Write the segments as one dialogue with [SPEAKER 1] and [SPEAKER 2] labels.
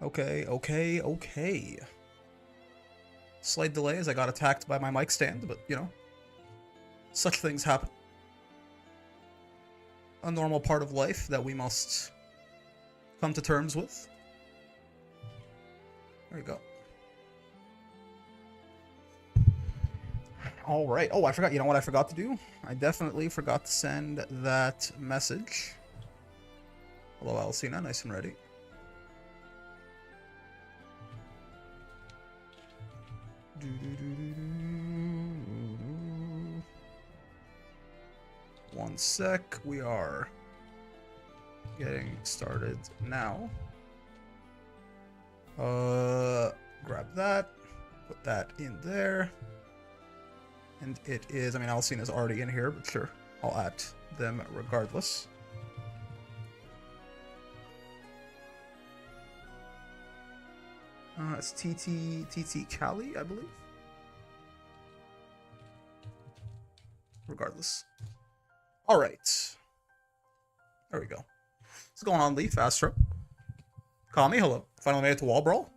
[SPEAKER 1] Okay. Slight delay as I got attacked by my mic stand, but, you know, such things happen. A normal part of life that we must come to terms with. There you go. All right. Oh, I forgot. You know what I forgot to do? I definitely forgot to send that message. Hello, Alcina. Nice and ready. One sec. We are getting started now. Grab that. Put that in there. And it is, I mean, Alcina's already in here, but sure, I'll add them regardless. It's TT Cali, I believe. Regardless. All right. There we go. What's going on, Leaf? Astro. Kami, hello. Finally made it to Wall Brawl.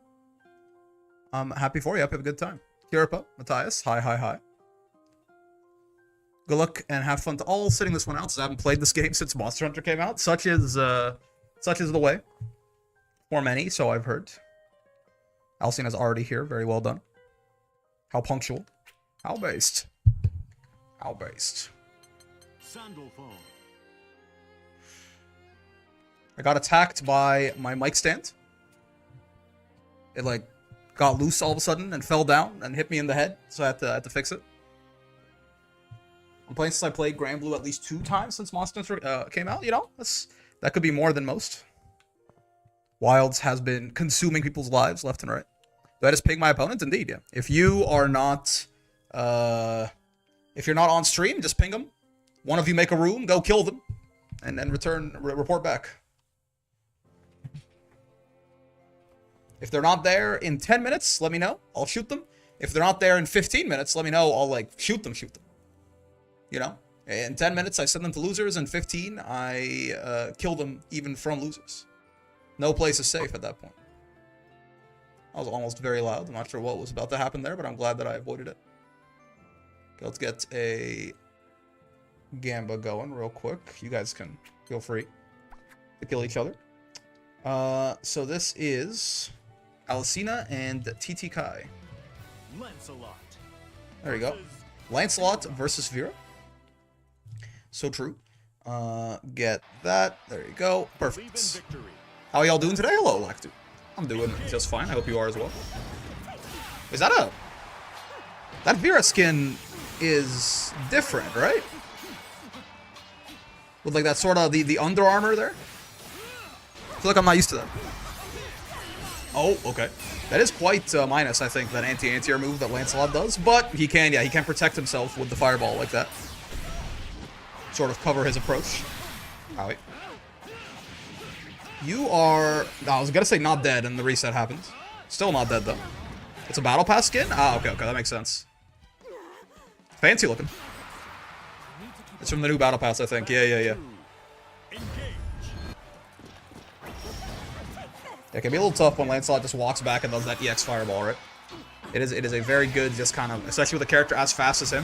[SPEAKER 1] I'm happy for you. Hope you have a good time. Kirpa, Matthias, hi. Good luck and have fun to all. Sitting this one out, since I haven't played this game since Monster Hunter came out. Such is the way for many, so I've heard. Alcina's already here. Very well done. How punctual. How based. How based. I got attacked by my mic stand. It like got loose all of a sudden and fell down and hit me in the head, so I had to fix it. I'm playing since I played Grand Blue at least 2 times since Monster Hunter came out. You know, that could be more than most. Wilds has been consuming people's lives left and right. Do I just ping my opponents? Indeed, yeah. If you are not, if you're not on stream, just ping them. One of you make a room, go kill them, and then report back. If they're not there in 10 minutes, let me know. I'll shoot them. If they're not there in 15 minutes, let me know. I'll like shoot them. You know, in 10 minutes I send them to losers, and 15 I kill them even from losers. No place is safe at that point. I was almost very loud. I'm not sure what was about to happen there, but I'm glad that I avoided it. Okay, let's get a Gamba going real quick. You guys can feel free to kill each other. So this is Alcina and TT Kai. Lancelot. There you go. Lancelot versus Vera. So true. Get that. There you go. Perfect. How are y'all doing today? Hello, Lactu. I'm doing just fine. I hope you are as well. Is that a... That Vera skin is different, right? With like that sort of the Under Armour there. I feel like I'm not used to that. Oh, okay. That is quite minus, I think, that anti-anti-air move that Lancelot does. But he can, yeah, he can protect himself with the fireball like that. Sort of cover his approach. Oh, wait. You are... No, I was gonna say not dead, and the reset happens. Still not dead, though. It's a Battle Pass skin? Ah, okay, that makes sense. Fancy looking. It's from the new Battle Pass, I think. Yeah. It can be a little tough when Lancelot just walks back and does that EX Fireball, right? It is a very good, just kind of... Especially with a character as fast as him.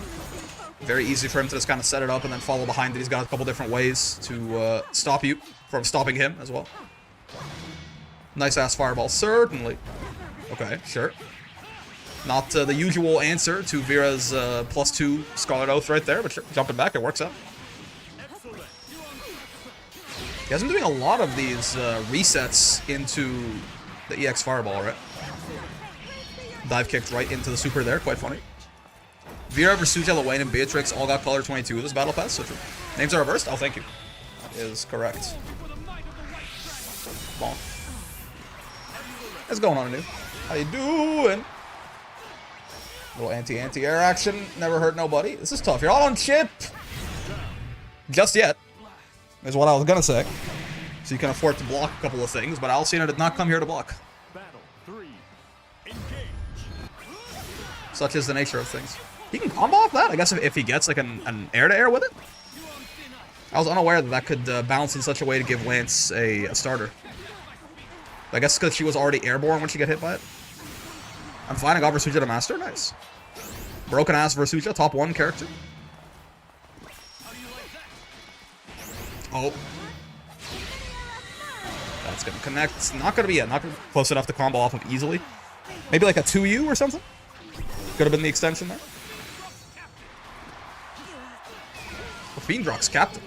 [SPEAKER 1] Very easy for him to just kind of set it up and then follow behind it. He's got a couple different ways to stop you from stopping him as well. Nice ass fireball, certainly. Okay, sure. Not the usual answer to Vera's +2 Scarlet Oath right there, but sure, jumping back, it works out. He has been doing a lot of these resets into the EX Fireball, right? Dive kicked right into the super there, quite funny. Vera, Versuja, Luane, and Beatrix all got color 22 of this Battle Pass, so true. Names are reversed? Oh, thank you. Is correct. Bonk. What's going on, dude? How you doing? Little anti-air action. Never hurt nobody. This is tough. You're all on chip. Just yet. Is what I was gonna say. So you can afford to block a couple of things, but Alcina did not come here to block. Such is the nature of things. He can combo off that? I guess if he gets like an air-to-air with it? I was unaware that that could bounce in such a way to give Lance a starter. I guess because she was already airborne when she got hit by it. I'm fine. I got Versuja to master. Nice. Broken ass Versuja, top 1 character. Oh. That's gonna connect. It's not gonna be it. Not gonna be close enough to combo off of easily. Maybe like a 2U or something? Could have been the extension there. Fiendrock's captain.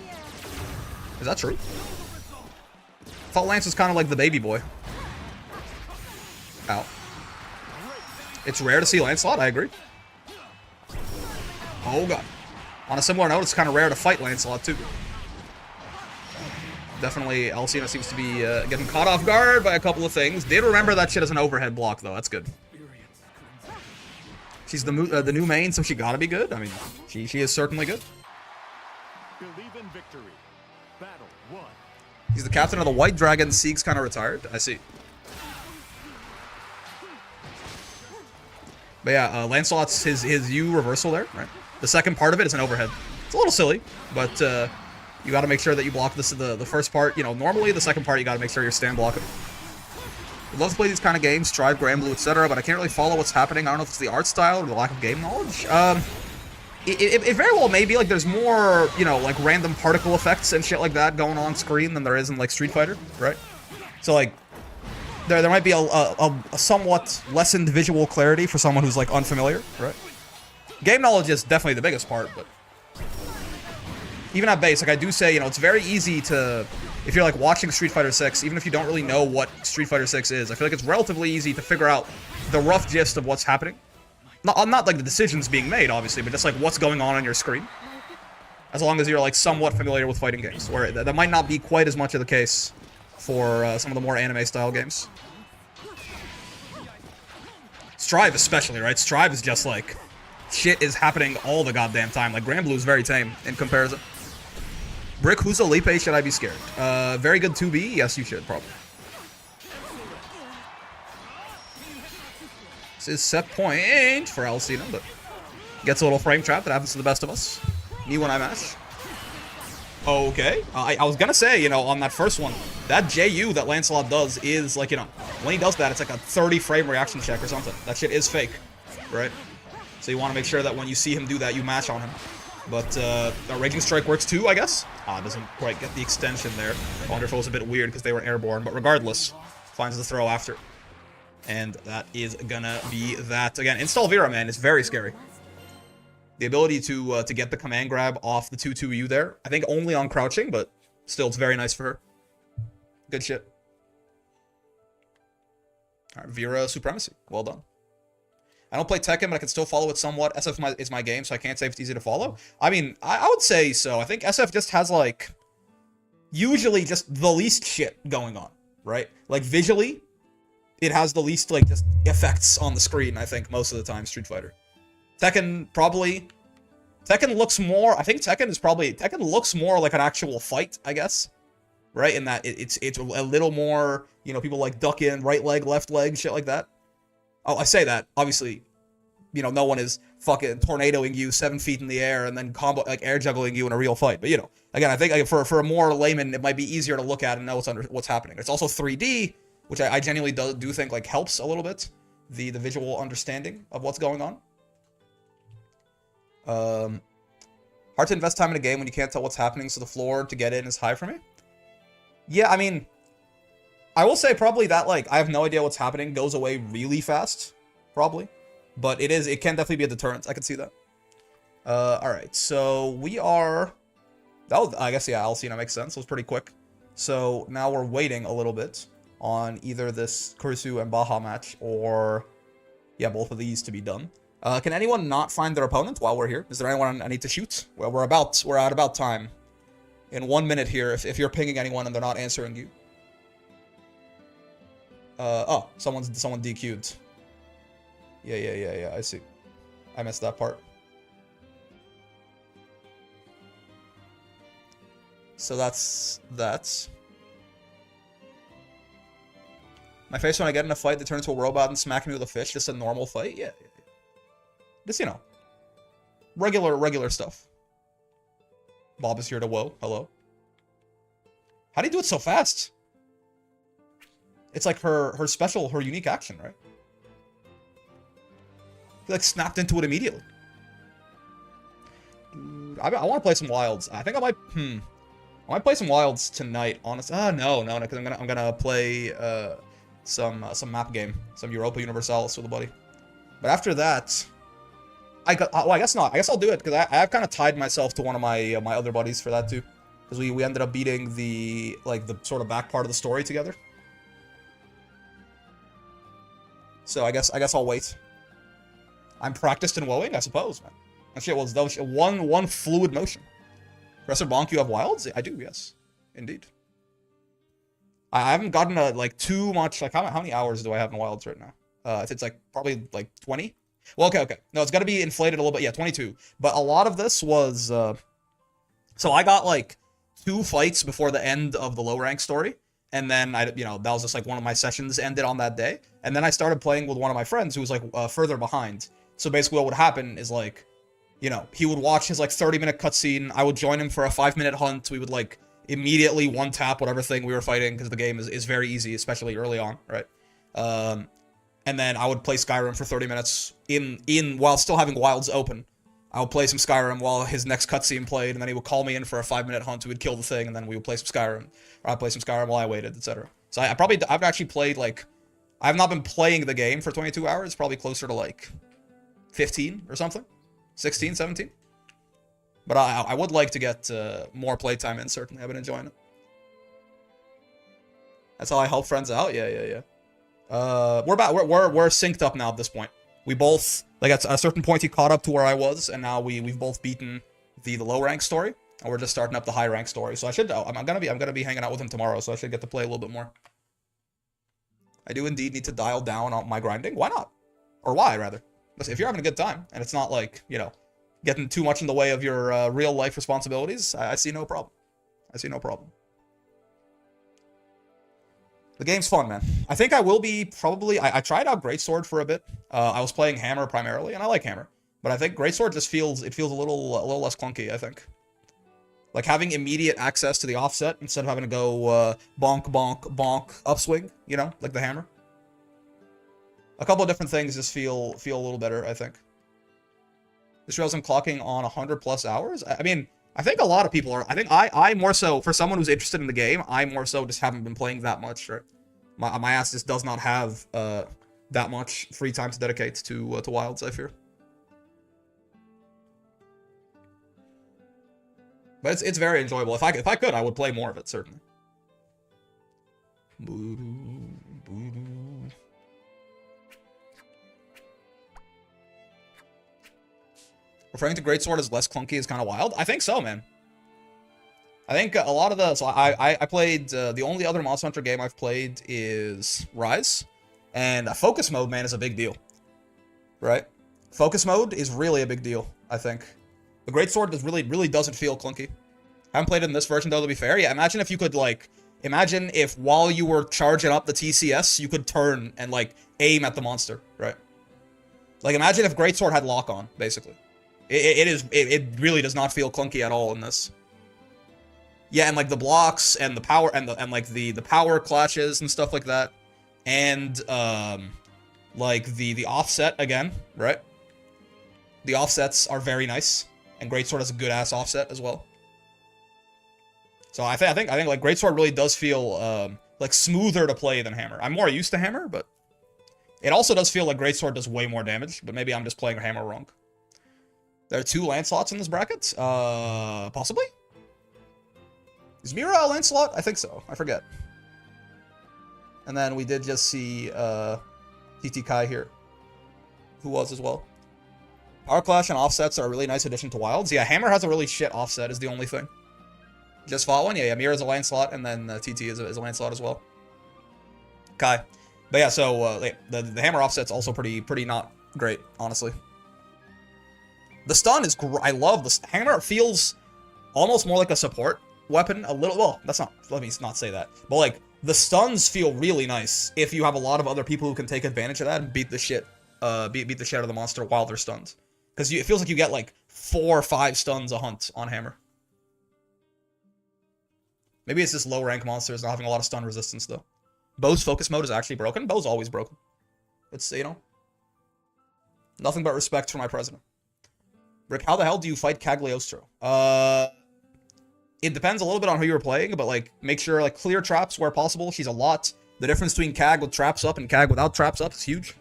[SPEAKER 1] Is that true? I thought Lance was kind of like the baby boy. Ow. It's rare to see Lancelot, I agree. Oh god. On a similar note, it's kind of rare to fight Lancelot too. Definitely, Alcina seems to be getting caught off guard by a couple of things. Did remember that shit as an overhead block though, that's good. She's the new main, so she gotta be good. I mean, she is certainly good.
[SPEAKER 2] Believe in victory. Battle 1.
[SPEAKER 1] He's the captain of the White Dragon. Sieg's kind of retired. I see. But yeah, Lancelot's his U reversal there, right? The second part of it is an overhead. It's a little silly, but you got to make sure that you block this the first part. You know, normally the second part you got to make sure you're stand blocking. I'd love to play these kind of games, Strive, Granblue, etc., but I can't really follow what's happening. I don't know if it's the art style or the lack of game knowledge. It very well may be like there's more, you know, like random particle effects and shit like that going on screen than there is in like Street Fighter, right? So like, there might be a somewhat lessened visual clarity for someone who's like unfamiliar, right? Game knowledge is definitely the biggest part, but even at base, like I do say, you know, it's very easy to, if you're like watching Street Fighter 6, even if you don't really know what Street Fighter 6 is, I feel like it's relatively easy to figure out the rough gist of what's happening. Not like the decisions being made, obviously, but just like what's going on your screen. As long as you're like somewhat familiar with fighting games, where that might not be quite as much of the case for some of the more anime-style games. Strive especially, right? Strive is just like, shit is happening all the goddamn time. Like, Granblue is very tame in comparison. Brick, who's a Lipe? Should I be scared? Very good 2B? Yes, you should, probably. This is set point for Alcina, but gets a little frame trap. That happens to the best of us. Me when I mash. Okay. I was gonna say, you know, on that first one, that JU that Lancelot does is like, you know, when he does that, it's like a 30 frame reaction check or something. That shit is fake, right? So you want to make sure that when you see him do that, you match on him. But Raging Strike works too, I guess. Doesn't quite get the extension there. I wonder if it was a bit weird because they were airborne, but regardless, finds the throw after. And that is gonna be that. Again, Install Vera, man, is very scary. The ability to get the command grab off the 2-2U there. I think only on crouching, but still, it's very nice for her. Good shit. Alright, Vera Supremacy. Well done. I don't play Tekken, but I can still follow it somewhat. SF is my game, so I can't say if it's easy to follow. I mean, I would say so. I think SF just has, like, usually just the least shit going on, right? Like, visually, it has the least, like, just effects on the screen, I think, most of the time, Street Fighter. Tekken, probably. Tekken looks more, I think Tekken looks more like an actual fight, I guess. Right? In that it's a little more, you know, people like duck in, right leg, left leg, shit like that. Oh, I say that, obviously, you know, no one is fucking tornadoing you 7 feet in the air and then combo, like, air juggling you in a real fight. But, you know, again, I think like, for a more layman, it might be easier to look at and know what's happening. It's also 3D, which I genuinely do think, like, helps a little bit. The visual understanding of what's going on. Hard to invest time in a game when you can't tell what's happening, so the floor to get in is high for me. Yeah, I mean, I will say probably that, like, I have no idea what's happening goes away really fast, probably. But it can definitely be a deterrent. I can see that. Alright, so we are... Oh, I guess, yeah, Alcina makes sense. It was pretty quick. So now we're waiting a little bit on either this Kurisu and Baha match or... Yeah, both of these to be done. Can anyone not find their opponent while we're here? Is there anyone I need to shoot? Well, we're at about time. In 1 minute here, if you're pinging anyone and they're not answering you. Oh, someone DQ'd. Yeah, I see. I missed that part. So that's that. My face when I get in a fight that turns into a robot and smack me with a fish, just a normal fight? Yeah. Just, you know, regular stuff. Bob is here to woe. Hello. How do you do it so fast? It's like her special, her unique action, right? He like snapped into it immediately. I want to play some wilds. I think I might play some wilds tonight. Honestly, no, because I'm gonna play some map game, some Europa Universalis with a buddy. But after that, well, I guess not. I guess I'll do it because I've kind of tied myself to one of my my other buddies for that too, because we ended up beating the the sort of back part of the story together. So I guess I'll wait. I'm practiced in WoWing, I suppose, man. That shit was one fluid motion. Professor Bonk, you have wilds? I do, yes. Indeed. I haven't gotten too much, how many hours do I have in wilds right now? It's like probably 20? Well, okay. No, it's gotta be inflated a little bit. Yeah, 22. But a lot of this was, so I got 2 fights before the end of the low rank story. And then that was just one of my sessions ended on that day. And then I started playing with one of my friends who was further behind. So basically what would happen is he would watch his 30-minute cutscene. I would join him for a 5-minute hunt. We would immediately one-tap whatever thing we were fighting because the game is very easy, especially early on, right? And then I would play Skyrim for 30 minutes while still having wilds open. I would play some Skyrim while his next cutscene played, and then he would call me in for a 5-minute hunt. We would kill the thing, and then we would play some Skyrim. Or I'd play some Skyrim while I waited, etc. So I've actually played I have not been playing the game for 22 hours. Probably closer to 15 or something. 16, 17. But I would like to get more playtime in, certainly. I've been enjoying it. That's how I help friends out. Yeah. We're synced up now at this point. We both, at a certain point he caught up to where I was, and now we've both beaten the low rank story, and we're just starting up the high rank story. So I'm gonna be hanging out with him tomorrow, so I should get to play a little bit more. I do indeed need to dial down on my grinding. Why not? Or why, rather? Listen, if you're having a good time, and it's not getting too much in the way of your real life responsibilities, I see no problem. I see no problem. The game's fun, man. I think I will be probably... I tried out Greatsword for a bit. I was playing Hammer primarily, and I like Hammer. But I think Greatsword just feels a little less clunky, I think. Having immediate access to the offset instead of having to go bonk, bonk, bonk, upswing, like the Hammer. A couple of different things just feel a little better, I think. This shows I'm clocking on 100+ hours. I mean, I think a lot of people are. I think I more so, for someone who's interested in the game, I more so just haven't been playing that much. Right? My ass just does not have that much free time to dedicate to wilds, I fear. But it's very enjoyable. If I could, I would play more of it, certainly. Referring to Greatsword as less clunky is kind of wild. I think so, man. I think a lot of the... So I played... the only other Monster Hunter game I've played is Rise. And Focus Mode, man, is a big deal. Right? Focus Mode is really a big deal, I think. The Greatsword really doesn't feel clunky. I haven't played it in this version, though, to be fair. Yeah, imagine if you could, Imagine if while you were charging up the TCS, you could turn and, aim at the monster, right? Imagine if Greatsword had lock-on, basically. It really does not feel clunky at all in this. Yeah, and the blocks and the power and the power clashes and stuff like that, and the offset again, right? The offsets are very nice, and Greatsword has a good ass offset as well. So I think Greatsword really does feel smoother to play than Hammer. I'm more used to Hammer, but it also does feel like Greatsword does way more damage. But maybe I'm just playing Hammer wrong. There are 2 Lancelots in this bracket? Possibly? Is Mira a Lancelot? I think so. I forget. And then we did just see TT Kai here, who was as well. Power Clash and offsets are a really nice addition to Wilds. Yeah, Hammer has a really shit offset is the only thing. Just fought one? Yeah, Mira's a Lancelot, and then TT is a Lancelot as well. Kai. But yeah, so the Hammer offset's also pretty not great, honestly. The stun is I love the Hammer. Feels almost more like a support weapon. A little. Well, that's not. Let me not say that. But the stuns feel really nice if you have a lot of other people who can take advantage of that and beat the shit. Beat the shit out of the monster while they're stunned. Because it feels like you get 4 or 5 stuns a hunt on Hammer. Maybe it's just low rank monsters not having a lot of stun resistance though. Bo's focus mode is actually broken. Bo's always broken. It's, you know, nothing but respect for my president. Rick, how the hell do you fight Cagliostro? It depends a little bit on who you're playing, but, like, make sure, like, clear traps where possible. She's a lot. The difference between Cag with traps up and Cag without traps up is huge.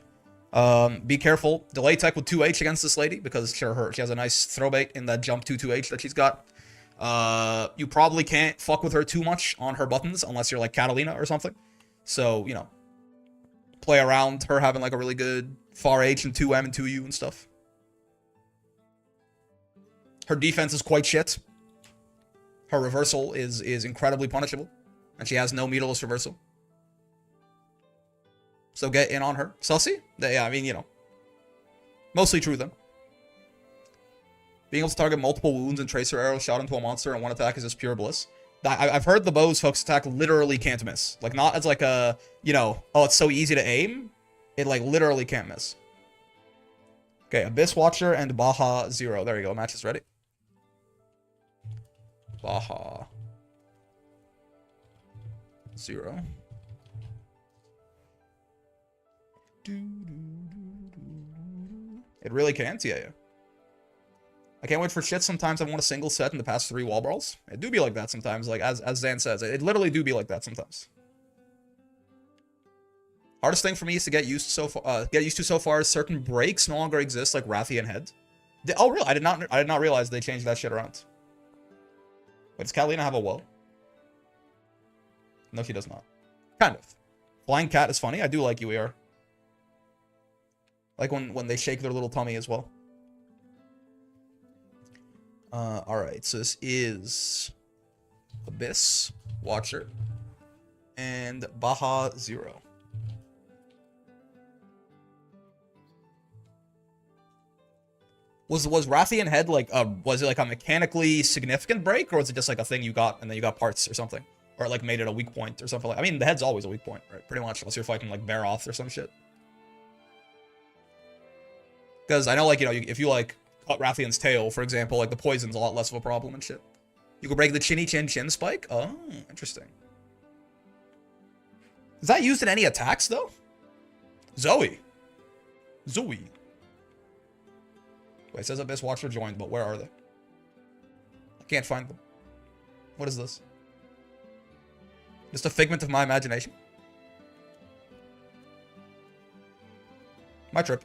[SPEAKER 1] Be careful. Delay tech with 2H against this lady, because she has a nice throw bait in that jump 2-2H that she's got. You probably can't fuck with her too much on her buttons, unless you're, like, Catalina or something. So, you know, play around her having, like, a really good far H and 2M and 2U and stuff. Her defense is quite shit. Her reversal is incredibly punishable. And she has no meterless reversal. So get in on her. Sussy? Yeah, I mean, you know. Mostly true, then. Being able to target multiple wounds and tracer arrows shot into a monster in one attack is just pure bliss. I've heard the Bo's focus attack literally can't miss. Like, not as like a, you know, oh, it's so easy to aim. It, like, literally can't miss. Okay, Abyss Watcher and Baja 0. There you go. Match is ready. Baja 0. It really can't? Yeah. I can't wait for shit. Sometimes I've won a single set in the past 3 wall brawls. It do be like that sometimes, like, as Zan says. It literally do be like that sometimes. Hardest thing for me is to get used to so far is certain breaks no longer exist, like Rathian Head. Oh, really? I did not realize they changed that shit around. Wait, does Catalina have a wall? No, she does not. Kind of. Flying Cat is funny. I do like UER. Like when they shake their little tummy as well. Alright, so this is Abyss Watcher and Baja 0. Was Rathian Head like was it like a mechanically significant break, or was it just like a thing you got and then you got parts or something? Or it like made it a weak point or something like, I mean, the head's always a weak point, right? Pretty much, unless you're fighting like Baroth or some shit. Because I know, like, you know, if you like cut Rathian's tail, for example, like the poison's a lot less of a problem and shit. You can break the chinny chin chin spike? Oh, interesting. Is that used in any attacks though? Zoe. Wait, it says Abyss Watcher joined, but where are they? I can't find them. What is this? Just a figment of my imagination? My trip.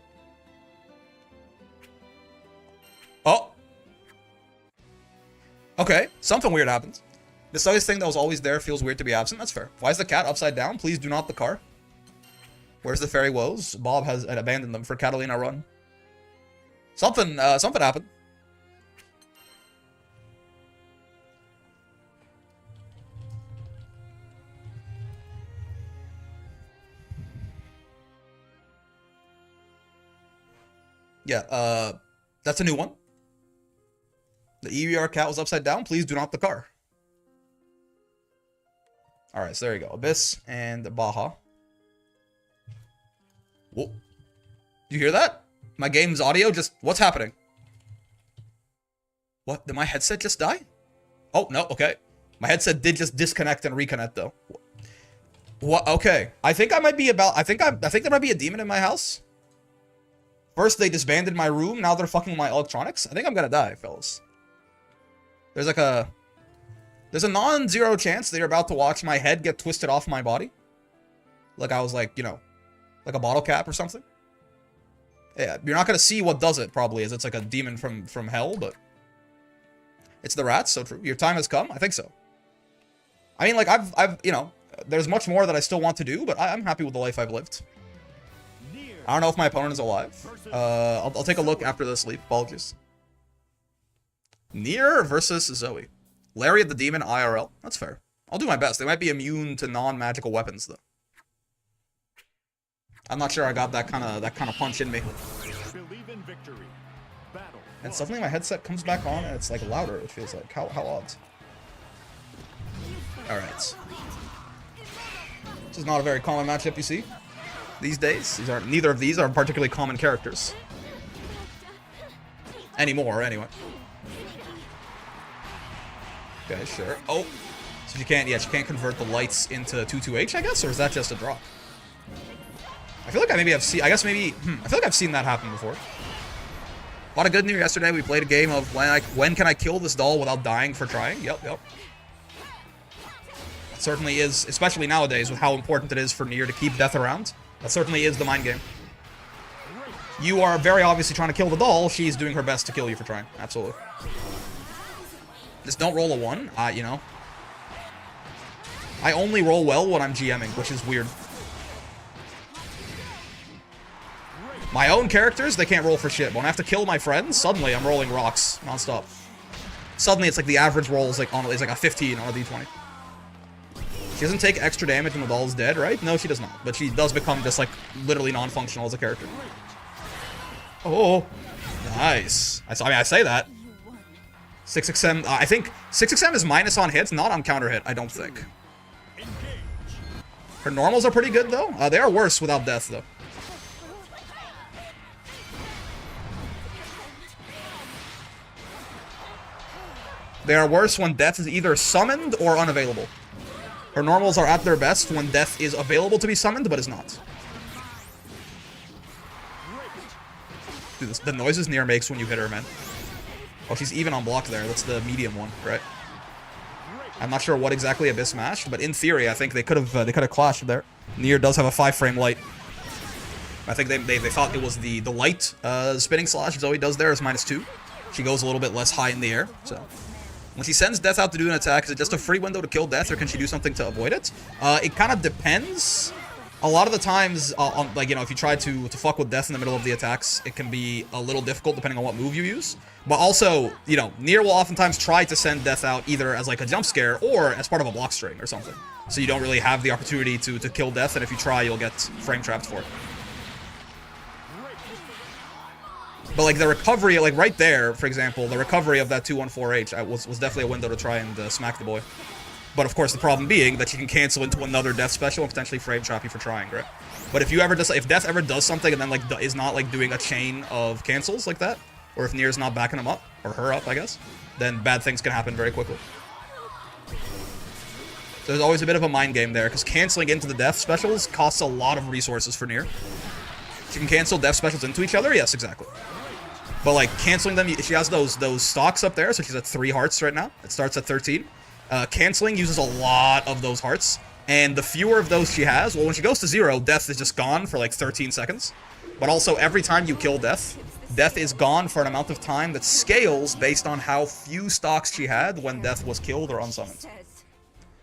[SPEAKER 1] Oh. Okay, something weird happens. This always thing that was always there feels weird to be absent. That's fair. Why is the cat upside down? Please do not the car. Where's the fairy woes? Bob has abandoned them for Catalina Run. Something happened. Yeah, that's a new one. The EUR cat was upside down. Please do not the car. Alright, so there you go. Abyss and Baja. Whoa. You hear that? My game's audio just... What's happening? What? Did my headset just die? Oh, no, okay. My headset did just disconnect and reconnect, though. What? Okay. I think I might be about... I think there might be a demon in my house. First, they disbanded my room. Now they're fucking my electronics. I think I'm gonna die, fellas. There's like a... There's a non-zero chance that you're about to watch my head get twisted off my body. Like I was like, you know, like a bottle cap or something. Yeah, you're not gonna see what does it, probably, as it's like a demon from hell, but... It's the rats, so true. Your time has come? I think so. I mean, like, I've you know, there's much more that I still want to do, but I'm happy with the life I've lived. I don't know if my opponent is alive. I'll take a look after this sleep. Apologies. Nier versus Zoe. Lariat the Demon IRL. That's fair. I'll do my best. They might be immune to non-magical weapons, though. I'm not sure I got that kind of punch in me.
[SPEAKER 2] Believe in victory. Battle.
[SPEAKER 1] And suddenly my headset comes back on and it's like louder, it feels like. How odd. Alright. This is not a very common matchup you see these days. Neither of these are particularly common characters. Anymore, anyway. Okay, sure. Oh. So she can't, yeah, she can't convert the lights into 2-2H, I guess? Or is that just a drop? I feel like I maybe have seen, I guess maybe, I feel like I've seen that happen before. A lot of good news yesterday. We played a game of when can I kill this doll without dying for trying? Yep. That certainly is, especially nowadays with how important it is for Nier to keep death around. That certainly is the mind game. You are very obviously trying to kill the doll. She's doing her best to kill you for trying. Absolutely. Just don't roll a 1. You know. I only roll well when I'm GMing, which is weird. My own characters, they can't roll for shit. But when I have to kill my friends, suddenly I'm rolling rocks nonstop. Suddenly it's like the average roll is like a 15 on a d20. She doesn't take extra damage when the doll is dead, right? No, she does not. But she does become just like literally non-functional as a character. Oh, nice. I mean, I say that. 6XM, I think 6XM is minus on hits, not on counter hit, I don't think. Her normals are pretty good though. They are worse without death though. They are worse when death is either summoned or unavailable. Her normals are at their best when death is available to be summoned, but is not. Dude, the noises Nier makes when you hit her, man. Oh, she's even on block there. That's the medium one, right? I'm not sure what exactly Abyss mashed, but in theory, I think they could have clashed there. Nier does have a 5-frame light. I think they thought it was the light spinning slash Zoe does there is -2. She goes a little bit less high in the air, so. When she sends Death out to do an attack, is it just a free window to kill Death, or can she do something to avoid it? It kind of depends. A lot of the times, like, you know, if you try to fuck with Death in the middle of the attacks, it can be a little difficult depending on what move you use. But also, you know, Nier will oftentimes try to send Death out either as like a jump scare or as part of a block string or something. So you don't really have the opportunity to kill Death, and if you try, you'll get frame trapped for it. But like the recovery, like right there, for example, the recovery of that 214H was definitely a window to try and smack the boy. But of course, the problem being that you can cancel into another Death special and potentially frame trap you for trying, right? But if Death ever does something and then like is not like doing a chain of cancels like that, or if Nier's not backing him up or her up, I guess, then bad things can happen very quickly. So there's always a bit of a mind game there, because canceling into the Death specials costs a lot of resources for Nier. She can cancel Death specials into each other, yes, exactly. But like canceling them, she has those stocks up there, so she's at 3 hearts right now. It starts at 13. Canceling uses a lot of those hearts, and the fewer of those she has, well, when she goes to 0, Death is just gone for like 13 seconds. But also, every time you kill Death, Death is gone for an amount of time that scales based on how few stocks she had when Death was killed or unsummoned.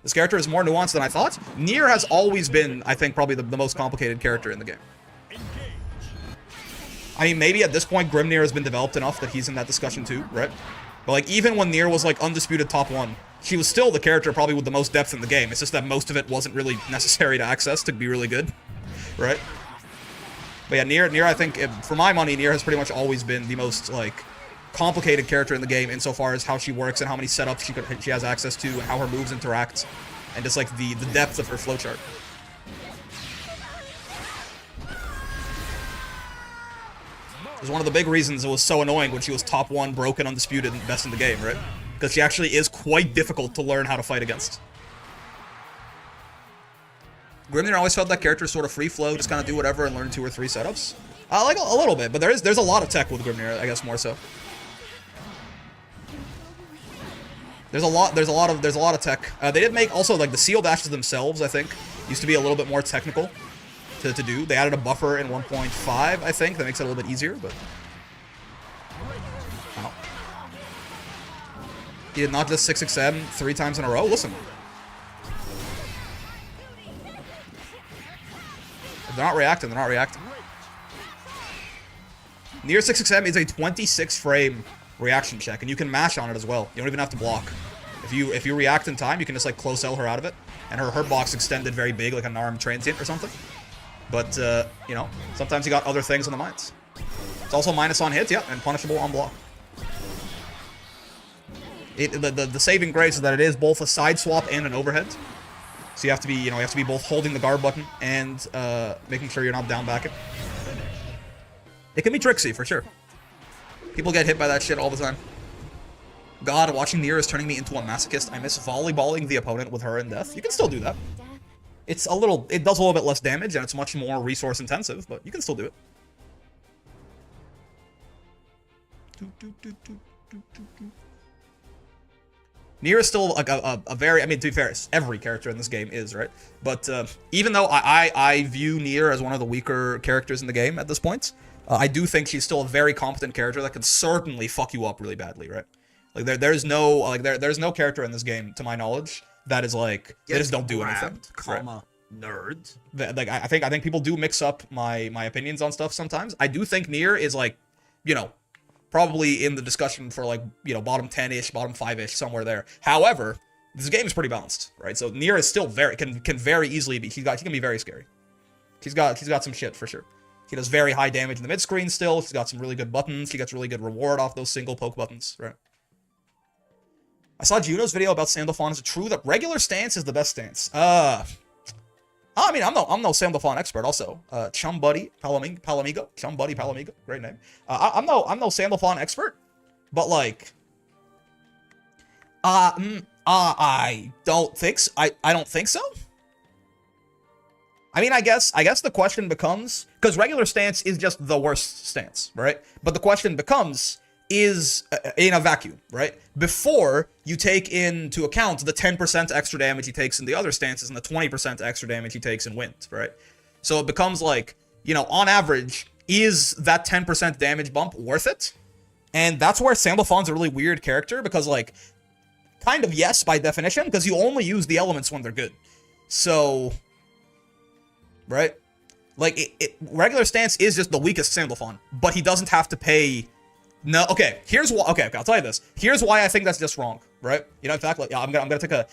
[SPEAKER 1] This character is more nuanced than I thought. Nier has always been, I think, probably the most complicated character in the game. I mean, maybe at this point, Grimnir has been developed enough that he's in that discussion too, right? But like, even when Nier was like undisputed top 1, she was still the character probably with the most depth in the game. It's just that most of it wasn't really necessary to access to be really good, right? But yeah, Nier, I think, for my money, Nier has pretty much always been the most, like, complicated character in the game insofar as how she works and how many setups she has access to and how her moves interact, and just like the depth of her flowchart. It was one of the big reasons it was so annoying when she was top 1, broken, undisputed, and best in the game, right? Because she actually is quite difficult to learn how to fight against. Grimnir always felt that character sort of free flow, just kind of do whatever and learn 2 or 3 setups. Like a little bit, but there's a lot of tech with Grimnir, I guess more so. There's a lot of tech. They did make also like the seal dashes themselves, I think, used to be a little bit more technical to do. They added a buffer in 1.5, I think, that makes it a little bit easier, but wow. He did not just 6xm 3 times in a row. Listen. They're not reacting. They're not reacting. Nier 6xm is a 26-frame reaction check, and you can mash on it as well. You don't even have to block. If you react in time, you can just like close L her out of it, and her hurt box extended very big, like a Narm transient or something. But you know, sometimes you got other things on the minds. It's also minus on hits, yeah, and punishable on block. The saving grace is that it is both a side swap and an overhead. So you have to be, you have to be both holding the guard button and making sure you're not down backing. It can be tricksy, for sure. People get hit by that shit all the time. God, watching Nier is turning me into a masochist. I miss volleyballing the opponent with her in death. You can still do that. It does a little bit less damage, and it's much more resource intensive, but you can still do it. Nier is still like a very, I mean, to be fair, every character in this game is, right? But even though I view Nier as one of the weaker characters in the game at this point, I do think she's still a very competent character that can certainly fuck you up really badly, right? Like there's no character in this game, to my knowledge, that is like they just don't do anything.
[SPEAKER 3] Comma, nerd.
[SPEAKER 1] Like I think people do mix up my opinions on stuff sometimes. I do think Nier is like, you know, probably in the discussion for like, you know, bottom 10-ish, bottom 5-ish, somewhere there. However, this game is pretty balanced, right? So Nier is still can very easily be, she can be very scary. She's got some shit for sure. She does very high damage in the mid screen still. She's got some really good buttons. She gets really good reward off those single poke buttons, right? I saw Juno's video about Sandalphon. Is it true that regular stance is the best stance? I mean, I'm no Sandalphon expert. Also, Chum Buddy Palamigo, Chum Buddy Palamigo, great name. I'm no Sandalphon expert, but like, I don't think so. I don't think so. I mean, I guess the question becomes, because regular stance is just the worst stance, right? But the question becomes, is in a vacuum, right? Before you take into account the 10% extra damage he takes in the other stances and the 20% extra damage he takes in wind, right? So it becomes like, you know, on average, is that 10% damage bump worth it? And that's where Sandalphon's a really weird character, because like, kind of yes, by definition, because you only use the elements when they're good. So, right? Like, regular stance is just the weakest Sandalphon, but he doesn't have to pay. No, okay. Here's why. Okay, I'll tell you this. Here's why I think that's just wrong, right? You know, in fact, like, I'm gonna take a.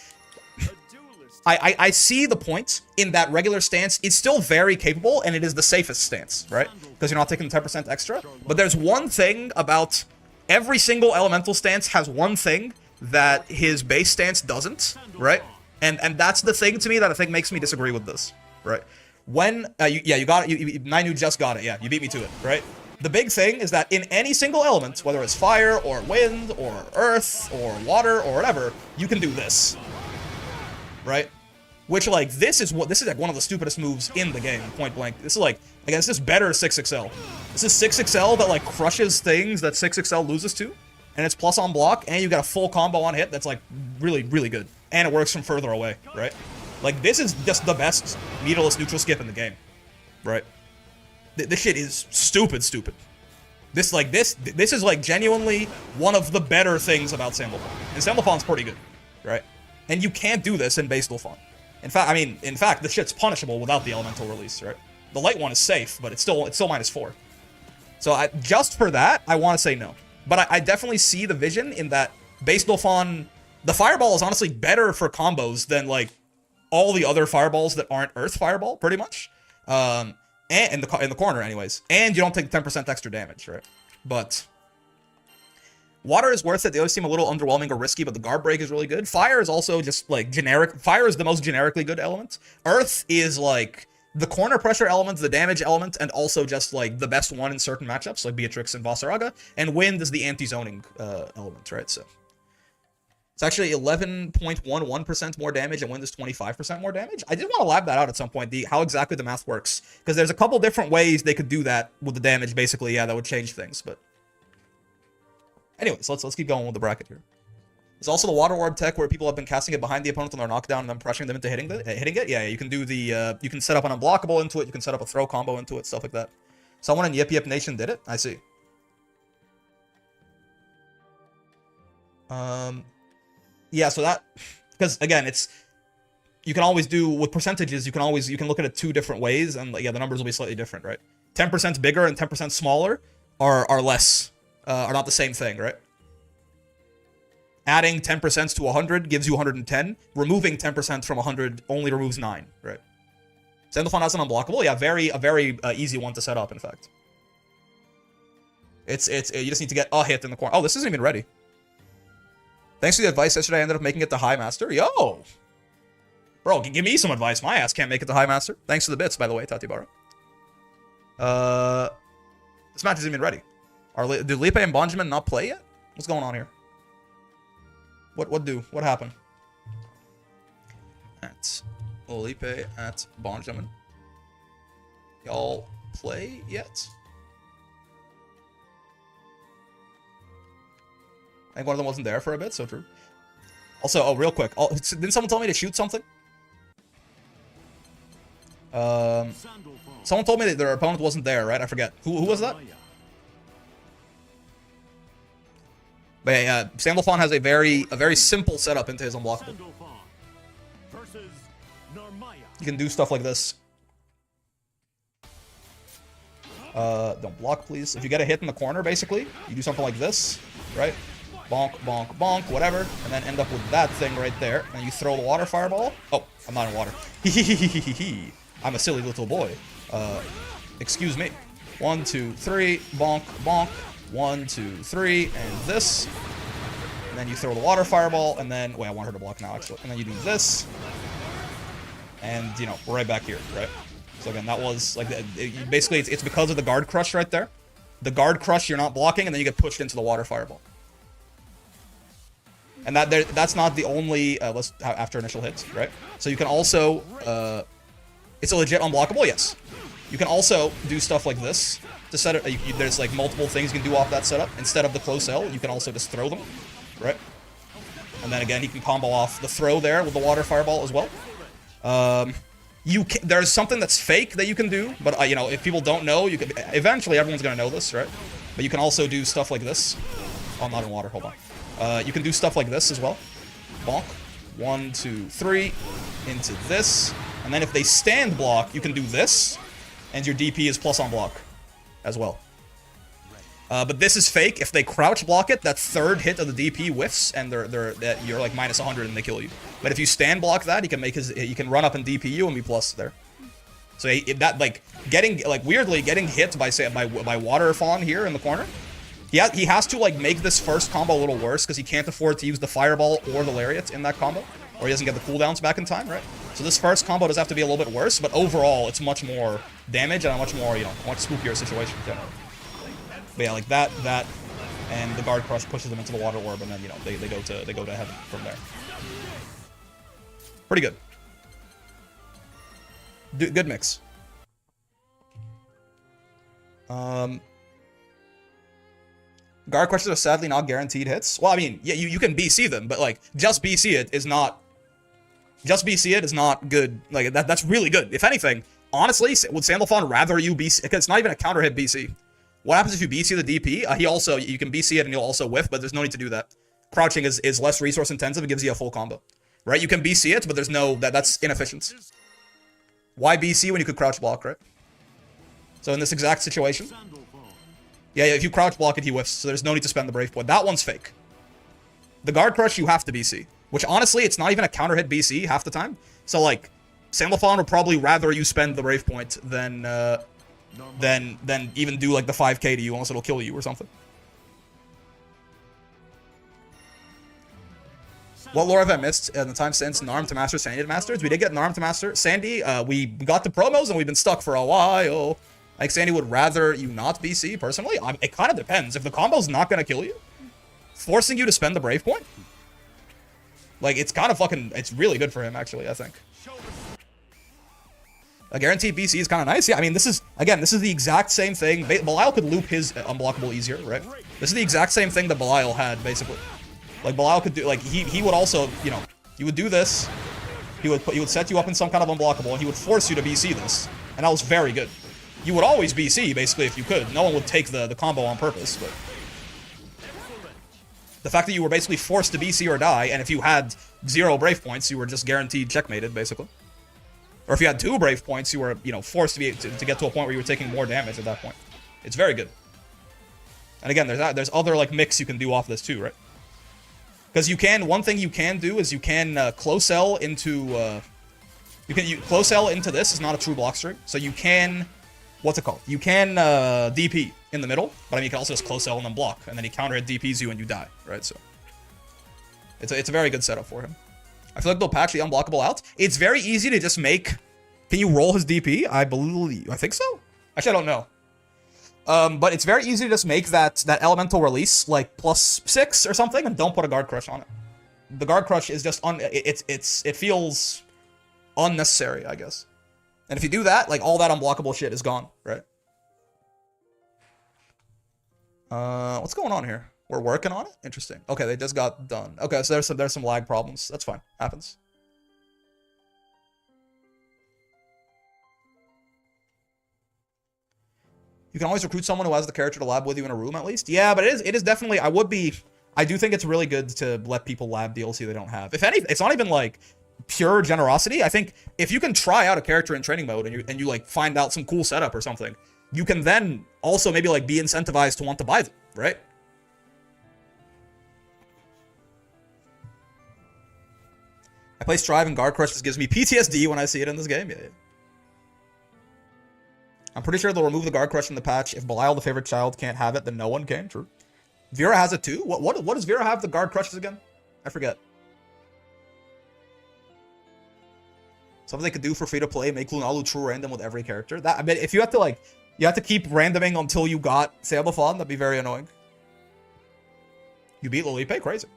[SPEAKER 1] I see the point in that regular stance is still very capable, and it is the safest stance, right? Because you're not taking 10% extra. But there's one thing about every single elemental stance has one thing that his base stance doesn't, right? And that's the thing to me that I think makes me disagree with this, right? When you got it. Nainu just got it. Yeah, you beat me to it, right? The big thing is that in any single element, whether it's fire or wind or earth or water or whatever, you can do this, right? Which, like, this is like one of the stupidest moves in the game, point blank. This is like, again, this is better 6XL. This is 6XL that like crushes things that 6XL loses to, and it's plus on block, and you got a full combo on hit that's like really, really good, and it works from further away, right? Like, this is just the best meterless neutral skip in the game, right? This shit is stupid. This is like genuinely one of the better things about Sandalphon. And Sandalphon's pretty good, right? And you can't do this in base Dolphon. In fact, the shit's punishable without the elemental release, right? The light one is safe, but it's still -4. So just for that, I want to say no. But I definitely see the vision in that base Dolphon. The fireball is honestly better for combos than like all the other fireballs that aren't Earth Fireball, pretty much. And in the corner, anyways. And you don't take 10% extra damage, right? But water is worth it. They always seem a little underwhelming or risky, but the guard break is really good. Fire is also just like generic. Fire is the most generically good element. Earth is like the corner pressure element, the damage element, and also just like the best one in certain matchups, like Beatrix and Vasaraga. And wind is the anti-zoning element, right? So it's actually 11.11% more damage, and wind is 25% more damage. I did want to lab that out at some point, how exactly the math works, because there's a couple different ways they could do that with the damage, basically. Yeah, that would change things, but anyways, let's keep going with the bracket here. There's also the water orb tech where people have been casting it behind the opponent on their knockdown and then pressuring them into hitting it. Yeah, you can do the you can set up an unblockable into it, you can set up a throw combo into it, stuff like that. Someone in Yip Yip Nation did it. I see. Yeah, so that, because again, you can always do with percentages. You can look at it two different ways, and yeah, the numbers will be slightly different, right? 10% bigger and 10% smaller are less, are not the same thing, right? Adding 10% to 100 gives you 110. Removing 10% from 100 only removes 9, right? Sandalphon has an unblockable. Yeah, a very easy one to set up. In fact, you just need to get a hit in the corner. Oh, this isn't even ready. Thanks for the advice yesterday. I ended up making it to High Master. Yo! Bro, give me some advice. My ass can't make it to High Master. Thanks for the bits, by the way, Tatibara. This match isn't even ready. Did Lipe and Bonjamin not play yet? What's going on here? What happened? At Olipe at Benjamin. Y'all play yet? I think one of them wasn't there for a bit, so true. Also, oh, real quick. Oh, didn't someone tell me to shoot something? Someone told me that their opponent wasn't there, right? I forget. Who was that? But yeah, Sandalphon has a very simple setup into his unblockable. You can do stuff like this. Don't block, please. If you get a hit in the corner, basically, you do something like this, right? Bonk, bonk, bonk, whatever, and then end up with that thing right there. And you throw the water fireball. Oh, I'm not in water. I'm a silly little boy. Excuse me. 1, 2, 3, bonk, bonk. 1, 2, 3, and this. And then you throw the water fireball, and then... Wait, I want her to block now, actually. And then you do this. And, you know, we're right back here, right? So again, that was, like, basically, it's because of the guard crush right there. The guard crush, you're not blocking, and then you get pushed into the water fireball. And that's not the only, after initial hits, right? So you can also, it's a legit unblockable, yes. You can also do stuff like this to set it. There's like multiple things you can do off that setup. Instead of the close L, you can also just throw them, right? And then again, he can combo off the throw there with the water fireball as well. There's something that's fake that you can do, but you know, if people don't know, you can. Eventually, everyone's gonna know this, right? But you can also do stuff like this. Oh, I'm not in water. Hold on. You can do stuff like this as well. Bonk. 1, 2, 3. Into this. And then if they stand block, you can do this. And your DP is plus on block as well. But this is fake. If they crouch block it, that third hit of the DP whiffs, and you're like minus 100 and they kill you. But if you stand block that, he can run up and DP you and be plus there. So that like weirdly getting hit by Water Fawn here in the corner. He has to like make this first combo a little worse because he can't afford to use the fireball or the lariat in that combo, or he doesn't get the cooldowns back in time, right? So this first combo does have to be a little bit worse, but overall it's much more damage and a much more, you know, much spookier situation. Yeah. But yeah, like that, and the guard crush pushes them into the water orb, and then you know they go to heaven from there. Pretty good. Good mix. Guard crushes are sadly not guaranteed hits. Well, I mean, yeah, you can BC them, but like just BC it is not. Just BC it is not good. Like that's really good. If anything, honestly, would Sandalphon rather you BC? Because it's not even a counter hit BC. What happens if you BC the DP? You can BC it and you'll also whiff, but there's no need to do that. Crouching is less resource intensive. It gives you a full combo, right? You can BC it, but there's no that's inefficient. Why BC when you could crouch block, right? So in this exact situation. Yeah, if you crouch block it, he whiffs, so there's no need to spend the Brave Point. That one's fake. The Guard Crush, you have to BC. Which, honestly, it's not even a counter hit BC half the time. So, like, Sandalphon would probably rather you spend the Brave Point than even do, like, the 5k to you, unless it'll kill you or something. What lore have I missed in the time since Narm to Master, Sandy to Masters? We did get Narm to Master. Sandy, we got the promos and we've been stuck for a while. Like, Sandy would rather you not BC, personally. It kind of depends. If the combo's not going to kill you, forcing you to spend the Brave Point, like, it's kind of fucking... It's really good for him, actually, I think. A guaranteed BC is kind of nice. Yeah, I mean, this is... Again, this is the exact same thing. Belial could loop his unblockable easier, right? This is the exact same thing that Belial had, basically. Like, Belial could do... Like, he would also, you know... You would do this. He would set you up in some kind of unblockable, and he would force you to BC this. And that was very good. You would always BC, basically, if you could. No one would take the combo on purpose, but... The fact that you were basically forced to BC or die, and if you had 0 Brave Points, you were just guaranteed checkmated, basically. Or if you had 2 Brave Points, you were, you know, forced to get to a point where you were taking more damage at that point. It's very good. And again, there's other, like, mix you can do off this, too, right? Because you can... One thing you can do is you can close L into... close L into this is not a true block string, so you can... What's it called? You can DP in the middle, but I mean, you can also just close L and then block, and then he counter hit DPs you and you die, right? So it's a very good setup for him. I feel like they'll patch the unblockable out. It's very easy to just make... Can you roll his DP? I think so. Actually, I don't know. But it's very easy to just make that elemental release like +6 or something, and don't put a guard crush on it. the guard crush is just it feels unnecessary, I guess. And if you do that, like all that unblockable shit is gone, right? What's going on here? We're working on it? Interesting. Okay, they just got done. Okay, so there's some lag problems. That's fine. Happens. You can always recruit someone who has the character to lab with you in a room at least. Yeah, but it is definitely, I do think it's really good to let people lab DLC they don't have. If anything, it's not even like pure generosity. I think if you can try out a character in training mode and you like find out some cool setup or something, you can then also maybe like be incentivized to want to buy them, right? I play Strive and Guard Crush. This gives me PTSD when I see it in this game. Yeah. I'm pretty sure they'll remove the Guard Crush in the patch. If Belial, the favorite child, can't have it, then no one can. True. Vera has it too? What does Vera have the Guard Crushes again? I forget. Something they could do for free to play, make Lunalu true random with every character. That, I mean, if you have to like, you have to keep randoming until you got Sablafon, that'd be very annoying. You beat Lolipe? Crazy.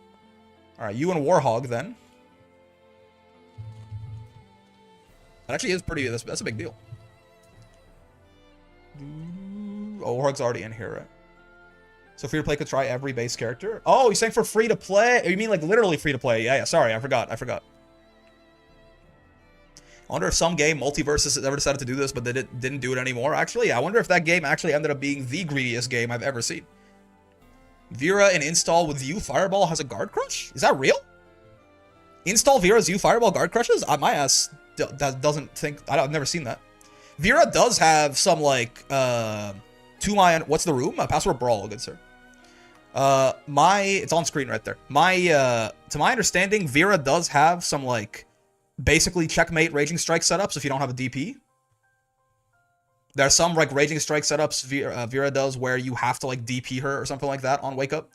[SPEAKER 1] Alright, you and Warhog then. That actually is pretty, that's a big deal. Oh, Warhog's already in here, right? So free to play could try every base character. Oh, you're saying for free to play? You mean like literally free to play? Yeah, sorry, I forgot. I wonder if some game, Multiverses, has ever decided to do this, but they didn't do it anymore. Actually, I wonder if that game actually ended up being the greediest game I've ever seen. Vera in install with you Fireball has a guard crush? Is that real? Install Vera's you Fireball guard crushes? My ass doesn't think... I've never seen that. Vera does have some, like, to my... What's the room? Password Brawl, good sir. It's on screen right there. To my understanding, Vera does have some, like, basically checkmate Raging Strike setups if you don't have a DP. There are some, like, Raging Strike setups Vera does where you have to, like, DP her or something like that on Wake Up.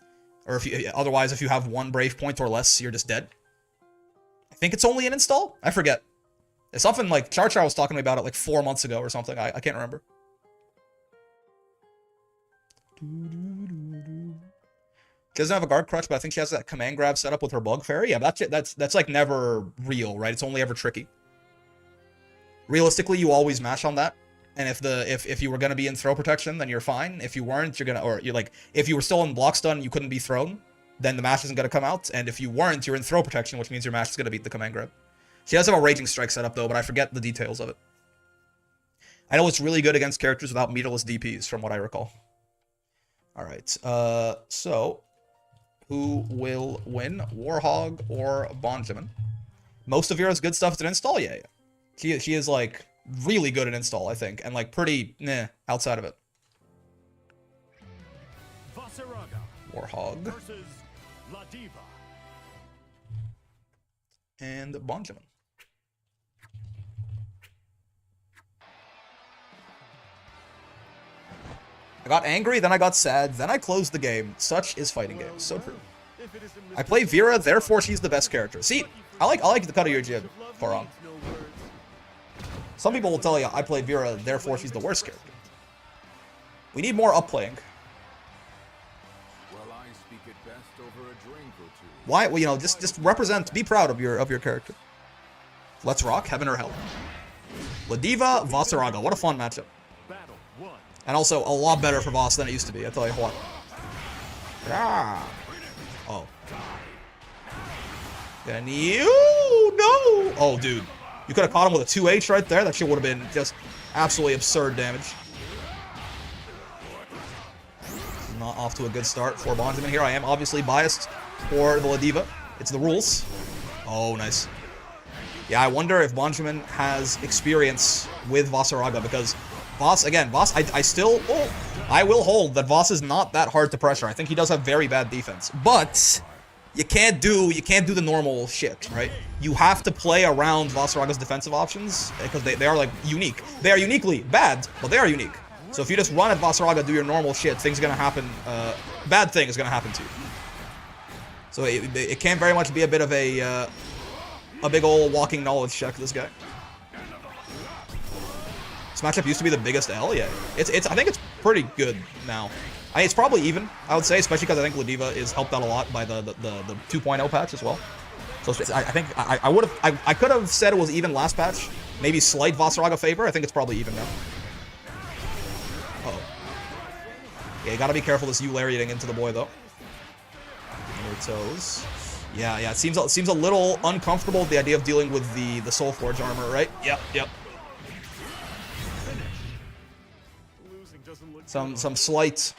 [SPEAKER 1] Or otherwise, if you have one Brave point or less, you're just dead. I think it's only an install? I forget. It's something like Char was talking to me about it like 4 months ago or something. I can't remember. She doesn't have a guard crush, but I think she has that command grab set up with her bug fairy. Yeah, that's like never real, right? It's only ever tricky. Realistically, you always mash on that. And if you were gonna be in throw protection, then you're fine. If you weren't, if you were still in block stun, you couldn't be thrown, then the mash isn't gonna come out. And if you weren't, you're in throw protection, which means your mash is gonna beat the command grab. She does have a Raging Strike setup, though, but I forget the details of it. I know it's really good against characters without meterless DPs, from what I recall. Alright, so... Who will win? Warhog or Bonjamin? Most of Vera's good stuff is an install? Yeah. She is, like, really good at install, I think. And, like, pretty, outside of it. Warhog.
[SPEAKER 2] Versus La Diva.
[SPEAKER 1] And Bonjamin. I got angry, then I got sad, then I closed the game. Such is fighting games. So true. I play Vera, therefore she's the best character. See, I like the cut of your jib, Faram. Some people will tell you I play Vera, therefore she's the worst character. We need more upplaying.
[SPEAKER 4] Well, I speak at best over a drink or two.
[SPEAKER 1] Why? Well, you know, just represent, be proud of your character. Let's rock, heaven or hell. Ladiva, Vasaraga. What a fun matchup.
[SPEAKER 2] Battle 1.
[SPEAKER 1] And also a lot better for Voss than it used to be, I tell you what. Yeah. Oh. And you no. Oh, dude. You could have caught him with a 2H right there. That shit would have been just absolutely absurd damage. Not off to a good start for Bonjamin here. I am obviously biased for the Ladiva. It's the rules. Oh, nice. Yeah, I wonder if Bonjamin has experience with Vasaraga, because Voss, again, Voss, I will hold that Voss is not that hard to pressure. I think he does have very bad defense, but you can't do the normal shit, right? You have to play around Vasaraga's defensive options because they are like unique. They are uniquely bad, but they are unique. So if you just run at Vasaraga, do your normal shit, things are gonna happen. Bad thing is gonna happen to you. So it can very much be a bit of a big old walking knowledge check. This guy. This matchup used to be the biggest L. Yeah, I think it's pretty good now. It's probably even, I would say, especially because I think Ladiva is helped out a lot by the 2.0 patch as well. So I think I would have I could have said it was even last patch. Maybe slight Vasaraga favor. I think it's probably even now. Uh-oh. Yeah, you gotta be careful this you lariating into the boy though. Your toes. Yeah, it seems a little uncomfortable with the idea of dealing with the Soul Forge armor, right? Yep. Some slight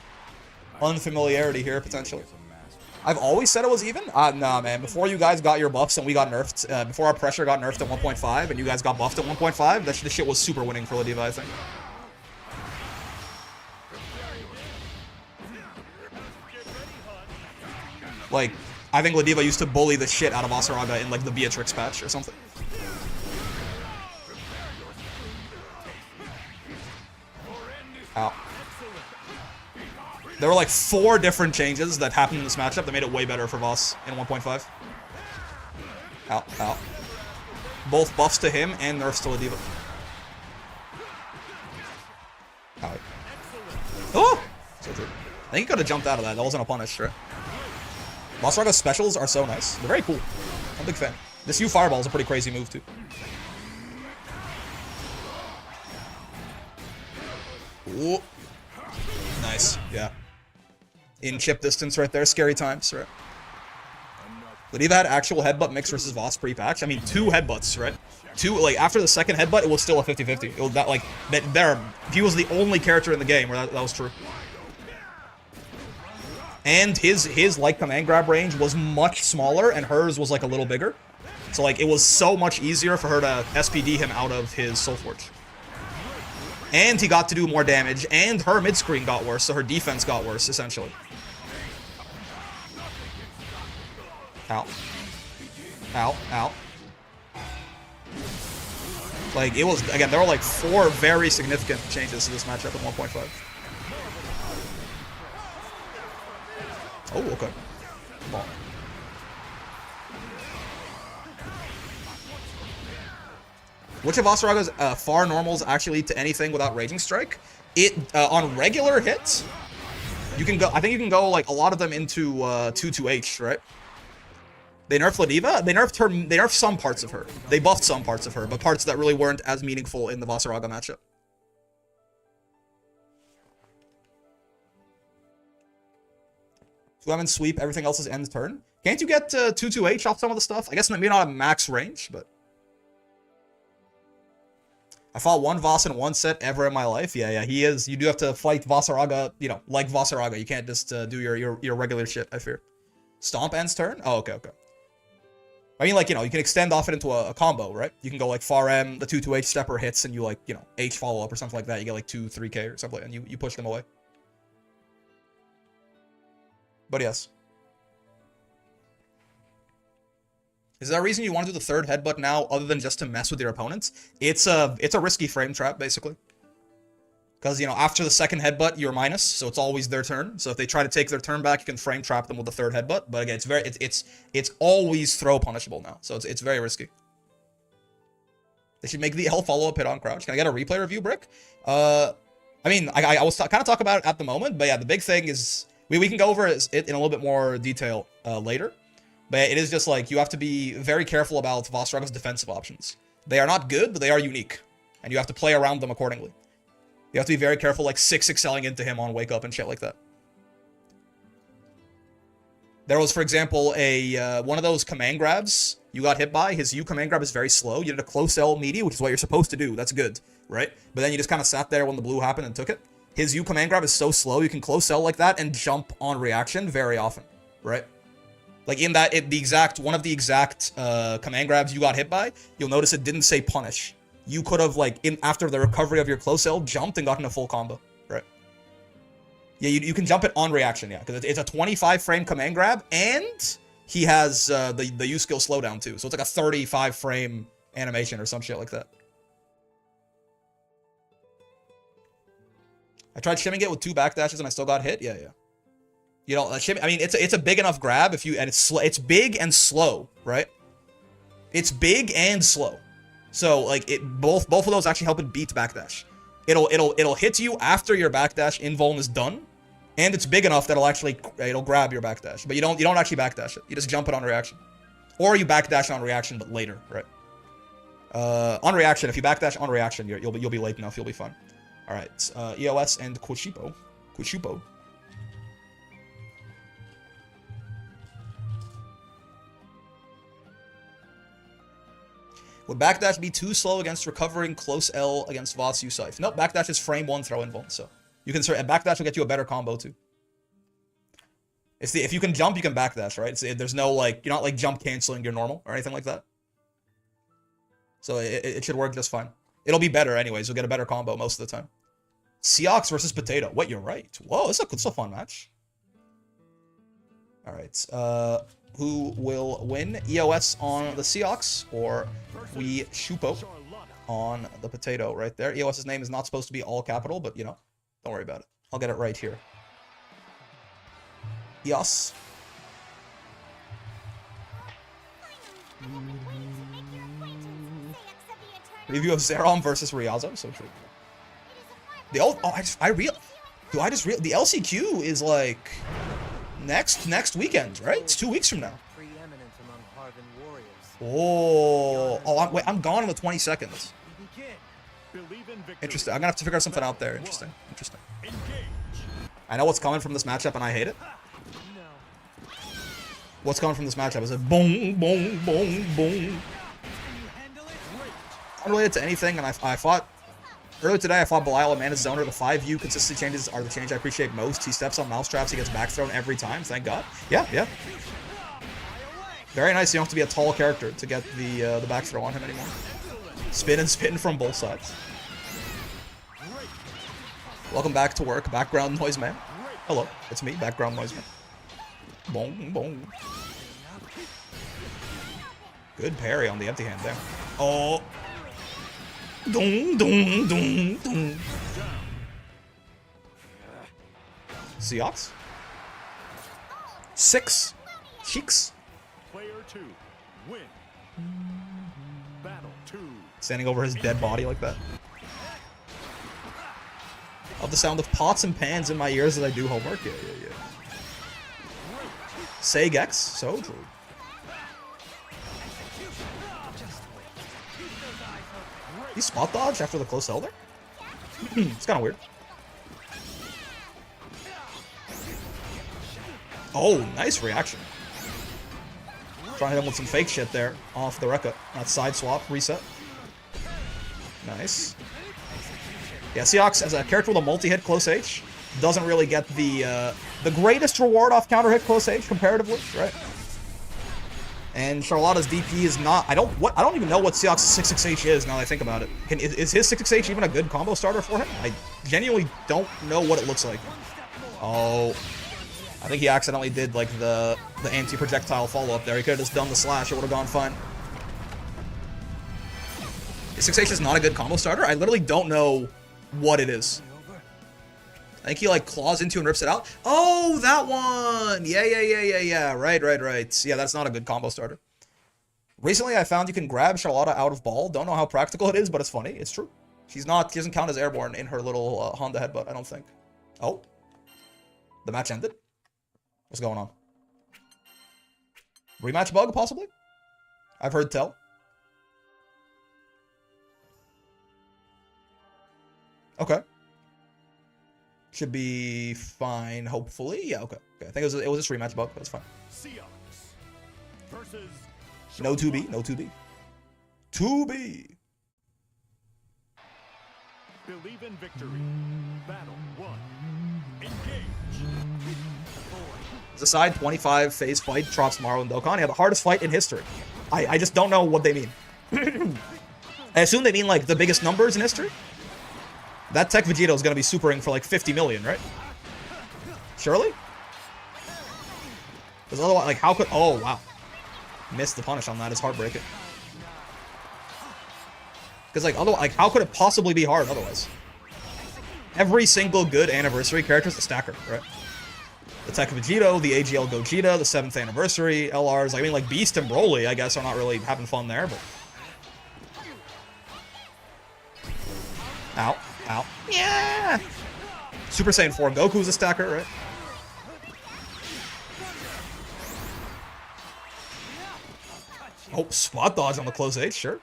[SPEAKER 1] unfamiliarity here potentially. I've always said it was even. Nah, man. Before you guys got your buffs and we got nerfed, before our pressure got nerfed at 1.5 and you guys got buffed at 1.5, this shit was super winning for Ladiva, I think. Like, I think Ladiva used to bully the shit out of Vasaraga in, like, the Beatrix patch or something. Ow. There were, like, 4 different changes that happened in this matchup that made it way better for Voss in 1.5. Ow. Both buffs to him and nerfs to Ladiva. Ow. Oh! So true. I think he could have jumped out of that. That wasn't a punish, right? Vasaraga's specials are so nice. They're very cool. I'm a big fan. This U Fireball is a pretty crazy move, too. Ooh. Nice. Yeah. In chip distance right there. Scary times, right? Ladiva had actual headbutt mix versus Voss pre-patch. I mean, 2 headbutts, right? 2, like, after the second headbutt, it was still a 50-50. It was that, like, he was the only character in the game where that was true. And his like command grab range was much smaller, and hers was like a little bigger. So like it was so much easier for her to SPD him out of his Soul Forge. And he got to do more damage, and her mid screen got worse, so her defense got worse essentially. Ow. Like it was again. There were like 4 very significant changes to this matchup at 1.5. Oh, okay. Ball. Which of Vasaraga's far normals actually lead to anything without Raging Strike? It on regular hits, you can go. I think you can go like a lot of them into 2-2H, right? They nerfed Ladiva. They nerfed her. They nerfed some parts of her. They buffed some parts of her, but parts that really weren't as meaningful in the Vasaraga matchup. Lemon sweep, everything else is end turn. Can't you get 2-2H off some of the stuff? I guess maybe not a max range, but... I fought 1 Voss in 1 set ever in my life. Yeah, he is. You do have to fight Vasaraga, you know, like Vasaraga. You can't just do your regular shit, I fear. Stomp ends turn? Oh, okay. I mean, like, you know, you can extend off it into a combo, right? You can go, like, far M, the 2-2H stepper hits, and you, like, you know, H follow-up or something like that. You get, like, 2-3K or something, and you push them away. But yes. Is there a reason you want to do the 3rd headbutt now other than just to mess with your opponents? It's a risky frame trap, basically. Because, you know, after the 2nd headbutt, you're minus, so it's always their turn. So if they try to take their turn back, you can frame trap them with the 3rd headbutt. But again, it's always throw punishable now, so it's very risky. They should make the L follow-up hit on crouch. Can I get a replay review, Brick? I mean, I was kind of talking about it at the moment, but yeah, the big thing is... We can go over it in a little bit more detail later, but it is just like you have to be very careful about Vasaraga's defensive options. They are not good, but they are unique, and you have to play around them accordingly. You have to be very careful, like 6-6-selling into him on wake up and shit like that. There was, for example, one of those command grabs you got hit by. His U command grab is very slow. You did a close L meaty, which is what you're supposed to do. That's good, right? But then you just kind of sat there when the blue happened and took it. His U command grab is so slow, you can close cell like that and jump on reaction very often, right? Like in that, one of the exact command grabs you got hit by, you'll notice it didn't say punish. You could have, like, after the recovery of your close cell, jumped and gotten a full combo, right? Yeah, you can jump it on reaction, yeah, because it's a 25 frame command grab, and he has the U skill slowdown too, so it's like a 35 frame animation or some shit like that. I tried shimming it with 2 backdashes and I still got hit. Yeah. You know, I mean, it's a big enough grab and it's big and slow, right? It's big and slow, so like both of those actually help it beat backdash. It'll hit you after your backdash invuln is done, and it's big enough that it'll grab your backdash, but you don't actually backdash it. You just jump it on reaction. Or you backdash on reaction, but later, right? On reaction, if you backdash on reaction, you'll be late enough. You'll be fine. All right, EOS and Kushipo. Would backdash be too slow against recovering close L against Voss Yusuf? Nope, backdash is frame 1 throw invuln, so you can and backdash will get you a better combo too. If you can jump, you can backdash, right? There's no like you're not like jump canceling your normal or anything like that. So it should work just fine. It'll be better anyways. You'll get a better combo most of the time. Seahawks versus Potato. What? You're right. Whoa, this is a fun match. All right. Who will win? EOS on the Seahawks or we Shupo on the Potato right there. EOS's name is not supposed to be all capital, but you know, don't worry about it. I'll get it right here. EOS. Review of Zerom versus Riazo. So true. The the LCQ is like next weekend, right? It's 2 weeks from now. I'm gone on the 22nd. Interesting. I'm gonna have to figure something out there. Interesting. I know what's coming from this matchup, and I hate it. What's coming from this matchup is a boom, boom, boom, boom. Unrelated to anything, and I fought earlier today. I fought Belial, Amanda's Zoner. The 5U consistency changes are the change I appreciate most. He steps on mouse traps, he gets back thrown every time. Thank God. Yeah. Very nice. You don't have to be a tall character to get the back throw on him anymore. Spin and spin from both sides. Welcome back to work, background noise man. Hello, it's me, background noise man. Boom, boom. Good parry on the empty hand there. Oh. Dong, dong, dong, dong. Seahawks? 6. Cheeks.
[SPEAKER 2] Player 2, win. Battle 2.
[SPEAKER 1] Standing over his dead body like that. Of the sound of pots and pans in my ears as I do homework. Yeah. Say Gex. So true. He spot dodged after the close elder? It's kind of weird. Oh, nice reaction. Trying to hit him with some fake shit there. Off the Rekka. That side swap. Reset. Nice. Yeah, Seahawks, as a character with a multi-hit close H, doesn't really get the greatest reward off counter-hit close H comparatively, right? And Charlotta's DP is not. I don't even know what Seahawks' 6-6H is now that I think about it. Is his 6-6H even a good combo starter for him? I genuinely don't know what it looks like. Oh, I think he accidentally did like the anti-projectile follow-up there. He could have just done the slash. It would have gone fine. His 6H is not a good combo starter. I literally don't know what it is. I think he like claws into and rips it out. Oh, that one! Yeah. Right. Yeah, that's not a good combo starter. Recently, I found you can grab Charlotta out of ball. Don't know how practical it is, but it's funny. It's true. She doesn't count as airborne in her little Honda headbutt, I don't think. Oh. The match ended? What's going on? Rematch bug, possibly? I've heard tell. Okay. Should be fine, hopefully. Yeah, okay. I think it was a rematch bug. That's fine.
[SPEAKER 2] Seahawks versus
[SPEAKER 1] No 2B. 2B.
[SPEAKER 2] Believe in victory. Battle 1. Engage.
[SPEAKER 1] As a side, 25 phase fight, Trops Maru and Dokkan. Yeah, the hardest fight in history. I just don't know what they mean. I assume they mean like the biggest numbers in history. That Tech Vegito is going to be supering for like 50 million, right? Surely? Because otherwise, like, how could... Oh, wow. Missed the punish on that. It's heartbreaking. Because, like, otherwise, like, how could it possibly be hard otherwise? Every single good anniversary character is a stacker, right? The Tech Vegito, the AGL Gogeta, the 7th anniversary, LRs. I mean, like, Beast and Broly, I guess, are not really having fun there, but... Ow. Ow. Yeah! Super Saiyan 4 Goku's a stacker, right? Oh, spot dodge on the close H, sure.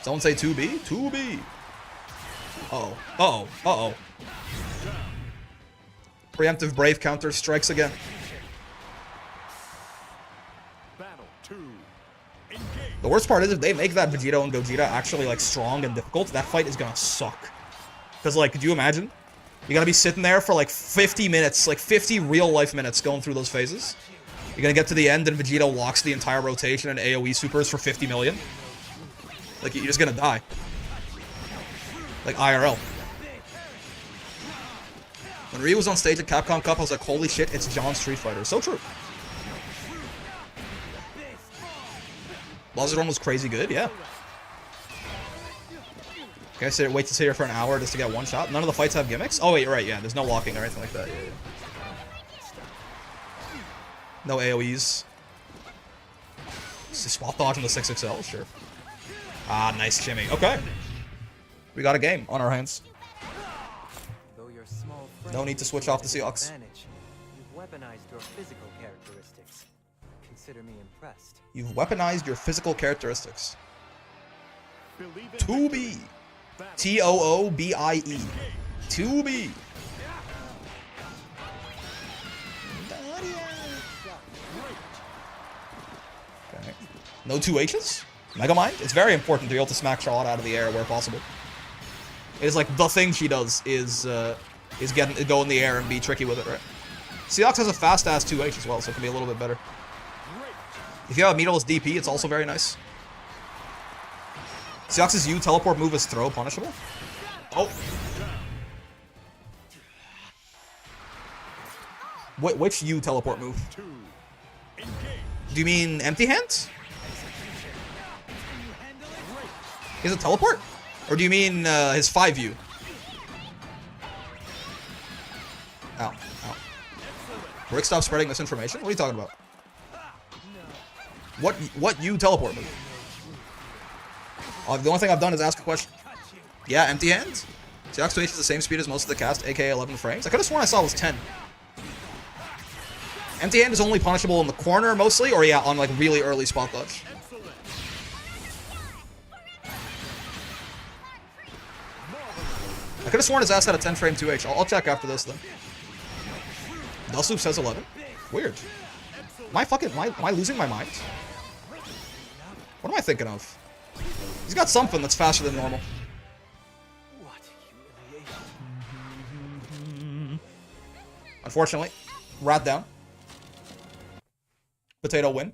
[SPEAKER 1] Someone say 2B? 2B. Uh-oh. Uh-oh. Uh-oh. Preemptive Brave counter strikes again.
[SPEAKER 2] Battle 2. Engage.
[SPEAKER 1] The worst part is if they make that Vegito and Gogeta actually, like, strong and difficult, that fight is gonna suck. Because, like, could you imagine? You gotta be sitting there for, like, 50 minutes, like, 50 real-life minutes going through those phases. You're gonna get to the end and Vegito locks the entire rotation and AoE supers for 50 million. Like, you're just gonna die. Like, IRL. When Ryu was on stage at Capcom Cup, I was like, holy shit, it's John Street Fighter. So true. Buzzard one was crazy good, yeah. Okay, wait to sit here for an hour just to get one shot. None of the fights have gimmicks? Oh, wait, right, yeah. There's no locking or anything like that. Yeah, yeah. No AoEs. Spot dodge on the 6XL, sure. Ah, nice shimmy. Okay. We got a game on our hands. No need to switch off the Seahawks.
[SPEAKER 5] You've weaponized your physical characteristics. Consider me impressed.
[SPEAKER 1] You've weaponized your physical characteristics.
[SPEAKER 2] Believe in
[SPEAKER 1] 2B.
[SPEAKER 2] victory. Battle.
[SPEAKER 1] T-O-O-B-I-E. 2B. Okay. No 2Hs? Megamind? It's very important to be able to smack Charlotte out of the air where possible. It is like the thing she does is go in the air and be tricky with it, right? Seahawks has a fast-ass 2H as well, so it can be a little bit better. If you have a meterless DP, it's also very nice. Seahawks' U teleport move is throw punishable? Oh. Which U teleport move? Do you mean empty hands? Is it teleport? Or do you mean his 5U? Ow, ow. Rick, stop spreading misinformation? What are you talking about? What U teleport move? The only thing I've done is ask a question. Yeah, empty hands? Seahawks 2H is the same speed as most of the cast, aka 11 frames. I could have sworn I saw it was 10. Empty hand is only punishable in the corner mostly, or yeah, on like really early spot dodge. I could have sworn his ass had a 10 frame 2H. I'll check after this then. Dustloop says 11. Weird. Am I losing my mind? What am I thinking of? He's got something that's faster than normal. Unfortunately, rat down. Potato win.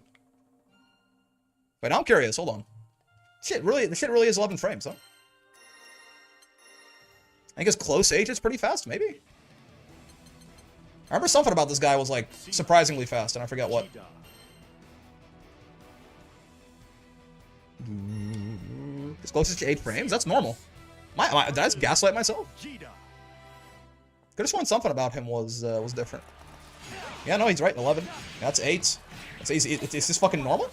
[SPEAKER 1] Wait, now I'm curious. Hold on. The shit really is 11 frames, huh? I guess close H is pretty fast, maybe? I remember something about this guy was, like, surprisingly fast, and I forget what. It's closest to 8 frames? That's normal. Did I just gaslight myself? Could have sworn something about him was different. Yeah, no, he's right, 11. That's 8. That's easy. Is this fucking normal?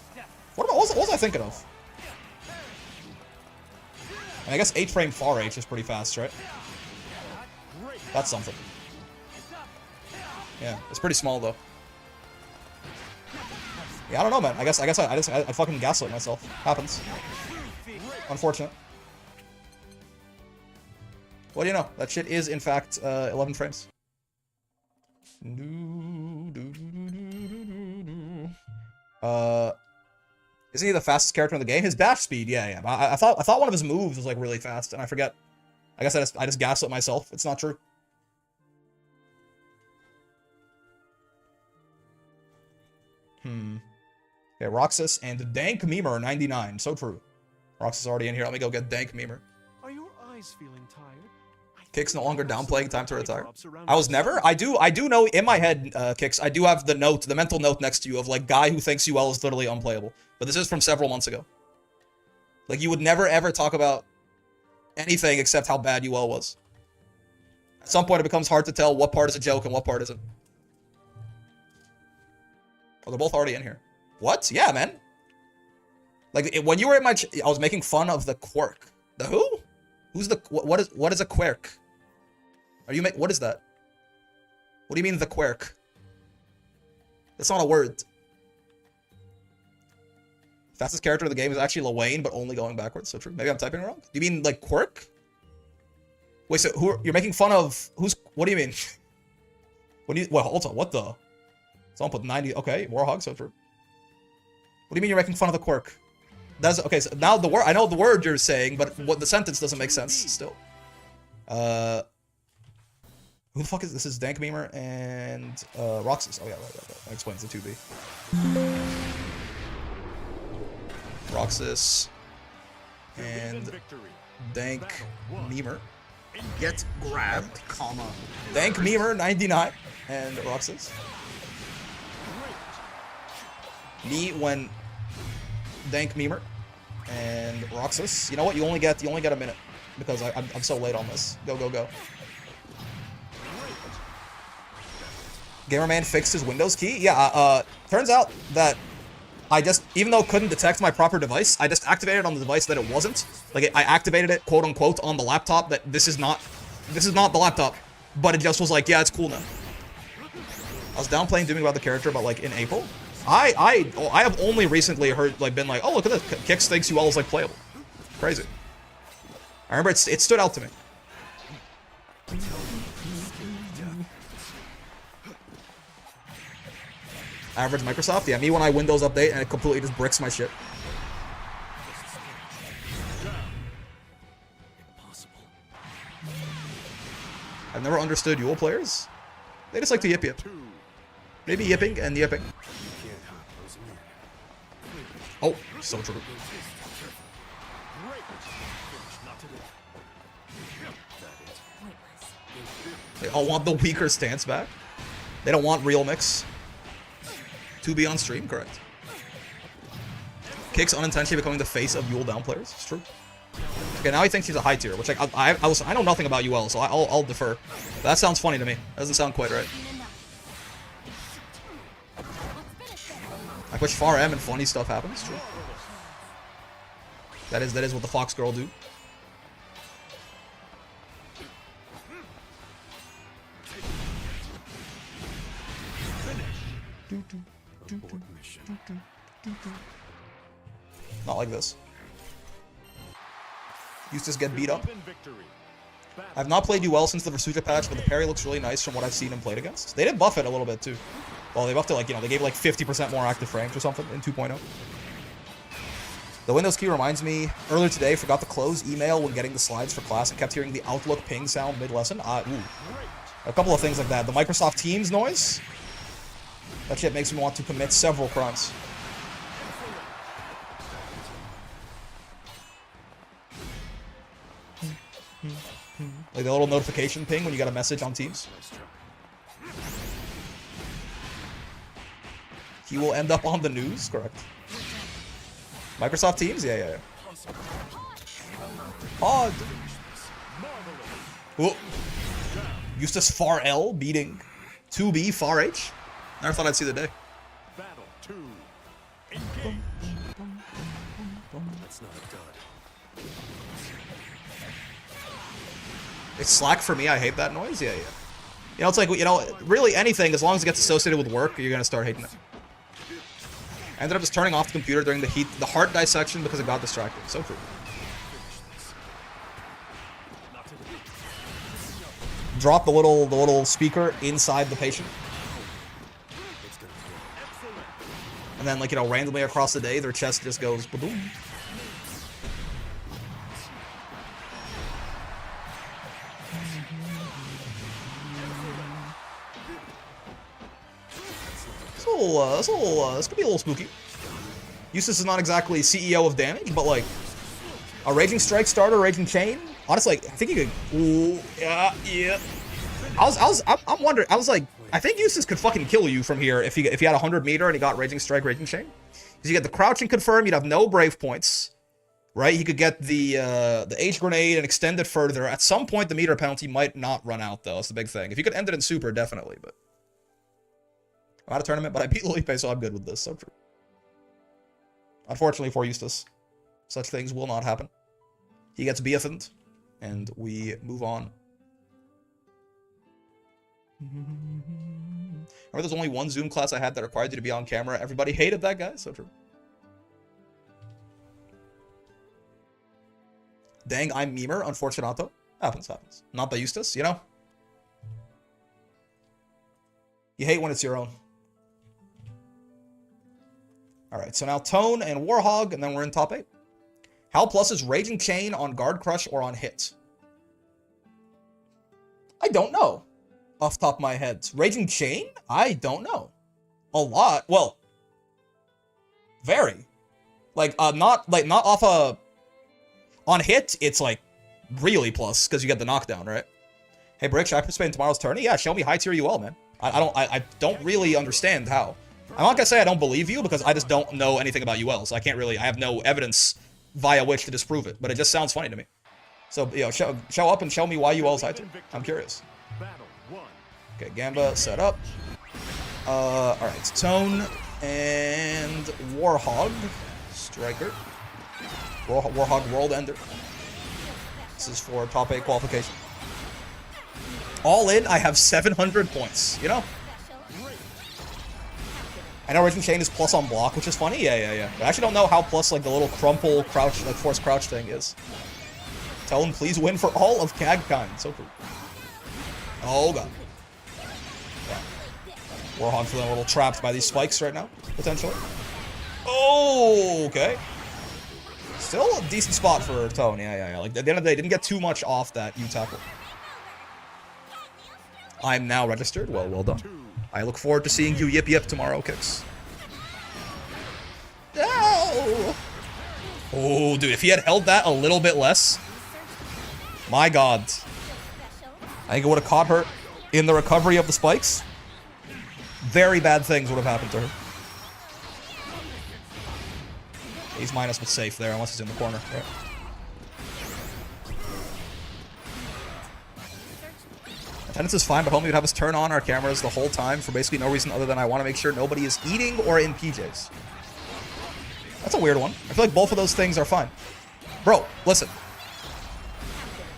[SPEAKER 1] What was I thinking of? I guess 8 frame far H is pretty fast, right? That's something. Yeah, it's pretty small though. Yeah, I don't know, man. I guess I fucking gaslit myself. Happens. Unfortunate. What do you know? That shit is in fact 11 frames. Isn't he the fastest character in the game? His dash speed, yeah. I thought one of his moves was like really fast, and I forget. I guess I just gaslit myself. It's not true. Okay, Roxas and Dank Memer 99. So true. Roxas is already in here. Let me go get Dank Memer.
[SPEAKER 6] Are your eyes feeling tired?
[SPEAKER 1] Kicks no longer downplaying time to retire. I was never. I do know in my head, Kicks, I do have the mental note next to you of like guy who thinks UL is literally unplayable. But this is from several months ago. Like you would never ever talk about anything except how bad UL was. At some point it becomes hard to tell what part is a joke and what part isn't. Oh, they're both already in here. What? Yeah, man. Like when you were in my, I was making fun of the quirk. The who? Who's the what is a quirk? Are you what is that? What do you mean the quirk? That's not a word. Fastest character in the game is actually Lil but only going backwards. So true. Maybe I'm typing it wrong. Do you mean like quirk? Wait, so you're making fun of who's? What do you mean? Well, hold on. What the? Someone put 90. Okay, Warhog. So true. What do you mean you're making fun of the quirk? That's okay. So now the word, I know the word you're saying, but what the sentence doesn't make sense still. Who the fuck is this? Is Dank Memer and Roxas. Oh yeah, right. That explains the 2B. Roxas and Dank Memer.
[SPEAKER 3] Get grabbed, comma.
[SPEAKER 1] Dank Memer 99 and Roxas. Me when Dank Memer and Roxas. You know what? You only get a minute because I'm so late on this. Go go go. Gamerman fixed his Windows key. Yeah. Turns out that I just, even though it couldn't detect my proper device, I just activated it on the device that it wasn't. Like I activated it, quote unquote, on the laptop that this is not the laptop, but it just was like, yeah, it's cool now. I was down playing Dooming about the character, but like in April, I have only recently heard like been like, oh look at this, Kix thinks UL is like playable. Crazy. I remember it stood out to me. Average Microsoft? Yeah, me when I Windows update and it completely just bricks my shit. I've never understood Yule players. They just like to yip. Maybe yipping and yipping. Oh, so true. They all want the weaker stance back. They don't want real mix. 2B on stream, correct. Kicks unintentionally becoming the face of Yule down players. It's true. Okay, now he thinks he's a high tier, which like I know nothing about UL, so I'll defer. But that sounds funny to me. That doesn't sound quite right. Like which far M and funny stuff happens. True. That is what the Fox girl do. Not like this. Used to get beat up. I've not played UL since the Versuja patch, but the parry looks really nice from what I've seen him played against. They did buff it a little bit too. Well, they buffed it like, you know, they gave like 50% more active frames or something in 2.0. The Windows key reminds me, earlier today, forgot to close email when getting the slides for class and kept hearing the Outlook ping sound mid-lesson. A couple of things like that. The Microsoft Teams noise. That shit makes me want to commit several crimes. Like the little notification ping when you got a message on Teams. He will end up on the news, correct. Microsoft Teams? Yeah. Odd. Whoa. Eustace Far L beating 2B Far H. Never thought I'd see the day.
[SPEAKER 2] Battle 2. Engage.
[SPEAKER 4] That's not a dud.
[SPEAKER 1] It's slack for me. I hate that noise. Yeah. You know, it's like, you know, really anything, as long as it gets associated with work, you're going to start hating it. I ended up just turning off the computer during the heart dissection because it got distracted. So true. Drop the little speaker inside the patient. And then, like, you know, randomly across the day, their chest just goes ba-boom. This could be a little spooky. Eustace is not exactly CEO of damage, but like a Raging Strike starter, Raging Chain. Honestly, I think he could. Ooh, yeah. I'm wondering. I was like, I think Eustace could fucking kill you from here if he had 100 meter and he got Raging Strike, Raging Chain. Because you get the crouching confirm, you'd have no brave points, right? He could get the H grenade and extend it further. At some point, the meter penalty might not run out though. That's the big thing. If you could end it in super, definitely, but. I'm out of tournament, but I beat Lilipe, so I'm good with this. So true. Unfortunately for Eustace, such things will not happen. He gets BF'd, and we move on. Remember, there's only one Zoom class I had that required you to be on camera. Everybody hated that guy. So true. Dang, I'm memer. Unfortunato. Happens, happens. Not the Eustace, you know? You hate when it's your own. Alright, so now Tone and Warhog, and then we're in top 8. How plus is Raging Chain on Guard Crush or on hit? I don't know. Off the top of my head. Raging Chain? I don't know. A lot. Well, very. Like, not off a... On hit, it's like really plus, because you get the knockdown, right? Hey, Brick, should I participate in tomorrow's tourney? Yeah, show me high tier UL, man. I don't really understand how. I'm not gonna say I don't believe you, because I just don't know anything about UL, so I can't really... I have no evidence via which to disprove it, but it just sounds funny to me. So, you know, show up and show me why UL's high tier. I'm curious. Okay, Gamba set up. Alright, Tone and Warhog. Striker. Warhog World Ender. This is for top 8 qualification. All in, I have 700 points, you know? I know Raging Chain is plus on block, which is funny. Yeah. I actually don't know how plus, like, the little crumple crouch, like, force crouch thing is. Tell him, please win for all of Cagkind. So cool. Oh, God. Yeah. Warhog feeling a little trapped by these spikes right now, potentially. Oh, okay. Still a decent spot for Tone. Yeah. Like, at the end of the day, didn't get too much off that U-tackle. I'm now registered. Well done. I look forward to seeing you yip tomorrow, Kicks. No! Oh, dude, if he had held that a little bit less, my God. I think it would have caught her in the recovery of the spikes. Very bad things would have happened to her. He's minus but safe there, unless he's in the corner, right? Attendance is fine, but homie would have us turn on our cameras the whole time for basically no reason other than I want to make sure nobody is eating or in PJs. That's a weird one. I feel like both of those things are fine. Bro, listen.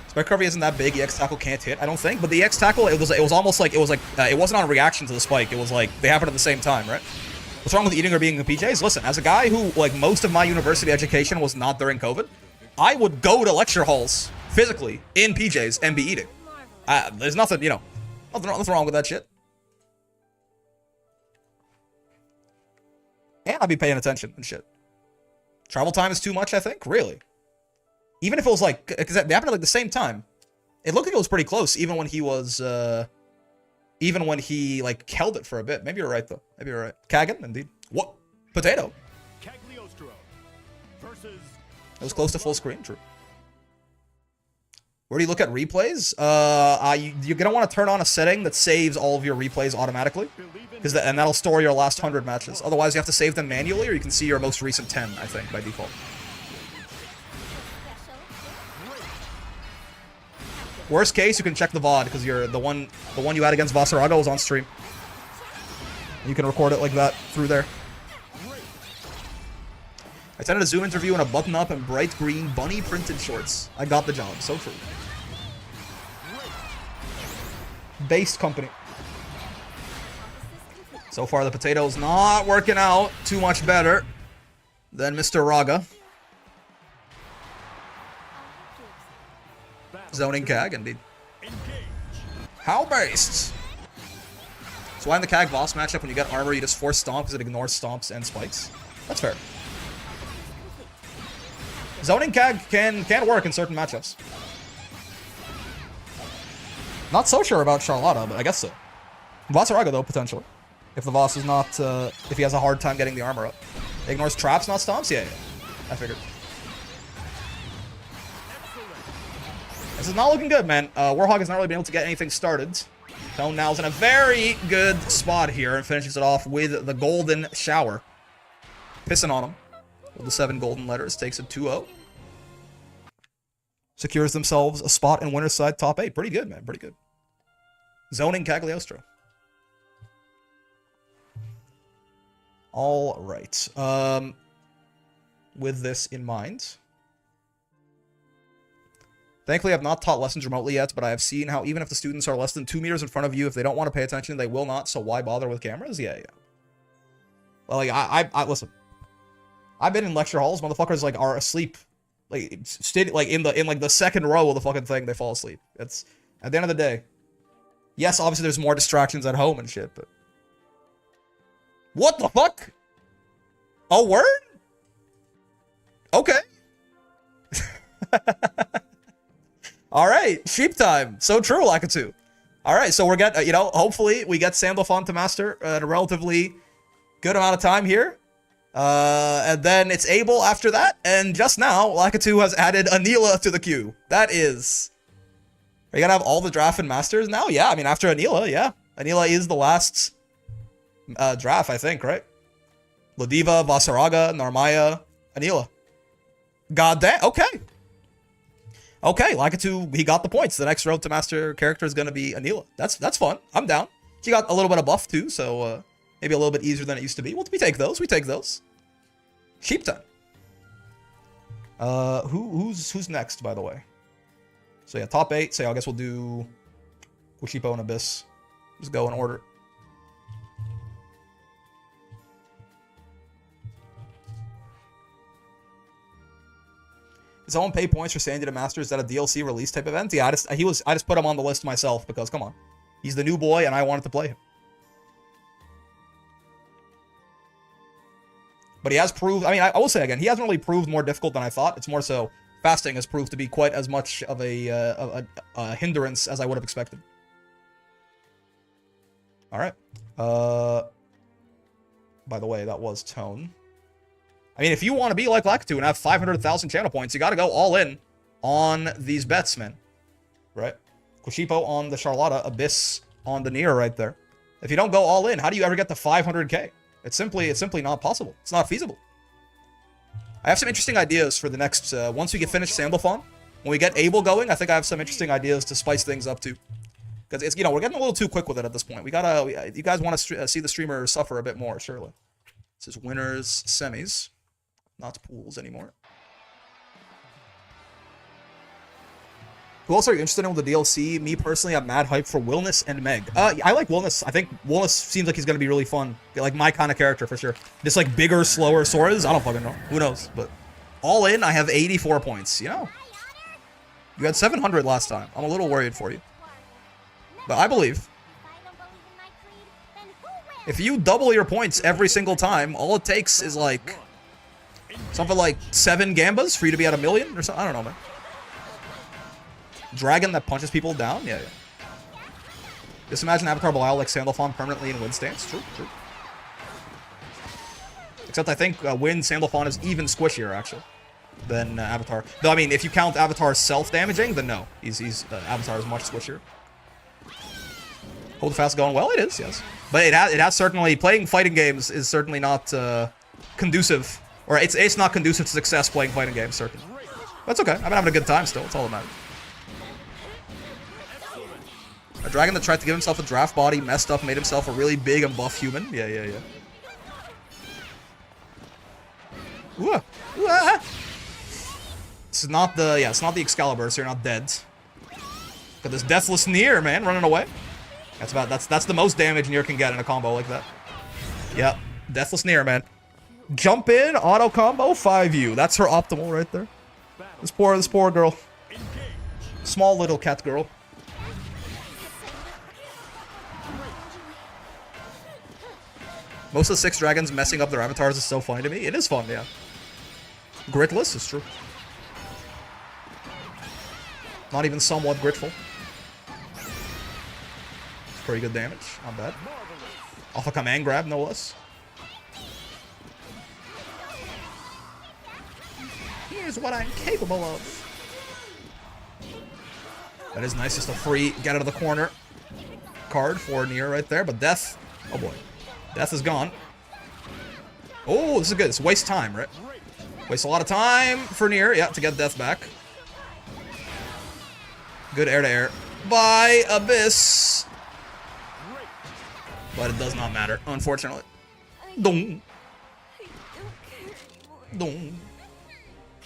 [SPEAKER 1] Spike recovery isn't that big. The X tackle can't hit, I don't think. But the X tackle, it was almost like it wasn't on reaction to the spike. It was like they happened at the same time, right? What's wrong with eating or being in PJs? Listen, as a guy who, like, most of my university education was not during COVID, I would go to lecture halls physically in PJs and be eating. There's nothing, you know, nothing wrong with that shit. And I'd be paying attention and shit. Travel time is too much, I think? Really? Even if it was like, because they happened at like the same time. It looked like it was pretty close, even when he was, even when he, like, held it for a bit. Maybe you're right, though. Maybe you're right. Kagan, indeed. What? Potato. It was close to full screen, true. Where do you look at replays? You're gonna want to turn on a setting that saves all of your replays automatically, and that'll store your last 100 matches. Otherwise, you have to save them manually, or you can see your most recent 10, I think, by default. Worst case, you can check the VOD because you're the one you had against Vasaraga was on stream. You can record it like that through there. I attended a Zoom interview in a button-up and bright green bunny printed shorts. I got the job. So true. Based company. So far, the potato's not working out too much better than Mr. Raga. Zoning Cag, indeed. How based? So why in the Cag boss matchup, when you get armor, you just force stomp because it ignores stomps and spikes? That's fair. Zoning Cag can work in certain matchups. Not so sure about Charlotta, but I guess so. Vasaraga, though, potentially. If the Voss is not, if he has a hard time getting the armor up. Ignores traps, not stomps? Yeah. I figured. This is not looking good, man. Warhog has not really been able to get anything started. Tone now is in a very good spot here and finishes it off with the golden shower. Pissing on him. With the 7 golden letters, takes it 2-0. Secures themselves a spot in winner's side top 8. Pretty good, man. Pretty good. Zoning Cagliostro. All right. With this in mind. Thankfully, I've not taught lessons remotely yet, but I have seen how even if the students are less than 2 meters in front of you, if they don't want to pay attention, they will not, so why bother with cameras? Yeah. Well, like, I listen. I've been in lecture halls, motherfuckers, like, are asleep like in the second row of the fucking thing, they fall asleep. It's at the end of the day. Yes, obviously there's more distractions at home and shit, but what the fuck? A word? Okay. All right, sheep time. So true, Lakitu. All right, so we're getting, hopefully we get Sandalphon to master at a relatively good amount of time here. And then it's Abel after that. And just now, Lakitu has added Anila to the queue. That is... Are you gonna have all the draft and masters now? Yeah, I mean, after Anila, yeah. Anila is the last draft, I think, right? Lodiva, Vasaraga, Narmaya, Anila. God damn, okay. Okay, Lakitu, he got the points. The next road to master character is gonna be Anila. That's fun. I'm down. She got a little bit of buff too, so maybe a little bit easier than it used to be. Well, we take those. We take those. Sheep time. Who's next, by the way? So yeah, top 8. So I guess we'll do Kushipo and Abyss. Just go in order. Did someone pay points for Sandy to Master? Is that a DLC release type event? Yeah, I just put him on the list myself because come on, he's the new boy and I wanted to play him. But he has proved. I mean, I will say again, he hasn't really proved more difficult than I thought. It's more so fasting has proved to be quite as much of a hindrance as I would have expected. All right. By the way, that was Tone. I mean, if you want to be like Lakitu and have 500,000 channel points, you got to go all in on these bets, man. Right? Kushipo on the Charlotta, Abyss on the Nier right there. If you don't go all in, how do you ever get to 500k? It's simply not possible. It's not feasible. I have some interesting ideas for the next, once we get finished Sandalphon, when we get Abel going, I think I have some interesting ideas to spice things up too. Because it's, we're getting a little too quick with it at this point. You guys want to see the streamer suffer a bit more, surely. This is winners, semis, not pools anymore. Who else are you interested in with the DLC? Me personally, I'm mad hype for Wilness and Meg. I like Wilness. I think Wilness seems like he's gonna be really fun. Like my kind of character for sure. Just like bigger, slower Soras. I don't fucking know. Who knows? But all in, I have 84 points. You had 700 last time. I'm a little worried for you, but I believe. If you double your points every single time, all it takes is like something like 7 Gambas for you to be at 1 million or something. I don't know, man. Dragon that punches people down? Yeah. Just imagine Avatar Belial like Sandalphon permanently in Wind stance. True. Except I think Wind Sandalphon is even squishier, actually, than Avatar. Though, I mean, if you count Avatar's self-damaging, then no. Avatar is much squishier. Hold fast going well? It is, yes. But it has certainly... Playing fighting games is certainly not conducive. Or it's not conducive to success playing fighting games, certainly. That's okay. I've been having a good time still. It's all that matters. A dragon that tried to give himself a draft body, messed up, made himself a really big and buff human. Yeah. Ooh, ah. It's not the Excalibur, so you're not dead. Got this Deathless Nier, man, running away. That's the most damage Nier can get in a combo like that. Yep, Deathless Nier, man. Jump in, auto combo, 5U. That's her optimal right there. This poor girl. Small little cat girl. Most of the 6 dragons messing up their avatars is so funny to me. It is fun, yeah. Gritless is true. Not even somewhat gritful. It's pretty good damage. Not bad. Off a command grab, no less. Here's what I'm capable of. That is nice. Just a free get out of the corner card for Nier right there. But Death, oh boy. Death is gone. Oh, this is good. It's waste time, right? Waste a lot of time for Nier, yeah, to get Death back. Good air-to-air by Abyss. But it does not matter, unfortunately. Dong. Dong.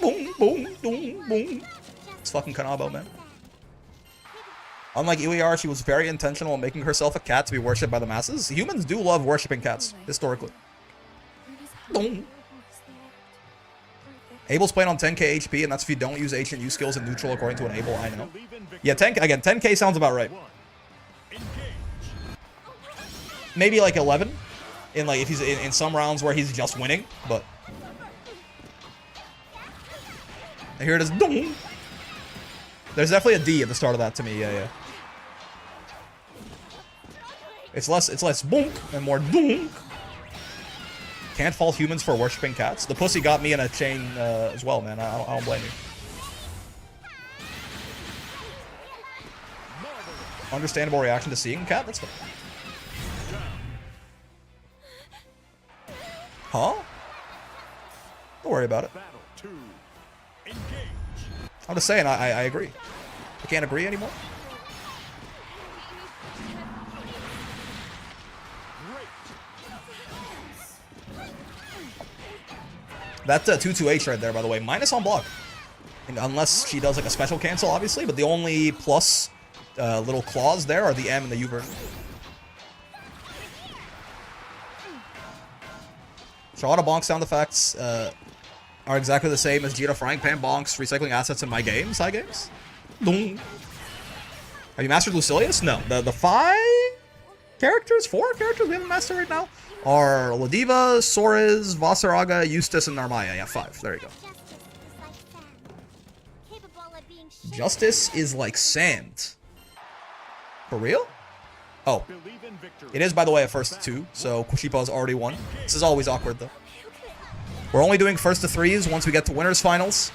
[SPEAKER 1] Boom, boom, boom, boom. It's fucking Kanabo, man. Unlike Iwayar, she was very intentional in making herself a cat to be worshipped by the masses. Humans do love worshipping cats, historically. Abel's playing on 10k HP, and that's if you don't use H and U skills in neutral according to an Abel, I know. Yeah, 10 again, 10k sounds about right. Maybe like 11 in like if he's in some rounds where he's just winning, but and here it is. Dong. There's definitely a D at the start of that to me. Yeah. It's less bonk and more dunk. Can't fault humans for worshipping cats. The pussy got me in a chain as well, man. I don't blame you. Understandable reaction to seeing cat. That's fine. Huh? Don't worry about it. I'm just saying, I agree. I can't agree anymore. That 2-2H right there, by the way, minus on block. And unless she does like a special cancel, obviously, but the only plus little claws there are the M and the U-burn. Charlotta bonk sound effects are exactly the same as Gita frying pan bonks, recycling assets in my games, high games. Boom. Have you mastered Lucilius? No. The 4 characters we haven't mastered right now are Ladiva, Sores, Vasaraga, Eustace, and Narmaya. Yeah, 5. There you go. Justice is like sand. For real? Oh. It is, by the way, a first 2, so Kushipo's already won. This is always awkward, though. We're only doing first to 3s once we get to winners finals,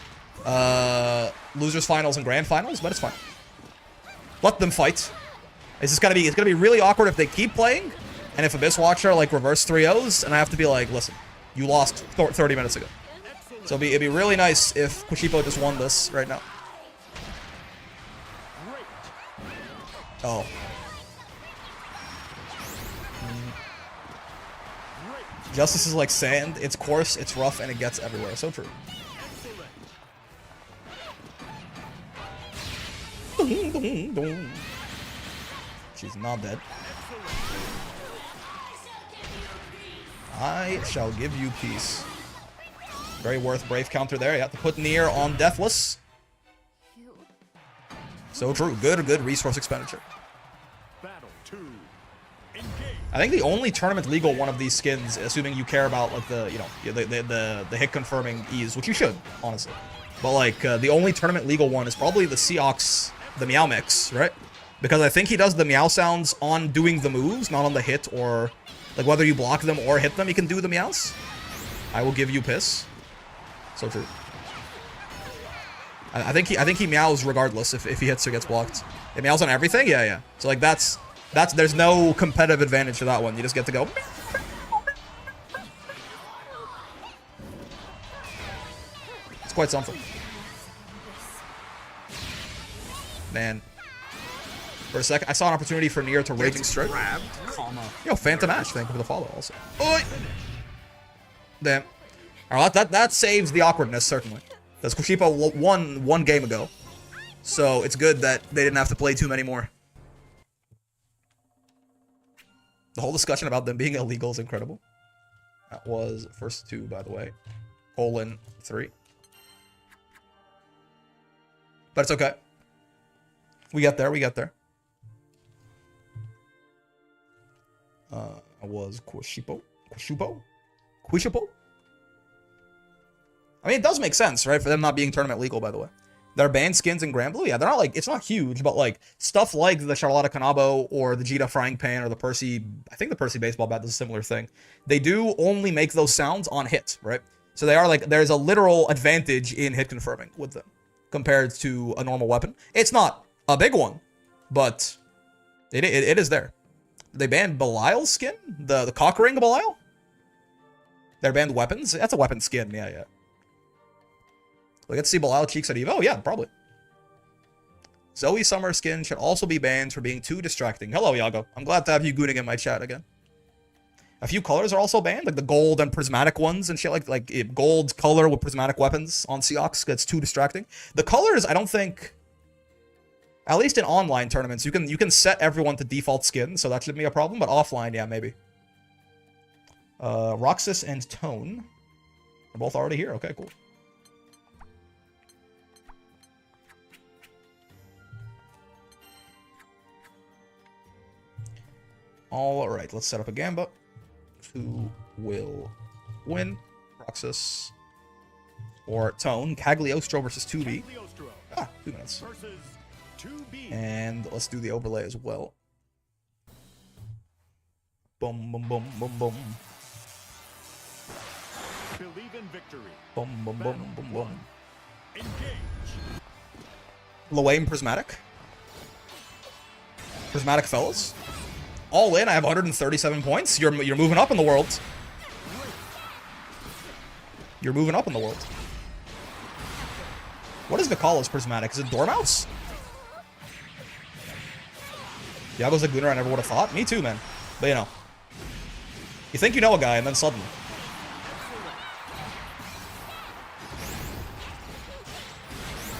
[SPEAKER 1] losers finals, and grand finals, but it's fine. Let them fight. It's gonna be really awkward if they keep playing, and if Abyss Watcher like reverse 3-0s, and I have to be like, listen, you lost 30 minutes ago. So it'd be really nice if Kushipo just won this right now. Oh. Justice is like sand. It's coarse, it's rough, and it gets everywhere. So true. She's not dead. I shall give you peace. Very worth brave counter there. You have to put Nier on Deathless. So true. Good resource expenditure. I think the only tournament legal one of these skins, assuming you care about like the the hit confirming ease, which you should honestly, but like the only tournament legal one is probably the Seox, the Meow Mix, right? Because I think he does the meow sounds on doing the moves, not on the hit or like whether you block them or hit them, he can do the meows. I will give you piss. So true. I think he meows regardless if he hits or gets blocked. It meows on everything. Yeah. So like that's there's no competitive advantage to that one. You just get to go. It's quite something. Man. For a second, I saw an opportunity for Nier to Raging Strike.
[SPEAKER 3] Grabbed, comma.
[SPEAKER 1] Yo, Phantom Ash, thank you for the follow also. Oi! Damn. Alright, that saves the awkwardness, certainly. Because Kushipo won one game ago. So it's good that they didn't have to play too many more. The whole discussion about them being illegal is incredible. That was first 2, by the way. Colon 3. But it's okay. We get there. Was Kushipo? I mean, it does make sense, right? For them not being tournament legal, by the way. They're banned skins in Grand Blue? Yeah, they're not like, it's not huge, but like, stuff like the Charlotta Kanabo or the Jita Frying Pan or the Percy, I think the Percy Baseball Bat does a similar thing. They do only make those sounds on hit, right? So they are like, there's a literal advantage in hit confirming with them compared to a normal weapon. It's not a big one, but it is there. They banned Belial's skin? The cock ring of Belial? They're banned weapons? That's a weapon skin, yeah. We get to see Belial cheeks at Evo? Oh, yeah, probably. Zoe Summer skin should also be banned for being too distracting. Hello, Yago. I'm glad to have you gooning in my chat again. A few colors are also banned, like the gold and prismatic ones and shit, like gold color with prismatic weapons on Seox gets too distracting. The colors, I don't think... At least in online tournaments, you can set everyone to default skin, so that shouldn't be a problem, but offline, yeah, maybe. Roxas and Tone are both already here. Okay, cool. Alright, let's set up a Gamba. Who will win? Roxas or Tone. Cagliostro versus 2B.
[SPEAKER 2] Cagliostro
[SPEAKER 1] Ah, 2 minutes.
[SPEAKER 2] versus 2B.
[SPEAKER 1] And let's do the overlay as well. Boom, boom, boom, boom, boom.
[SPEAKER 2] Believe in victory.
[SPEAKER 1] Boom, boom, boom, boom, boom.
[SPEAKER 2] Engage.
[SPEAKER 1] Loaim Prismatic. Prismatic fellas. All in, I have 137 points. You're moving up in the world. You're moving up in the world. What is Vicala's Prismatic? Is it Dormouse? Yago's a gooner I never would have thought. Me too, man. But you know. You think you know a guy and then suddenly.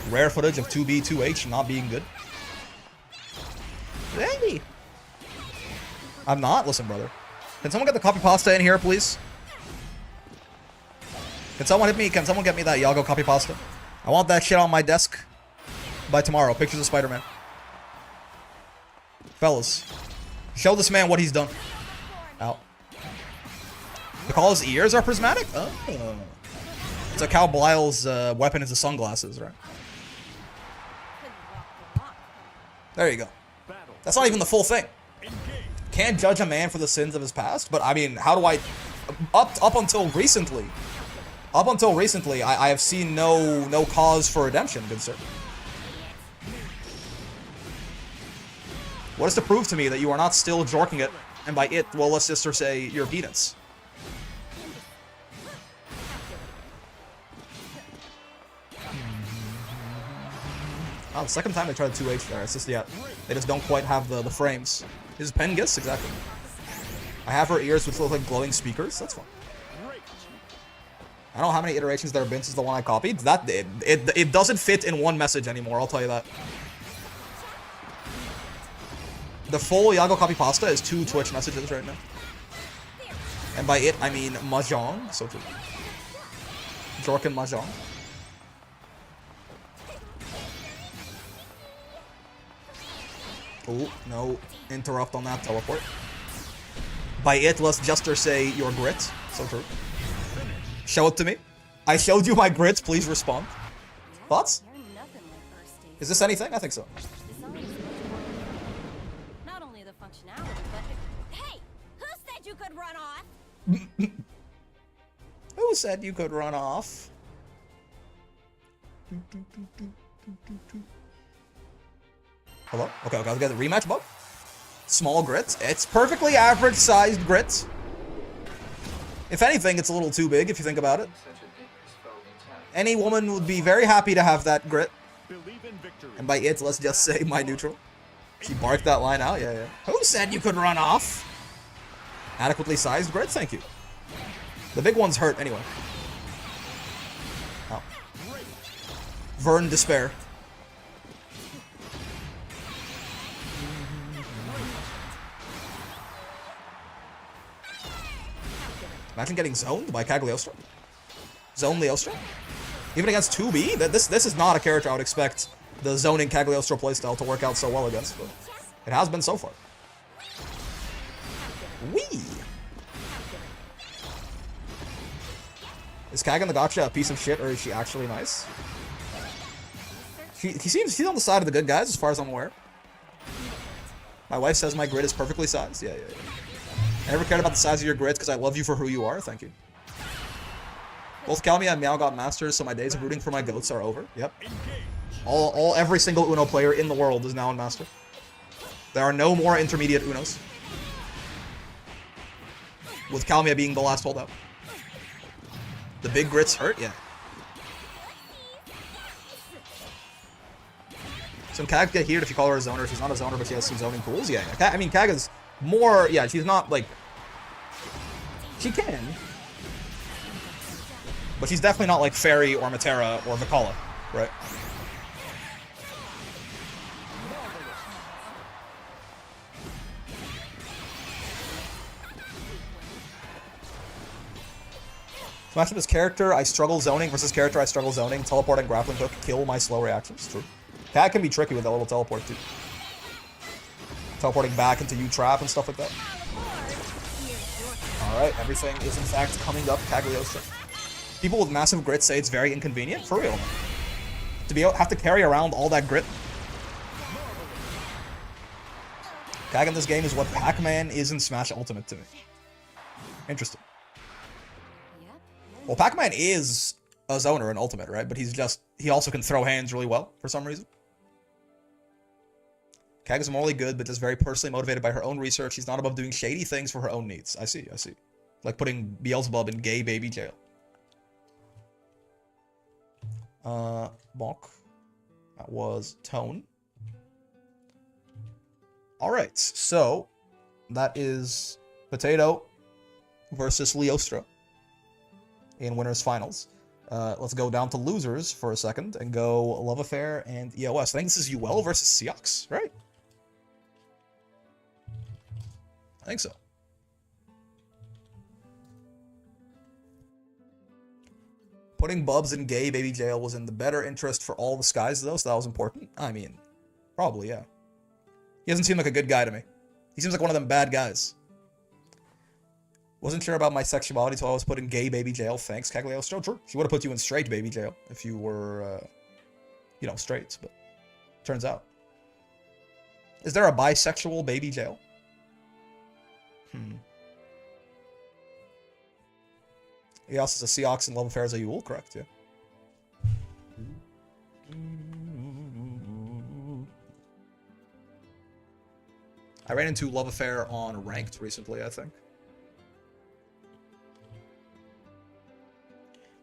[SPEAKER 1] Rare footage of 2B, 2H not being good. Hey! I'm not? Listen, brother. Can someone get the copy pasta in here, please? Can someone get me that Yago copy pasta? I want that shit on my desk by tomorrow. Pictures of Spider-Man. Fellas, show this man what he's done. Out. Because his ears are prismatic? Oh. It's like how Blile's weapon is the sunglasses, right? There you go. That's not even the full thing. Can't judge a man for the sins of his past, but I mean, how do I... Up until recently, I have seen no cause for redemption, good sir. What is to prove to me that you are not still jorking it, and by it, well, let's just say your peanuts? Oh, the second time they tried 2H there, it's just, yeah, they just don't quite have the frames. Is Pengus? Exactly. I have her ears which look like glowing speakers, that's fine. I don't know how many iterations there have been since the one I copied. It doesn't fit in one message anymore, I'll tell you that. The full Yago copy pasta is 2 Twitch messages right now. And by it, I mean Mahjong, so true. Jork and Mahjong. Oh, no. Interrupt on that teleport. By it, let's just say your grit. So true. Show it to me. I showed you my grits, please respond. Thoughts? Is this anything? I think so.
[SPEAKER 7] Not only the functionality, but hey, who said you could run off?
[SPEAKER 1] Who said you could run off? Hello? Okay, I'll get the rematch bug. Small grits. It's perfectly average sized grits. If anything, it's a little too big if you think about it. Any woman would be very happy to have that grit. And by it, let's just say my neutral. She barked that line out, yeah. Who said you could run off? Adequately sized grit, thank you. The big ones hurt anyway. Oh. Vern Despair. Imagine getting zoned by Cagliostro. Zone Leostro. Even against 2B? This is not a character I would expect the zoning Cagliostro playstyle to work out so well against, but it has been so far. Wee! Is Kagan the gotcha a piece of shit, or is she actually nice? She's on the side of the good guys, as far as I'm aware. My wife says my grid is perfectly sized. Yeah. I never cared about the size of your grids because I love you for who you are. Thank you. Both Calmia and Meow got masters, so my days of rooting for my goats are over. Yep. Every single Uno player in the world is now in master. There are no more intermediate Unos. With Calmia being the last holdout. The big grits hurt? Yeah. So Kag get heated if you call her a zoner. She's not a zoner, but she has some zoning tools. Yeah. I mean, Kag is more... Yeah, she's not, like... She can. But she's definitely not like Fairy or Matera or Vicala, right? Smash up his character, I struggle zoning versus character, I struggle zoning. Teleport and grappling hook kill my slow reactions. True. Cat can be tricky with that little teleport too. Teleporting back into U-Trap and stuff like that. Alright, everything is in fact coming up Cagliostro. People with massive grit say it's very inconvenient. For real. To have to carry around all that grit. Cag in this game is what Pac-Man is in Smash Ultimate to me. Interesting. Well, Pac-Man is a zoner in Ultimate, right? But he also can throw hands really well for some reason. Cag is morally good, but just very personally motivated by her own research. She's not above doing shady things for her own needs. I see. Like putting Beelzebub in gay baby jail. Bonk. That was Tone. Alright, so that is Potato versus Leostra in winners finals. Let's go down to losers for a second and go Love Affair and EOS. I think this is UL versus Seox, right? I think so. Putting Bubs in gay baby jail was in the better interest for all the skies, though, so that was important. I mean, probably, yeah. He doesn't seem like a good guy to me. He seems like one of them bad guys. Wasn't sure about my sexuality, so I was put in gay baby jail. Thanks, Cagliostro. Sure. She would have put you in straight baby jail if you were, you know, straight, but turns out. Is there a bisexual baby jail? EOS is a Seox and Love Affair is a Yule, correct, yeah. I ran into Love Affair on Ranked recently, I think.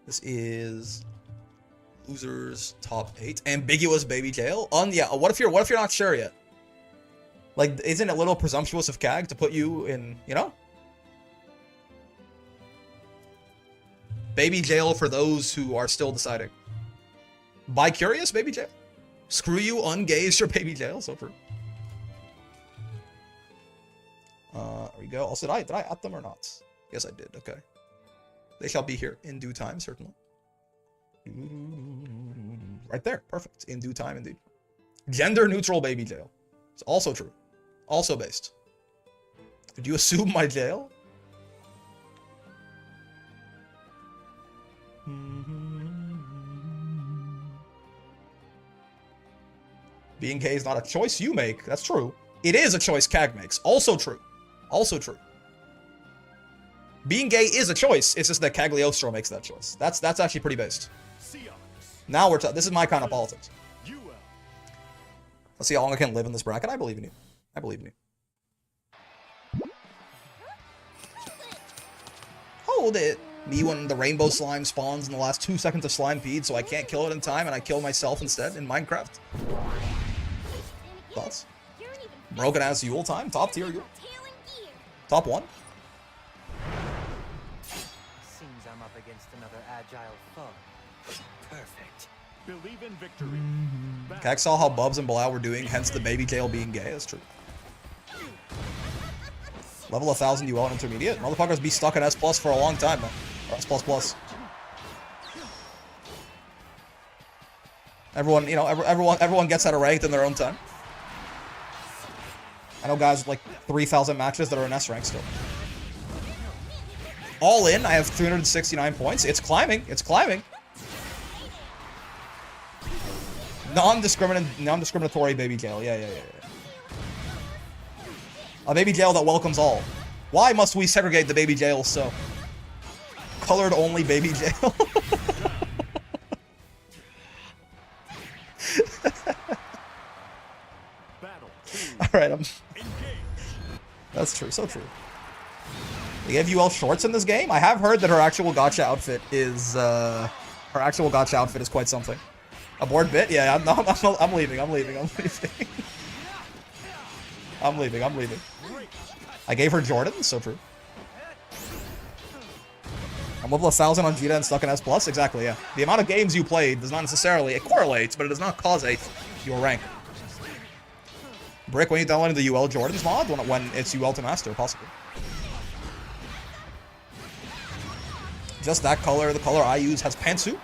[SPEAKER 1] This is losers top 8. Ambiguous baby jail. Yeah. What if you're not sure yet? Like, isn't it a little presumptuous of Cag to put you in, you know? Baby jail for those who are still deciding. Bi-curious baby jail? Screw you, ungaze your baby jail. So true. There we go. Also, did I at them or not? Yes, I did. Okay. They shall be here in due time, certainly. Right there. Perfect. In due time, indeed. Gender neutral baby jail. It's also true. Also based. Did you assume my jail? Being gay is not a choice you make. That's true. It is a choice Cag makes. Also true. Also true. Being gay is a choice. It's just that Cagliostro makes that choice. That's actually pretty based. Now we're this is my kind of politics. Let's see how long I can live in this bracket. I believe in you. I believe in you. Hold it. Me when the rainbow slime spawns in the last 2 seconds of slime feed, so I can't kill it in time, and I kill myself instead in Minecraft. Thoughts? Broken ass Yule time? Top tier Yule? Top 1?
[SPEAKER 5] Seems I'm up against another agile foe. Perfect.
[SPEAKER 2] Believe in victory.
[SPEAKER 1] Cag saw how Bubs and Bilal were doing, hence the baby jail being gay. That's true. Level 1000 UL in intermediate. Motherfuckers be stuck in S+ for a long time, man. Or S++. Everyone, you know, everyone gets out of ranked in their own time. I know guys with like 3,000 matches that are in S rank still. All in, I have 369 points. It's climbing. It's climbing. Non-discriminatory baby jail. Yeah. A baby jail that welcomes all. Why must we segregate the baby jails so? Colored only baby jail. Alright, that's true, so true. They gave UL shorts in this game? I have heard that her actual gotcha outfit is, quite something. A board bit? Yeah, I'm leaving. I'm leaving. I gave her Jordan, so true. I'm level 1000 on Vita and stuck in S+? Exactly, yeah. The amount of games you played does not necessarily, it correlates, but it does not causate your rank. Brick, when you downloaded the UL Jordans mod? When it's UL to Master, possibly. Just that color, the color I use has pantsuit.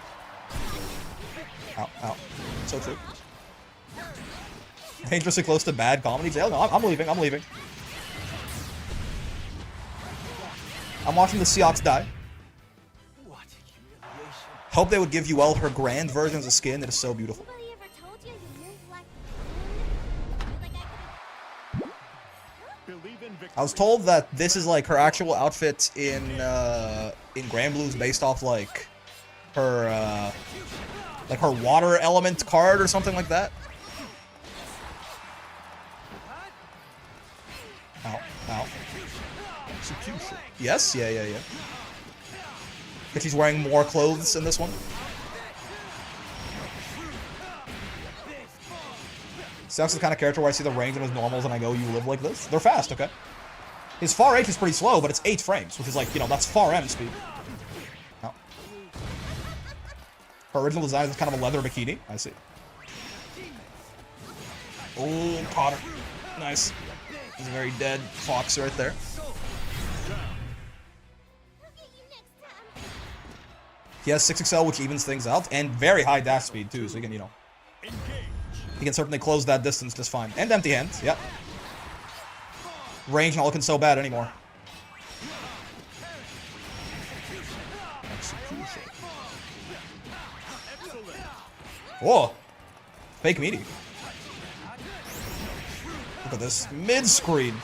[SPEAKER 1] Ow. So true. Dangerously close to bad comedy jail? No, I'm leaving. I'm watching the Seahawks die.
[SPEAKER 5] What humiliation.
[SPEAKER 1] Hope they would give UL her grand version of the skin. It is so beautiful.
[SPEAKER 7] Anybody ever told you you move like the moon? I feel like I could.
[SPEAKER 2] Believe in victory.
[SPEAKER 1] I was told that this is like her actual outfit in Grand Blues based off like her water element card or something like that. Ow, ow. Execution. Yes, yeah. But she's wearing more clothes in this one. Seahawks is the kind of character where I see the range of his normals and I go, you live like this? They're fast, okay? His far H is pretty slow, but it's 8 frames, which is like, you know, that's far M speed. No. Her original design is kind of a leather bikini. I see. Oh, caught her. Nice. He's a very dead fox right there.
[SPEAKER 7] I'll get you next time.
[SPEAKER 1] He has 6XL, which evens things out, and very high dash speed, too, so he can, you know,
[SPEAKER 2] Engage.
[SPEAKER 1] he can certainly close that distance just fine. And empty hands, yep. Range not looking so bad anymore. Execution.
[SPEAKER 2] Excellent.
[SPEAKER 1] Whoa. Fake meaty. Look at this. Mid-screen.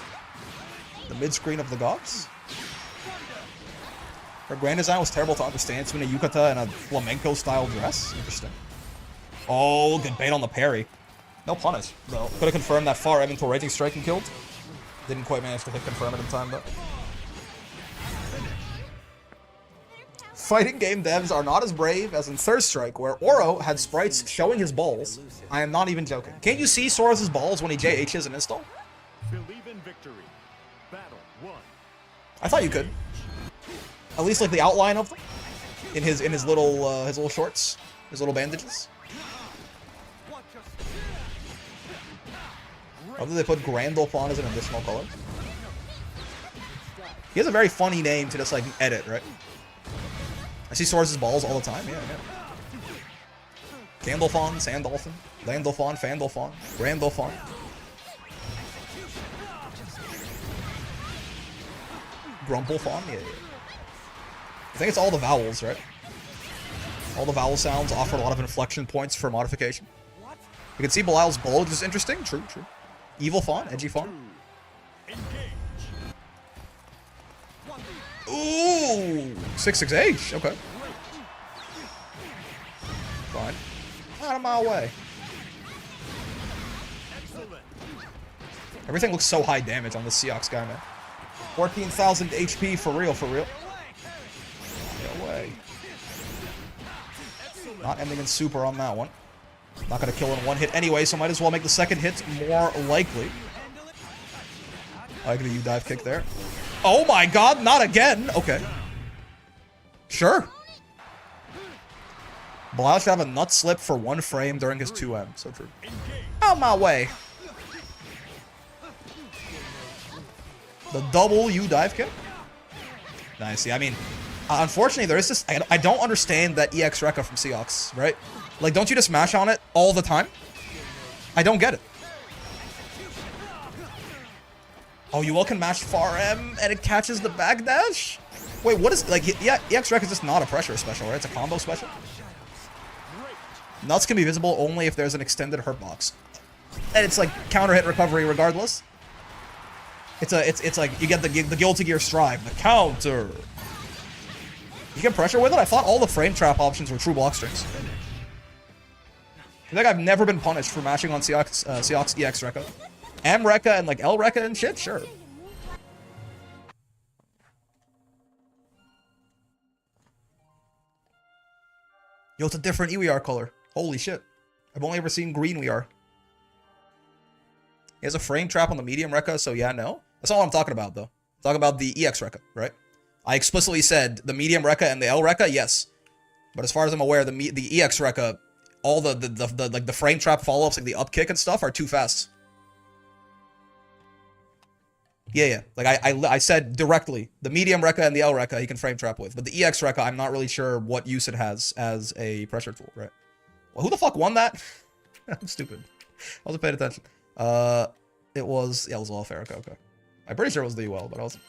[SPEAKER 1] The mid-screen of the gods. Her grand design was terrible to understand. Between a yukata and a flamenco-style dress. Interesting. Oh, good bait on the parry. No punish, though. Could have confirmed that far Evan Raging Strike and killed. Didn't quite manage to hit confirm it in time, though. Fighting game devs are not as brave as in Third Strike, where Oro had sprites showing his balls. I am not even joking. Can't you see Soros' balls when he JHs an install?
[SPEAKER 2] Believe in victory. Battle 1.
[SPEAKER 1] I thought you could. At least like the outline of them in his little shorts, his little bandages. Other than they put Grandolphin as an additional color. He has a very funny name to just like edit, right? I see Soros' balls all the time. Yeah. Gandolfon, Sandolphin, Landolfon, Fandolfon, Grandolphin. Grumplefon, yeah. I think it's all the vowels, right? All the vowel sounds offer a lot of inflection points for modification. You can see Belial's bulge is interesting. True. Evil fawn, edgy fawn. Ooh, 6/6H. Okay. Fine. Out of my way. Everything looks so high damage on this Seahawks guy, man. 14,000 HP for real. No way. Not ending in super on that one. Not gonna kill in one hit anyway, so might as well make the second hit more likely. I like the U-dive kick there. Oh my god, not again! Okay. Sure. Belial should have a nut slip for 1 frame during his 2M, so true. Out my way. The double U-dive kick. Nice, yeah, I mean, unfortunately, there is this... I don't understand that EX Rekka from Seahawks, right? Like, don't you just mash on it all the time? I don't get it. Oh, you all can mash far M and it catches the backdash? Wait, what is... Like, yeah, EX Rekka is just not a pressure special, right? It's a combo special. Nuts can be visible only if there's an extended hurt box. And it's like counter hit recovery regardless. It's like you get the Guilty Gear Strive, the counter. You get pressure with it? I thought all the frame trap options were true block strings. I feel like I've never been punished for mashing on Seahawks EX Rekka. M Rekka and like L Rekka and shit? Sure. Yo, it's a different EWR color. Holy shit. I've only ever seen green WR. He has a frame trap on the medium Rekka, so yeah, no. That's all I'm talking about, though. I'm talking about the EX Rekka, right? I explicitly said the medium Rekka and the L Rekka, yes. But as far as I'm aware, the EX Rekka, all the frame trap follow-ups, like the up kick and stuff, are too fast. Yeah. Like I said directly, the medium Rekka and the L Rekka he can frame trap with, but the EX Rekka, I'm not really sure what use it has as a pressure tool, right? Well, who the fuck won that? I'm stupid. I wasn't paying attention. It was all fair. Okay. I'm pretty sure it was the UL, but I wasn't.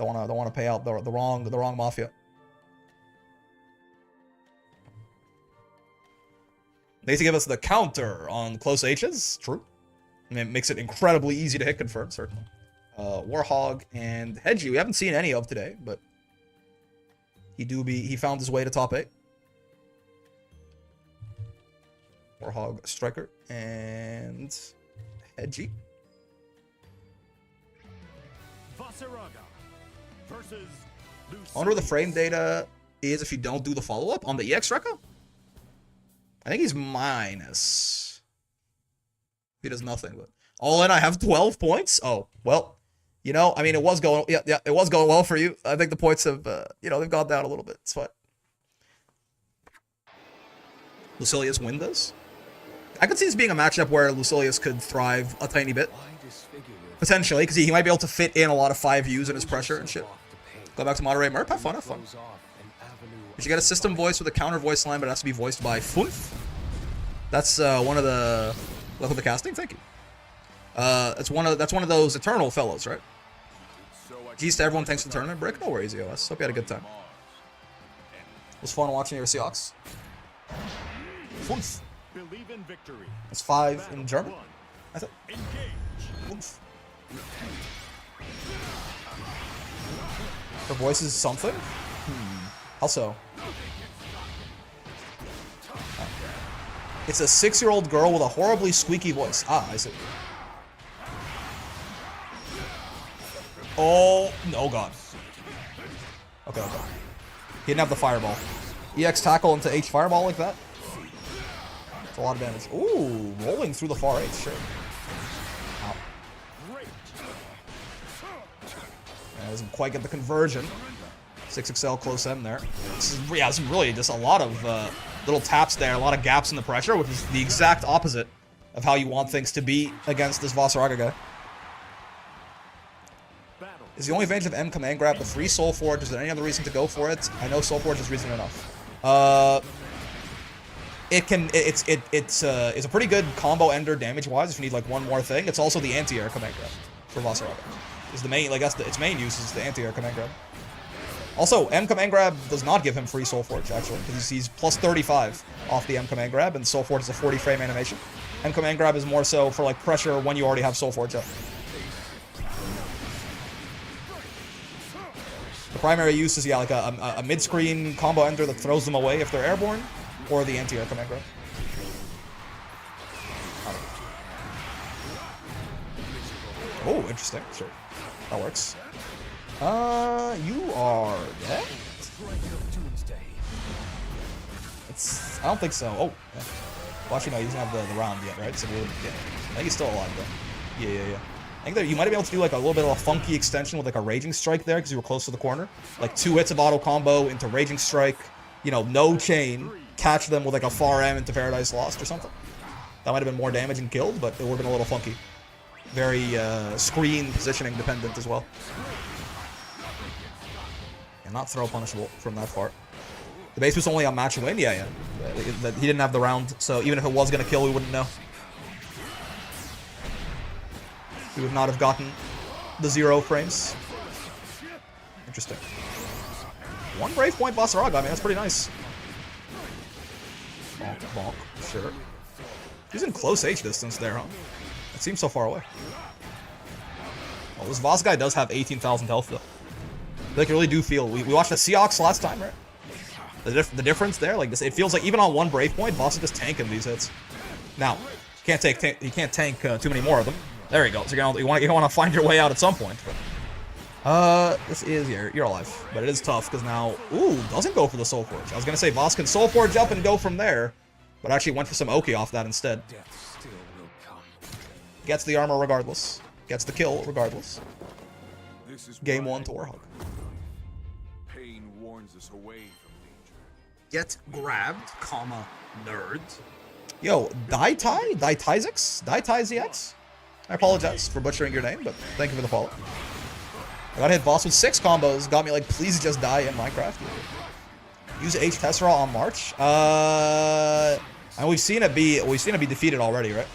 [SPEAKER 1] Don't wanna pay out the wrong mafia. They need to give us the counter on close H's. True. I mean, it makes it incredibly easy to hit confirm, certainly. Warhog and Hedgie, we haven't seen any of today, but he found his way to top 8. Warhog, Striker, and Hedgie.
[SPEAKER 2] Vasaraga versus
[SPEAKER 1] I wonder where the frame data is if you don't do the follow-up on the EX Reco. I think he's minus. He does nothing, but all in, I have 12 points. Oh, well, you know, I mean, it was going, yeah, it was going well for you. I think the points have, you know, they've gone down a little bit. It's fine. Lucilius win this. I could see this being a matchup where Lucilius could thrive a tiny bit. Potentially, because he might be able to fit in a lot of 5Us in his pressure and shit. Go back to moderate Merp, have fun, have fun. You should get a system voice with a counter voice line, but it has to be voiced by Funf. That's one of the... Luck with the casting, thank you. That's one of those Eternal fellows, right? Geez to everyone, thanks for the tournament. Brick, no worries, EOS. Hope you had a good time. It was fun watching your Seahawks. Funf.
[SPEAKER 2] Believe in victory.
[SPEAKER 1] That's 5 in German. I thought. Funf. Her voice is something? How so? It's a 6-year-old girl with a horribly squeaky voice. Ah, I see. Oh, no, God. Okay, okay. He didn't have the fireball. EX tackle into H fireball like that? It's a lot of damage. Ooh, rolling through the far 8, sure. Ow. Doesn't quite get the conversion. 6XL close end there. This is really just a lot of little taps there, a lot of gaps in the pressure, which is the exact opposite of how you want things to be against this Vasaraga guy. Is the only advantage of M command grab the free Soul Forge? Is there any other reason to go for it? I know Soul Forge is reason enough. It's a pretty good combo ender damage wise if you need like one more thing. It's also the anti-air command grab for Vasaraga. Is the main, like, its main use is the anti-air command grab. Also, M command grab does not give him free Soul Forge actually, because he's plus 35 off the M command grab, and Soul Forge is a 40 frame animation. M command grab is more so for like pressure when you already have Soul Forge up. The primary use is, yeah, like a mid-screen combo ender that throws them away if they're airborne, or the anti-air command grab. Oh, interesting. Sure. That works. You are dead? I don't think so. Oh. Yeah. Well, actually, no, he doesn't have the round yet, right? So, yeah. I think he's still alive, though. Yeah. I think that you might be able to do like a little bit of a funky extension with like a Raging Strike there because you were close to the corner. Like 2 hits of auto combo into Raging Strike, you know, no chain, catch them with like a far M into Paradise Lost or something. That might have been more damage and killed, but it would have been a little funky. Very screen positioning dependent as well. And not throw punishable from that part. The base was only on match and win? Yeah. He didn't have the round, so even if it was going to kill, we wouldn't know. We would not have gotten the 0 frames. Interesting. 1 Brave Point Vasaraga, I mean, that's pretty nice. Bonk, bonk, sure. He's in close H distance there, huh? It seems so far away. Oh, this Voss guy does have 18,000 health, though. I like, really do feel... We watched the Seahawks last time, right? The difference there, like this, it feels like even on 1 Brave Point, Voss is just tanking these hits. Now, he can't tank too many more of them. There you go. So you want to find your way out at some point. But, this is you're alive, but it is tough because now doesn't go for the Soul Forge. I was gonna say Voss can Soul Forge up and go from there, but actually went for some Oki off that instead. Gets the armor regardless. Gets the kill regardless. Game 1 to Warhog.
[SPEAKER 4] Pain warns us away from danger.
[SPEAKER 3] Get grabbed, comma, nerd.
[SPEAKER 1] Yo, Daitizix? ZX? I apologize for butchering your name, but thank you for the follow. I got hit boss with 6 combos, got me like, please just die in Minecraft. Use H Tessera on March. And we've seen it be defeated already, right?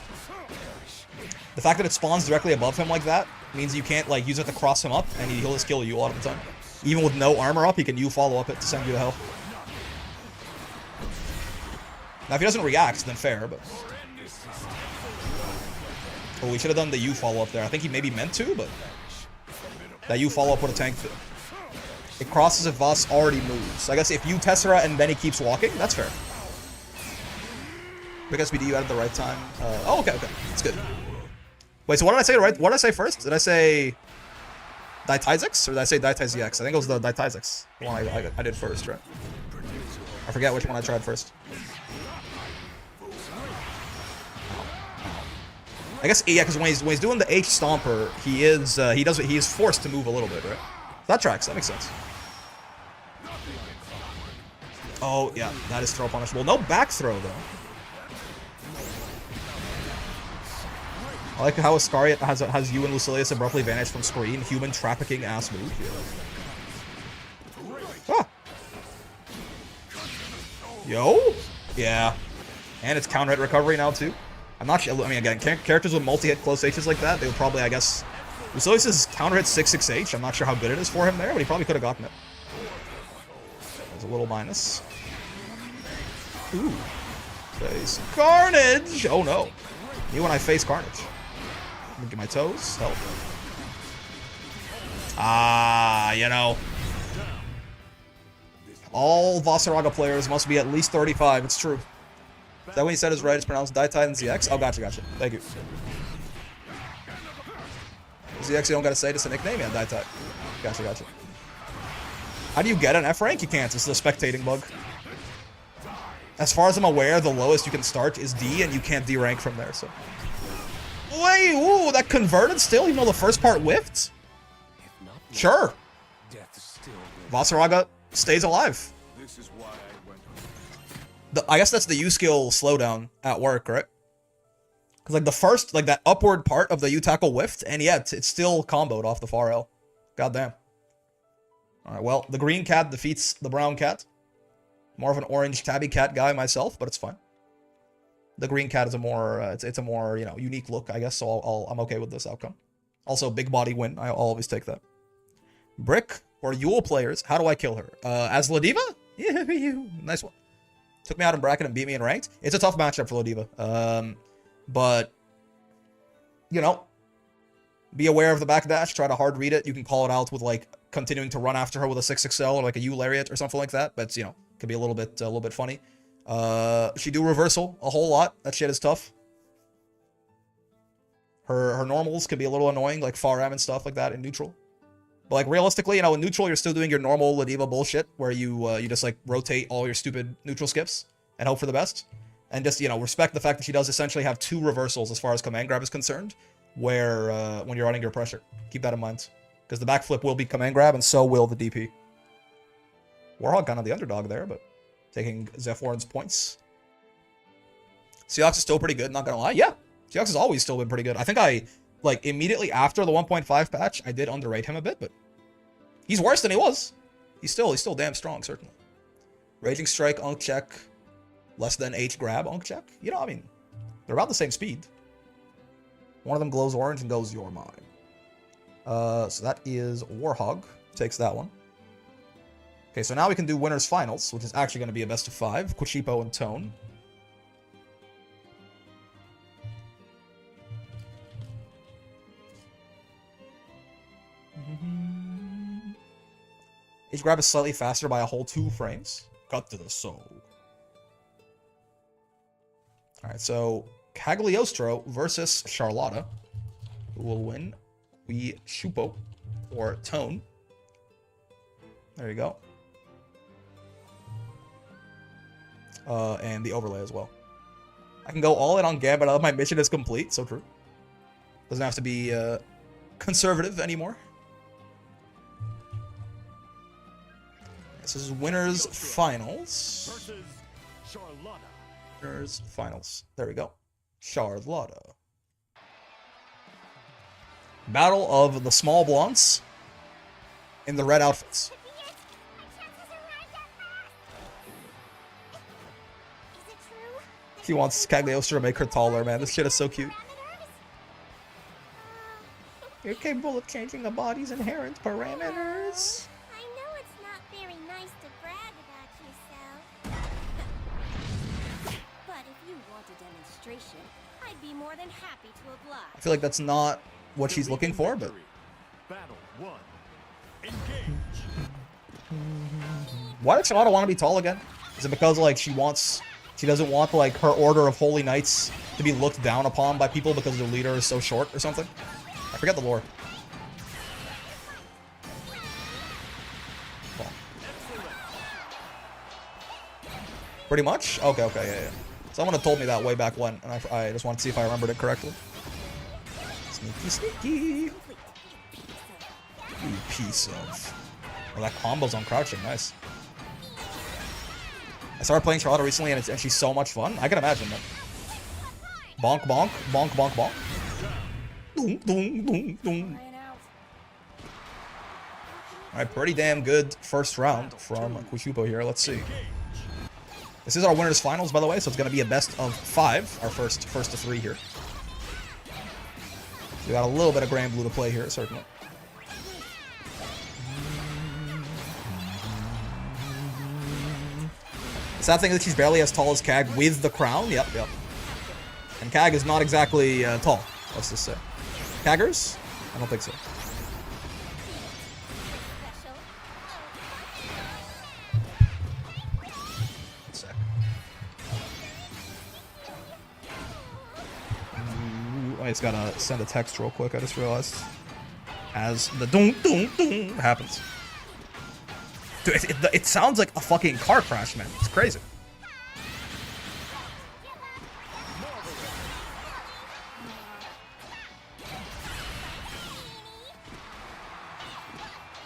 [SPEAKER 1] The fact that it spawns directly above him like that Means you can't like use it to cross him up, and he'll just kill you a lot of the time. Even with no armor up, he can follow up it to send you to hell. Now if he doesn't react, then fair, but... Oh, we should have done the follow up there. I think he maybe meant to, but... That follow up would have tanked it. It crosses if Voss already moves. I guess if you Tessera and then he keeps walking, that's fair. Big SPD at the right time. Oh, okay. That's good. Wait, so what did I say right? What did I say first? Did I say Ditizix or did I say Ditizx? I think it was the Ditizix. The one I did first, right? I forget which one I tried first. I guess yeah, because when he's doing the H Stomper, he is forced to move a little bit, right? That tracks. That makes sense. Oh yeah, that is throw punishable. No back throw though. I like how Ascaria has you and Lucilius abruptly vanish from screen. Human trafficking ass move. Yeah. Ah. Yo? Yeah. And it's counter hit recovery now too. I'm not sure. I mean, again, characters with multi-hit close H's like that, they would probably, I guess... Lucilius is counter hit 6-6H. I'm not sure how good it is for him there, but he probably could have gotten it. There's a little minus. Ooh. Face Carnage! Oh no. Me when I face Carnage. Let me get my toes. Help. Ah, you know. All Vasaraga players must be at least 35. It's true. Is that what he said is right? It's pronounced Daitai and ZX? Oh, gotcha. Thank you. ZX, you don't gotta say it's a nickname? Yeah, Daitai. Gotcha. How do you get an F rank? You can't. It's the spectating bug. As far as I'm aware, the lowest you can start is D, and you can't D rank from there, so. Wait, ooh, that converted still, even though the first part whiffed? Sure. Vasaraga stays alive.
[SPEAKER 4] This is why I went.
[SPEAKER 1] I guess that's the U skill slowdown at work, right? Because like the first, like that upward part of the U tackle whiffed, and yet it's still comboed off the far L. Goddamn. Alright, well, the green cat defeats the brown cat. More of an orange tabby cat guy myself, but it's fine. The green cat is a more, it's a more, you know, unique look, I guess, so I'm okay with this outcome. Also, big body win. I'll always take that. Brick or Yule players, how do I kill her? As Ladiva? Yeah, nice one. Took me out in bracket and beat me in ranked. It's a tough matchup for Ladiva. But, you know, be aware of the backdash. Try to hard read it. You can call it out with, like, continuing to run after her with a 6XL or, like, a U Lariat or something like that. But, you know, could be a little bit funny. She do reversal a whole lot. That shit is tough. Her normals could be a little annoying, like far M and stuff like that in neutral. But like realistically, you know, in neutral you're still doing your normal Ladiva bullshit where you just like rotate all your stupid neutral skips and hope for the best. And just, you know, respect the fact that she does essentially have 2 reversals as far as command grab is concerned, where when you're running your pressure. Keep that in mind. Because the backflip will be command grab and so will the DP. Warhawk kind of the underdog there, but taking Zephorn's points. Seahawks is still pretty good, not gonna lie. Yeah, Seahawks has always still been pretty good. I think I, like, immediately after the 1.5 patch, I did underrate him a bit, but he's worse than he was. He's still damn strong, certainly. Raging Strike, Unk Check, less than H Grab, Unk Check. You know, I mean, they're about the same speed. One of them glows orange and goes, "You're mine." So that is Warhog. Takes that one. Okay, so now we can do winners finals, which is actually going to be a best of 5. Kushipo and Tone. Each grab is slightly faster by a whole 2 frames. Cut to the soul. Alright, so Cagliostro versus Charlotta. Who will win? We Shupo or Tone. There you go. And the overlay as well. I can go all in on Gambit. My mission is complete. So true. Doesn't have to be conservative anymore. This is winners finals.
[SPEAKER 2] Versus Charlotta.
[SPEAKER 1] Winners finals. There we go. Charlotta. Battle of the small blondes in the red outfits. He wants Cagliostro to make her taller, man. This shit is so cute. You're capable of changing a body's inherent parameters.
[SPEAKER 7] I know it's not very nice to brag about yourself. But if you want a demonstration, I'd be more than happy to
[SPEAKER 1] I
[SPEAKER 7] oblige.
[SPEAKER 1] feel like that's not what she's looking for, but
[SPEAKER 2] Battle 1. Engage.
[SPEAKER 1] why does Shalata want to be tall again? Is it because like she doesn't want like her order of holy knights to be looked down upon by people because their leader is so short or something? I forget the lore. Well. Pretty much? Okay, yeah. Someone had told me that way back when, and I just wanted to see if I remembered it correctly. Sneaky. You piece of... Oh, that combo's on crouching, nice. I started playing Charlotte recently, and she's so much fun. I can imagine that. Bonk, bonk, bonk, bonk, bonk. Doom, doom, doom, doom. Alright, pretty damn good first round from Kushupo here. Let's see. This is our winners finals, by the way, so it's going to be a best of 5. Our first to 3 here. We got a little bit of Grand Blue to play here, certainly. The sad thing is that she's barely as tall as Kag with the crown. Yep. And Kag is not exactly tall, let's just say. Kaggers? I don't think so. One sec. Ooh, I just gotta send a text real quick, I just realized. As the doom doom doom happens. Dude, it sounds like a fucking car crash, man. It's crazy.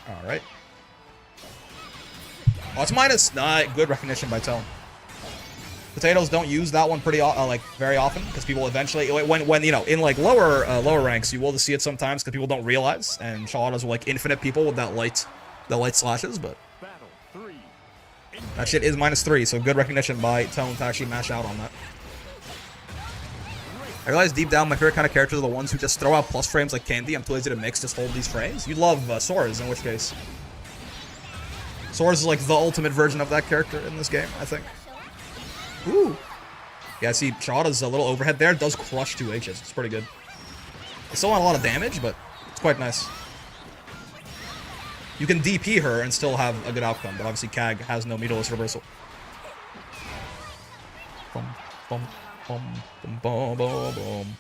[SPEAKER 1] Alright. Oh, it's minus. Nah, good recognition by Tone. Potatoes don't use that one very often because people eventually, when you know, in like lower ranks, you will see it sometimes because people don't realize, and Charlottas are like infinite people with that light slashes, but that shit is -3, so good recognition by Tone to actually mash out on that. I realize deep down my favorite kind of characters are the ones who just throw out plus frames like candy. I'm too lazy to mix, just hold these frames. You'd love Sora's, in which case. Sora's is like the ultimate version of that character in this game, I think. Ooh. Yeah, see, Charlotta's a little overhead there. Does crush 2 H's. It's pretty good. It's still not a lot of damage, but it's quite nice. You can DP her and still have a good outcome, but obviously Kag has no meterless reversal. Boom, boom, boom, boom, boom, boom, boom.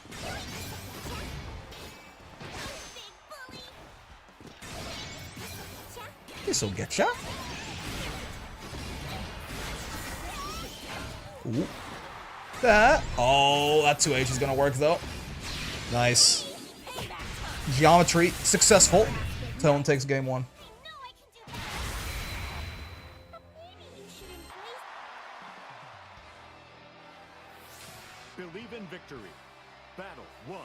[SPEAKER 1] This'll get ya. Ooh. That. Oh, that 2H is gonna work though. Nice. Geometry successful. Tone takes game 1.
[SPEAKER 2] Believe in victory. Battle 1.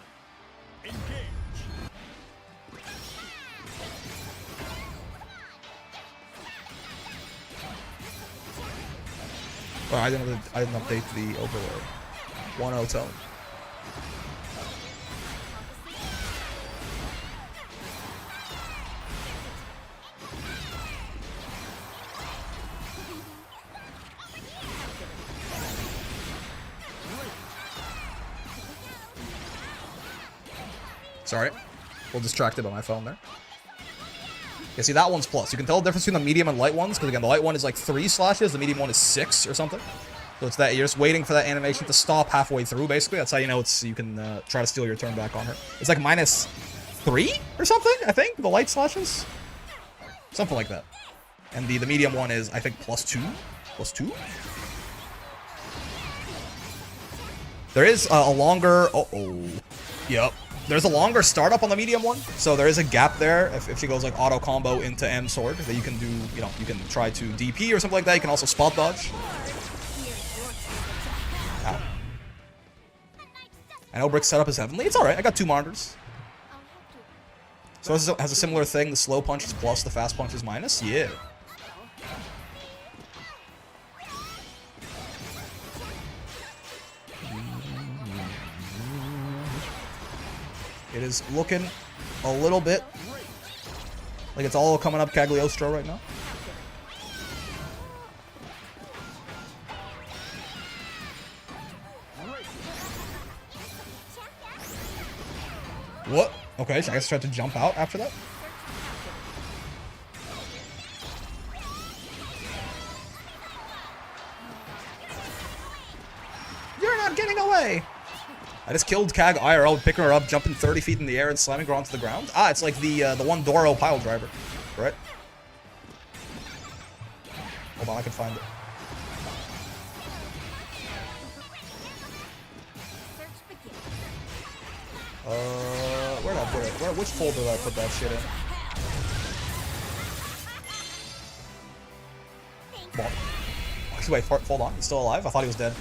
[SPEAKER 2] Engage.
[SPEAKER 1] Oh, I didn't update the overlay. 1-0 Tone. Sorry. A little distracted by my phone there. Yeah, see, that one's plus. You can tell the difference between the medium and light ones, because again, the light one is like 3 slashes, the medium one is 6 or something. So it's that you're just waiting for that animation to stop halfway through, basically. That's how you know you can try to steal your turn back on her. It's like -3 or something, I think, the light slashes. Something like that. And the medium one is, I think, +2. +2? There is a longer... Uh-oh. Yep. There's a longer startup on the medium one, so there is a gap there. If she goes like auto combo into M sword, that you can do, you know, you can try to DP or something like that. You can also spot dodge. Ow. I know Brick's setup is heavenly. It's alright, I got 2 monitors. So it has a similar thing. The slow punch is plus, the fast punch is minus. Yeah. It is looking a little bit. Like it's all coming up Cagliostro right now. What? Okay, so I guess I tried to jump out after that. You're not getting away! I just killed Cag IRL, picking her up, jumping 30 feet in the air and slamming her onto the ground. Ah, it's like the one Doro pile driver, right? Hold on, I can find it. Where did I put it? Which folder did I put that shit in? Come on. Actually, wait, hold on. He's still alive? I thought he was dead.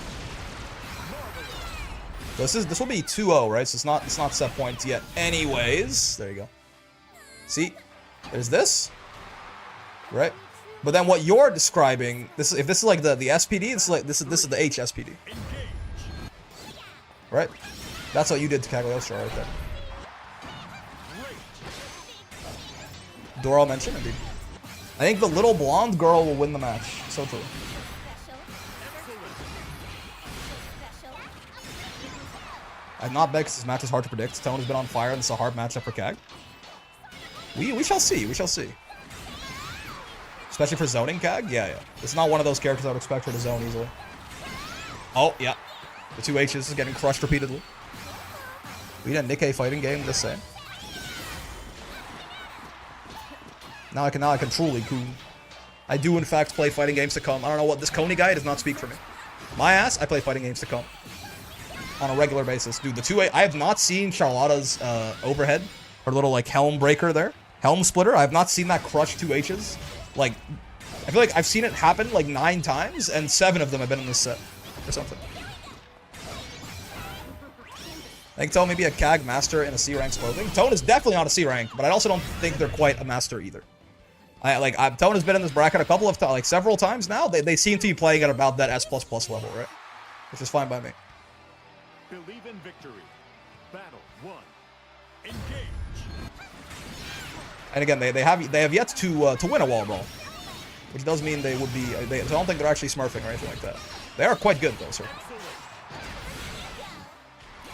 [SPEAKER 1] This will be 2-0, right? So it's not set points yet. Anyways, there you go. See, there's this, right? But then what you're describing, if this is like the SPD, it's like this is the HSPD, right? That's what you did to Cagliostro right there. Doro mentioned, indeed. I think the little blonde girl will win the match. So true. I've not bet because this match is hard to predict. Tone has been on fire and it's a hard matchup for Cag. We shall see. We shall see. Especially for zoning Cag. Yeah. It's not one of those characters I would expect her to zone easily. Oh, yeah. The 2 H's is getting crushed repeatedly. We need a Nikkei fighting game, just saying. Now I can truly coon. I do in fact play fighting games to come. I don't know what this Coney guy does not speak for me. My ass, I play fighting games to come. On a regular basis. Dude, the 2A, I have not seen Charlotta's overhead. Her little like helm breaker there. Helm splitter. I have not seen that crush 2 H's. Like, I feel like I've seen it happen like 9 times and 7 of them have been in this set. Or something. I think Tone may be a Cag master in a C rank clothing. Tone is definitely not a C rank, but I also don't think they're quite a master either. Tone has been in this bracket a couple of times, like several times now. They seem to be playing at about that S++ level, right? Which is fine by me.
[SPEAKER 2] Believe in victory. Battle 1. Engage.
[SPEAKER 1] And again, they have yet to win a wall brawl, which does mean they would be. I don't think they're actually smurfing or anything like that. They are quite good though, sir.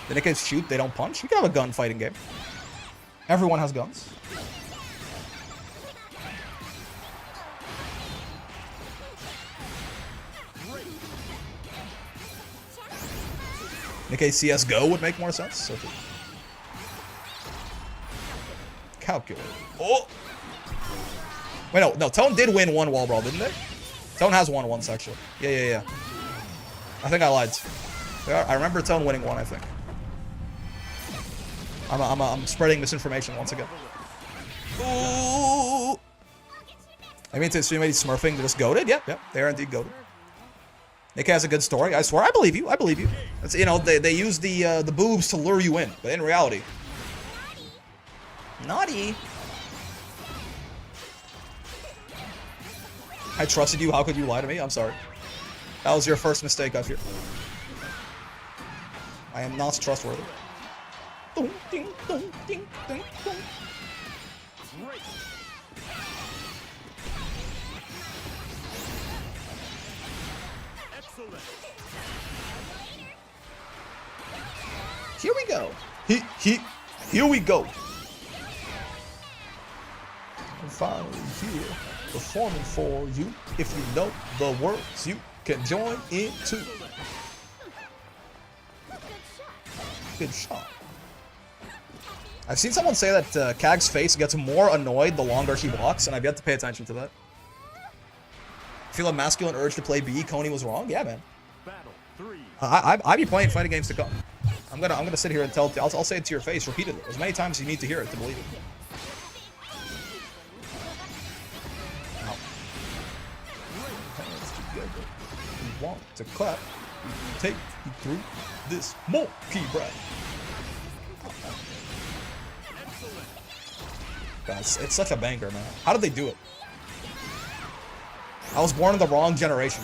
[SPEAKER 1] The Nikkeis shoot, they don't punch. We can have a gun fighting game. Everyone has guns. Nikkei CSGO would make more sense. So calculate. Oh! Wait, no. Tone did win one wall brawl, didn't they? Tone has won once, actually. Yeah. I think I lied. I remember Tone winning one, I think. I'm spreading misinformation once again. Ooh! I mean, to assume he's smurfing, they're just goated? Yep. They are indeed goated. Nikkei has a good story. I swear, I believe you. It's, you know, they use the boobs to lure you in, but in reality, naughty. I trusted you. How could you lie to me? I'm sorry. That was your first mistake, I fear. I am not trustworthy. Ding, ding, ding, ding, ding, ding. Here we go. Here we go. I'm finally here, performing for you. If you know the words, you can join in too. Good shot. I've seen someone say that Cag's face gets more annoyed the longer she blocks, and I've yet to pay attention to that. Feel a masculine urge to play B. Coney was wrong? Yeah, man.
[SPEAKER 2] Battle 3.
[SPEAKER 1] I be playing fighting games to come. I'm gonna sit here and I'll say it to your face repeatedly, as many times as you need to hear it to believe it. Now, hands together. We want to clap. We can take you through this monkey breath. Guys, it's such a banger, man. How did they do it? I was born in the wrong generation.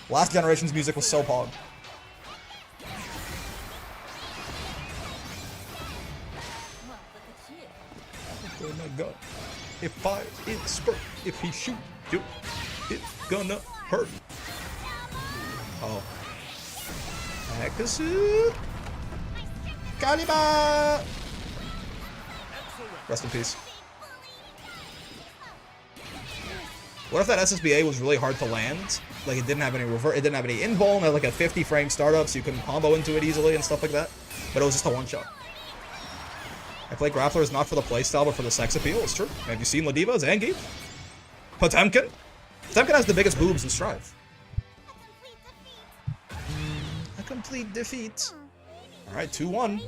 [SPEAKER 1] Last generation's music was so pog. gonna go. If fire, it spurt. If he shoot you, it's gonna hurt. Oh. Akasu. Kalima. Rest in peace. What if that SSBA was really hard to land? Like it didn't have any it didn't have any invuln, it had like a 50 frame startup, so you couldn't combo into it easily and stuff like that. But it was just a one shot. I play grapplers not for the playstyle, but for the sex appeal. It's true. Have you seen Ladiva, Zangief? Potemkin? Potemkin has the biggest boobs in Strive. A complete defeat. Alright, 2-1.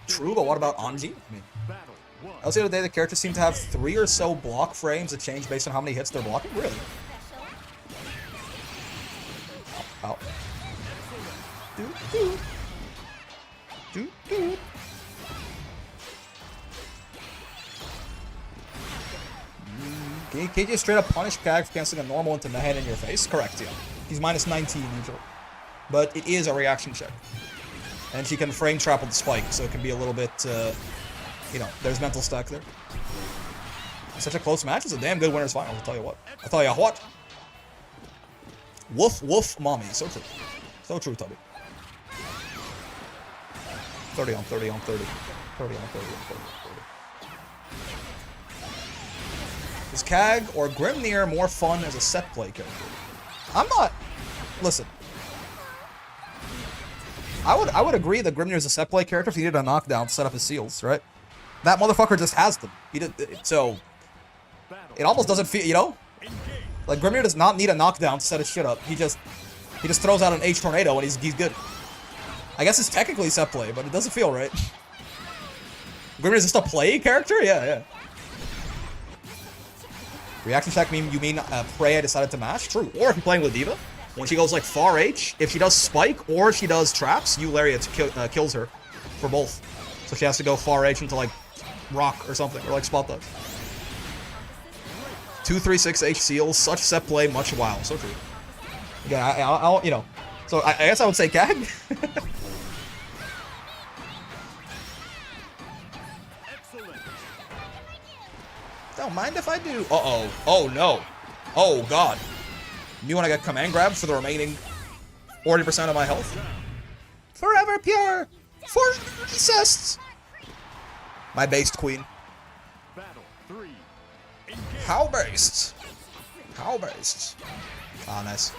[SPEAKER 1] True, but what about Anji? I mean,
[SPEAKER 2] Battle one.
[SPEAKER 1] I was the other day the characters seem to have 3 or so block frames that change based on how many hits they're blocking. Really? Ow. Do, do. Do, do. Can you just straight up punish Kag for canceling a normal into the head in your face? Correct, yeah. He's minus 19 usually. But it is a reaction check. And she can frame trap with the spike, so it can be a little bit, you know, there's mental stack there. Such a close match. It's a damn good winner's final, I'll tell you what. I'll tell you what. Woof, woof, mommy. So true. So true, Tubby. 30 on 30 on 30. 30 on 30 on 30 on 30. Is Kag or Grimnir more fun as a set play character? I'm not... Listen. I would agree that Grimnir is a set play character if he needed a knockdown to set up his seals, right? That motherfucker just has them. He did, so it almost doesn't feel, you know? Like Grimnir does not need a knockdown to set his shit up. He just throws out an H tornado and he's good. I guess it's technically set play, but it doesn't feel right. Grimnir is just a play character? Yeah. Reaction check mean you mean Freya decided to match? True. Or if you're playing with Diva, when she goes like far H, if she does spike or she does traps, Eularia kills her for both. So she has to go far H into like rock or something, or like spot dodge. 236 H seals, such set play, much wow. So true. Yeah, I'll you know. So I guess I would say Kag. Don't mind if I do. Uh-oh. Oh, no. Oh, God. You want to get command grab for the remaining 40% of my health? Forever pure! Forever resist! My based queen.
[SPEAKER 2] Battle three.
[SPEAKER 1] How based? How based? Ah, nice.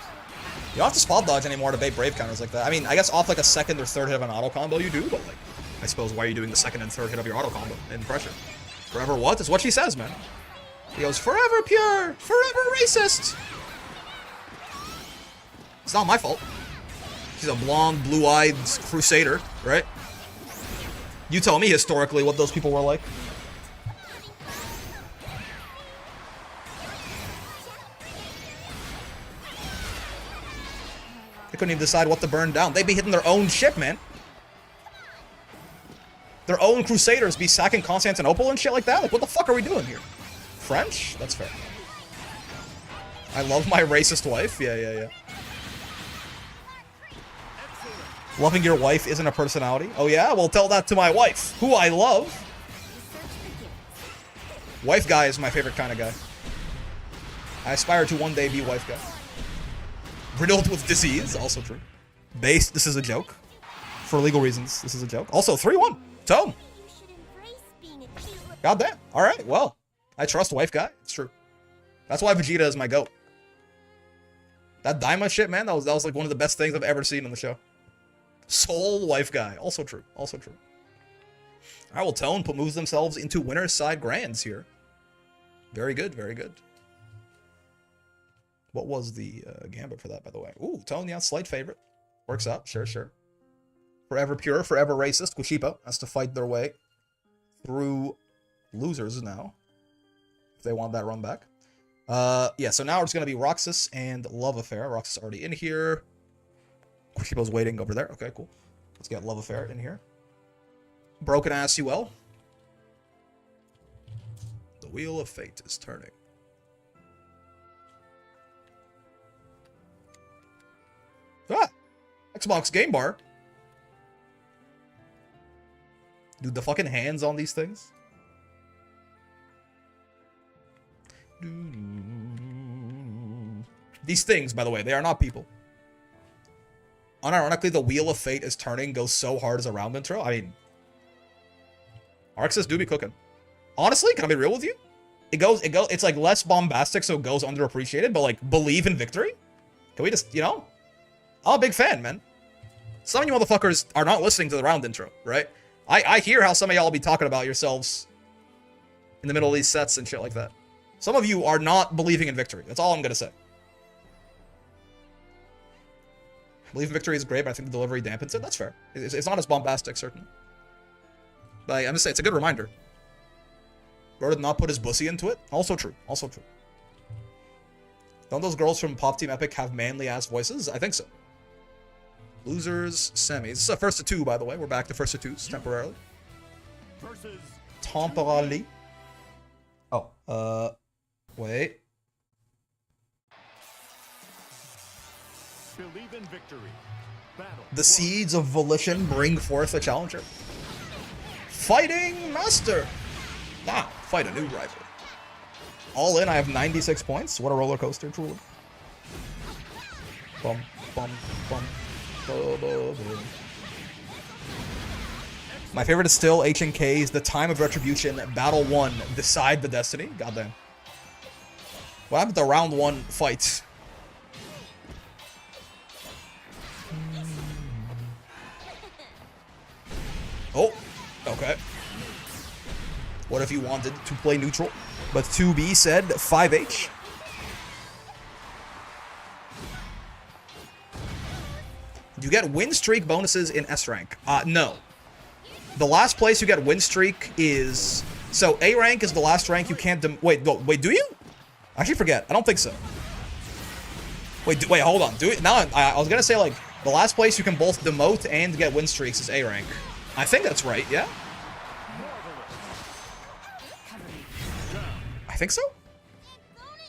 [SPEAKER 1] You don't have to spot dodge anymore to bait brave counters like that. I mean, I guess off like a second or third hit of an auto combo you do, but like, I suppose why are you doing the second and third hit of your auto combo in pressure? Forever what? It's what she says, man. He goes, forever pure! Forever racist! It's not my fault. She's a blonde, blue-eyed crusader, right? You tell me historically what those people were like. They couldn't even decide what to burn down. They'd be hitting their own ship, man. Their own crusaders be sacking Constantinople and shit like that? Like, what the fuck are we doing here? French? That's fair. I love my racist wife. Yeah. Loving your wife isn't a personality. Oh yeah? Well, tell that to my wife, who I love. Wife guy is my favorite kind of guy. I aspire to one day be wife guy. Riddled with disease, also true. Based, this is a joke. For legal reasons, this is a joke. Also, 3-1. Tone. Goddamn. Alright, well. I trust wife guy. It's true. That's why Vegeta is my goat. That Daima shit, man, that was like one of the best things I've ever seen on the show. Soul wife guy. Also true. Also true. Alright, well, Tone moves themselves into winner's side grands here. Very good, very good. What was the gambit for that, by the way? Ooh, Tone, yeah, slight favorite. Works out, sure. Forever pure, forever racist. Kushipa has to fight their way through losers now. If they want that run back. Yeah, so now it's going to be Roxas and Love Affair. Roxas already in here. Kushipa's waiting over there. Okay, cool. Let's get Love Affair in here. Broken Ass UL. The Wheel of Fate is turning. Ah! Xbox Game Bar. Dude, the fucking hands on these things. These things, by the way, they are not people. Unironically, the Wheel of Fate is turning goes so hard as a round intro. I mean, Arxis do be cooking. Honestly, can I be real with you? It's like less bombastic, so it goes underappreciated, but like, believe in victory? Can we just, you know? I'm a big fan, man. Some of you motherfuckers are not listening to the round intro, right? I hear how some of y'all be talking about yourselves in the middle of these sets and shit like that. Some of you are not believing in victory. That's all I'm gonna say. Believe in victory is great, but I think the delivery dampens it. That's fair. It's not as bombastic, certainly. But I'm just saying, it's a good reminder. Bro did not put his bussy into it. Also true. Also true. Don't those girls from Pop Team Epic have manly-ass voices? I think so. Losers, semis. This is a first to two, by the way. We're back to first to twos, temporarily.
[SPEAKER 2] Versus
[SPEAKER 1] Temporarily. Oh, wait.
[SPEAKER 2] Believe in victory. Battle.
[SPEAKER 1] The seeds of volition bring forth a challenger. Fighting Master! Now, fight a new rival. All in, I have 96 points. What a roller coaster, truly. Bum, bum, bum. My favorite is still H&K's The Time of Retribution, Battle 1, Decide the Destiny. Goddamn. What happened to round 1 fights? Oh, okay. What if you wanted to play neutral, but 2B said 5H? Do you get win streak bonuses in S rank? No. The last place you get win streak is... So, A rank is the last rank you can't... Wait, do you? I actually forget. I don't think so. Wait, hold on. Do it now. I was gonna say, like, the last place you can both demote and get win streaks is A rank. I think that's right, yeah? I think so?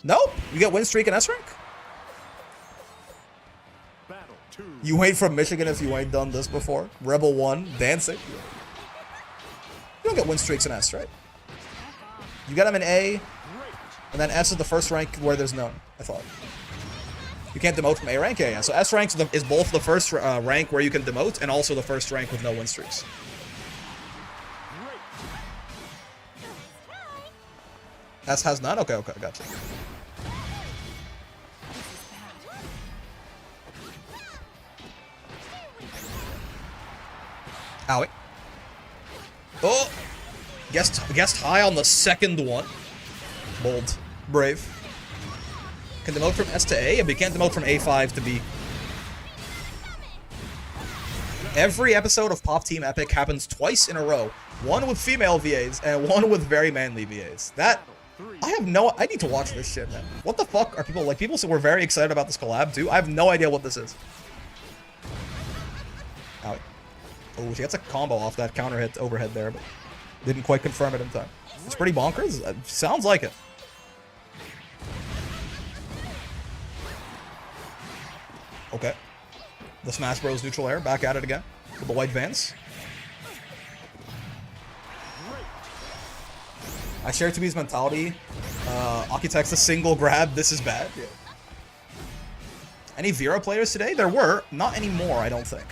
[SPEAKER 1] Nope. You get win streak in S rank?
[SPEAKER 2] Battle 2.
[SPEAKER 1] You ain't from Michigan if you ain't done this before. Rebel 1, dancing. You don't get win streaks in S, right? You get them in A, and then S is the first rank where there's none, I thought. You can't demote from A rank? Yeah. So S rank is both the first rank where you can demote, and also the first rank with no win streaks. S has none? Okay, gotcha. Owie. Oh! Guessed high on the second one. Bold. Brave. Can demote from S to A, but you can't demote from A5 to B. Every episode of Pop Team Epic happens twice in a row. One with female VAs, and one with very manly VAs. That... I need to watch this shit, man. What the fuck are people... Like, people were very excited about this collab, too. I have no idea what this is. Owie. Oh, she gets a combo off that counter hit overhead there, but didn't quite confirm it in time. It's pretty bonkers. It sounds like it. Okay. The Smash Bros. Neutral air, back at it again with the white Vans. I share 2B's mentality. Architect's a single grab. This is bad. Yeah. Any Vera players today? There were. Not anymore, I don't think.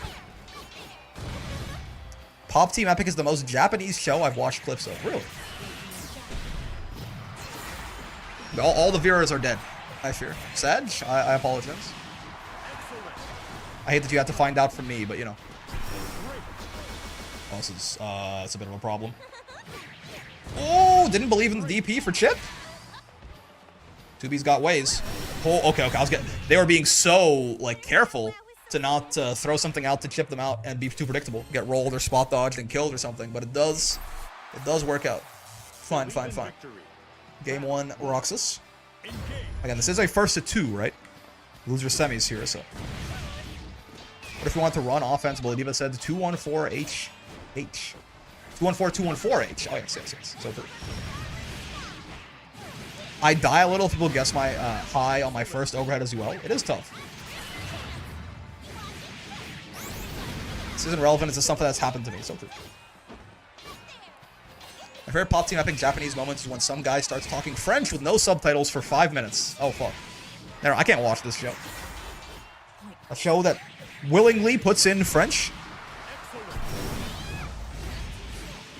[SPEAKER 1] Pop Team Epic is the most Japanese show I've watched clips of. Really? All the Veras are dead, I fear. Sad? I apologize. I hate that you had to find out from me, but you know. Oh, this is, it's a bit of a problem. Oh, didn't believe in the DP for Chip? 2B's got ways. Oh, okay, I was getting... They were being so, like, careful to not throw something out to chip them out and be too predictable. Get rolled or spot dodged and killed or something, but it does work out. Fine. Game 1, Roxas. Again, this is a first to 2, right? Loser semis here, so... What if you want to run offense? Boladiva said 214H. 214, 214H. Oh, yes. So true. I die a little if people guess my high on my first overhead as well. It is tough. This isn't relevant. It's just something that's happened to me. So true. My favorite pop team epic Japanese moments is when some guy starts talking French with no subtitles for 5 minutes. Oh, fuck. There, I can't watch this show. A show that willingly puts in French.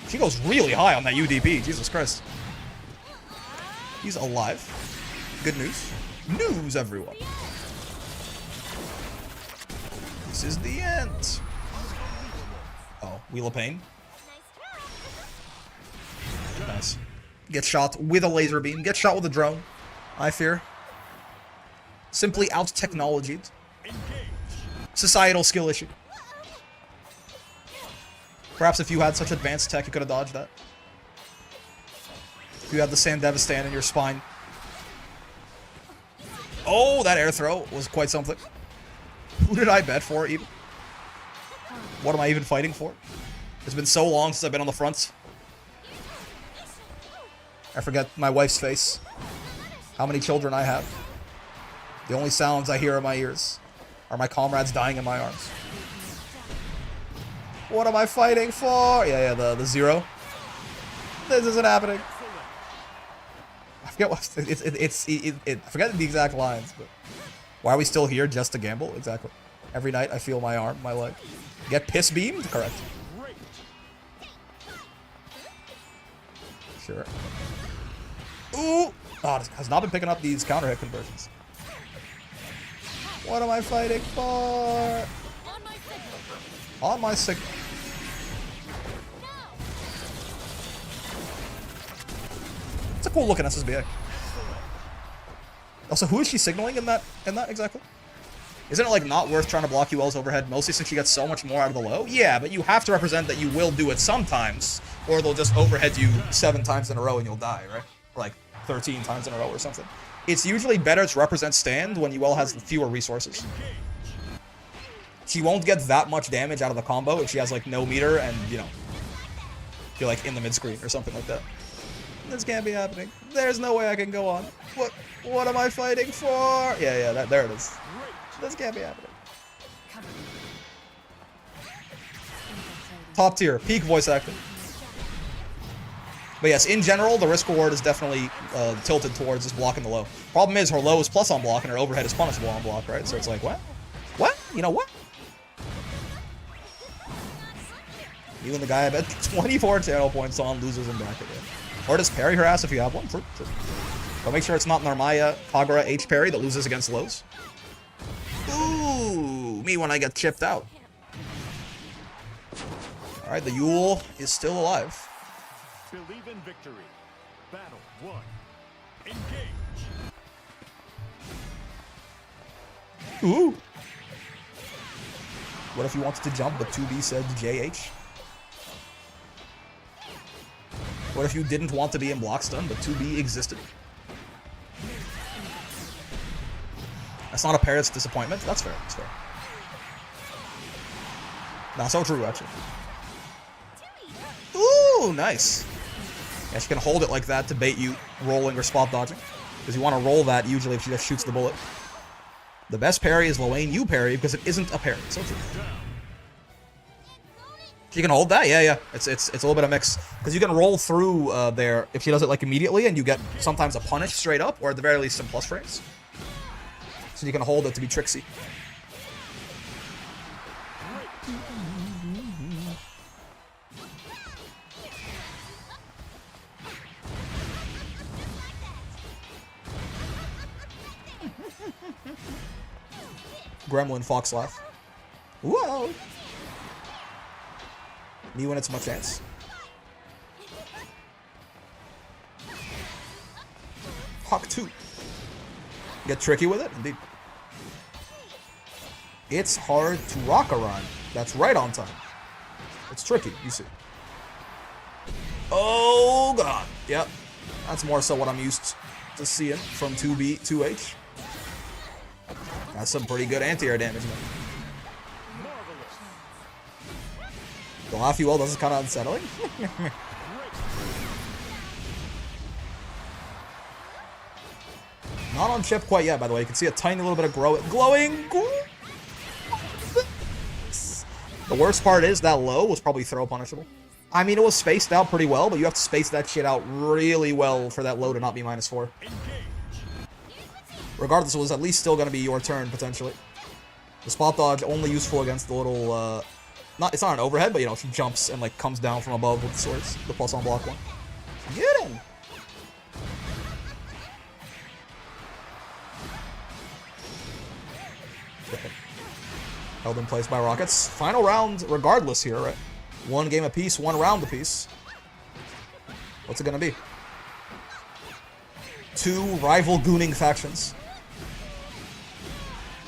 [SPEAKER 1] She goes really high on that UDP. Jesus Christ. He's alive. Good news. News, everyone. This is the end. Oh, Wheel of Pain. Nice. Get shot with a laser beam. Get shot with a drone. I fear. Simply out-technologied. Societal skill issue. Perhaps if you had such advanced tech, you could have dodged that. If you had the same Devastan in your spine. Oh, that air throw was quite something. Who did I bet for, even? What am I even fighting for? It's been so long since I've been on the front. I forget my wife's face. How many children I have. The only sounds I hear in my ears are my comrades dying in my arms. What am I fighting for? Yeah, the zero. This isn't happening. I forget what I forget the exact lines, but why are we still here? Just to gamble? Exactly. Every night I feel my arm, my leg. Get piss beamed? Correct. Sure. Ooh! Oh, it has not been picking up these counter hit conversions. What am I fighting for? On my signal. It's a cool looking SSBA. Also, who is she signaling in that exactly? Isn't it like not worth trying to block UL's overhead, mostly since she gets so much more out of the low? Yeah, but you have to represent that you will do it sometimes, or they'll just overhead you 7 times in a row and you'll die, right? Or like 13 times in a row or something. It's usually better to represent stand when UL has fewer resources. She won't get that much damage out of the combo if she has like no meter and, you know, you're like in the mid screen or something like that. This can't be happening. There's no way I can go on. What am I fighting for? Yeah, there it is. This can't be happening. Top tier, peak voice acting. But yes, in general, the risk reward is definitely tilted towards just blocking the low. Problem is, her low is plus on block and her overhead is punishable on block, right? So it's like, what? What? You know what? You and the guy I bet 24 channel points on losers in bracket. Yeah. Or just parry her ass if you have one. True. But make sure it's not Narmaya Kagura H parry that loses against lows. Ooh, me when I get chipped out. Alright, the Yule is still alive.
[SPEAKER 2] Believe in victory. Battle 1. Engage.
[SPEAKER 1] Ooh. What if you wanted to jump, but 2B said JH? What if you didn't want to be in block stun, but 2B existed? That's not a pair, it's disappointment. That's fair, that's fair. Not so true, actually. Ooh, nice. Yeah, she can hold it like that to bait you rolling or spot dodging. Because you want to roll that usually if she just shoots the bullet. The best parry is Loane U parry because it isn't a parry. So true. She can hold that? Yeah. It's a little bit of mix. Because you can roll through there if she does it like immediately and you get sometimes a punish straight up or at the very least some plus frames. So you can hold it to be tricksy. Gremlin Fox laugh. Whoa! Me when it's my chance. Hawk 2. Get tricky with it, indeed. It's hard to rock around. That's right on time. It's tricky, you see. Oh god. Yep. That's more so what I'm used to seeing from 2B, 2H. That's some pretty good anti-air damage, man. The laugh UL does is kind of unsettling. Not on chip quite yet, by the way. You can see a tiny little bit of glowing. The worst part is that low was probably throw punishable. I mean, it was spaced out pretty well, but you have to space that shit out really well for that low to not be -4. Regardless, it was at least still going to be your turn, potentially. The spot dodge only useful against the little, it's not an overhead, but, you know, she jumps and, like, comes down from above with the swords. The plus on block one. Get him! Okay. Held in place by Rockets. Final round regardless here, right? One game apiece, one round apiece. What's it gonna be? Two rival gooning factions.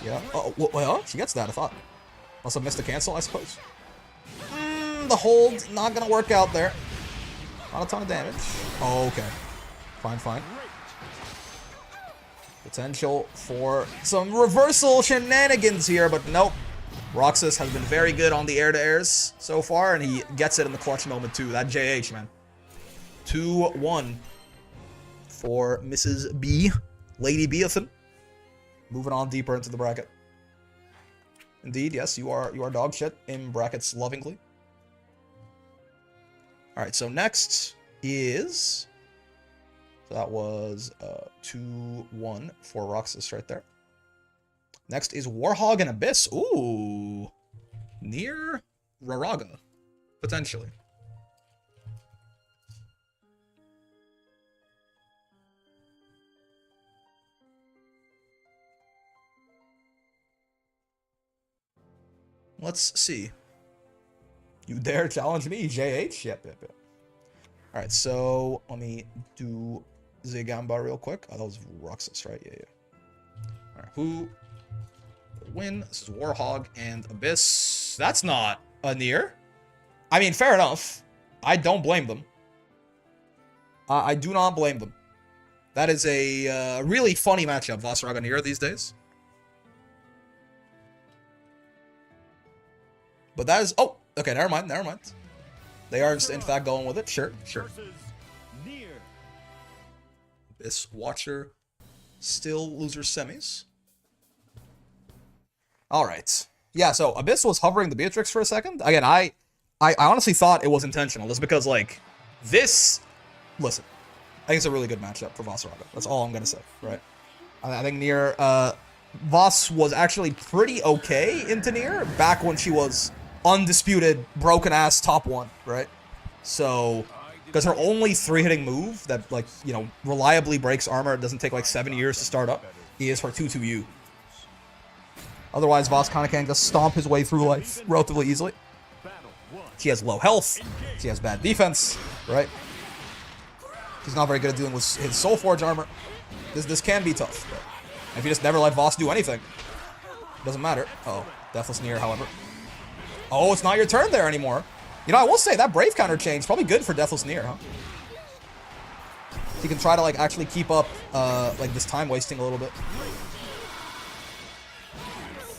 [SPEAKER 1] Yeah. Oh, well, she gets that, I thought. Must have missed a cancel, I suppose. The hold, not gonna work out there. Not a ton of damage. Oh, okay. Fine, fine. Potential for some reversal shenanigans here, but nope. Roxas has been very good on the air-to-airs so far, and he gets it in the clutch moment too. That JH, man. 2-1 for Mrs. B. Lady Beathan. Moving on deeper into the bracket. Indeed, yes, you are dog shit in brackets lovingly. Alright, so next is... So that was 2-1 for Roxas right there. Next is Warhog and Abyss. Ooh. Near Raraga. Potentially. Let's see. You dare challenge me, JH? Yep. Alright, so let me do Zegamba real quick. Oh, that was Roxas, right? Yeah. Alright, who will win? This is Warhog and Abyss. That's not a near. I mean, fair enough. I don't blame them. I do not blame them. That is a really funny matchup, Vasaraga Near these days. But that is... Oh, okay, never mind. They are, in fact, going with it. Sure. Abyss Watcher. Still loser semis. Alright. Yeah, so Abyss was hovering the Beatrix for a second. Again, I honestly thought it was intentional. Just because, like, this... Listen. I think it's a really good matchup for Vasaraga. That's all I'm going to say, right? I think Nier... Voss was actually pretty okay into Nier back when she was undisputed, broken-ass top 1, right? So... Because her only 3-hitting move that, like, you know, reliably breaks armor, it doesn't take, like, 7 years to start up, is her 2-2-U. Otherwise, Voss kind of can just stomp his way through life relatively easily. She has low health. She has bad defense, right? She's not very good at dealing with his Soul Forge armor. This can be tough. Right? If you just never let Voss do anything, it doesn't matter. Uh-oh. Deathless Near, however. Oh, it's not your turn there anymore. You know, I will say that Brave counter change probably good for Deathless Near, huh? You can try to, like, actually keep up, like, this time wasting a little bit.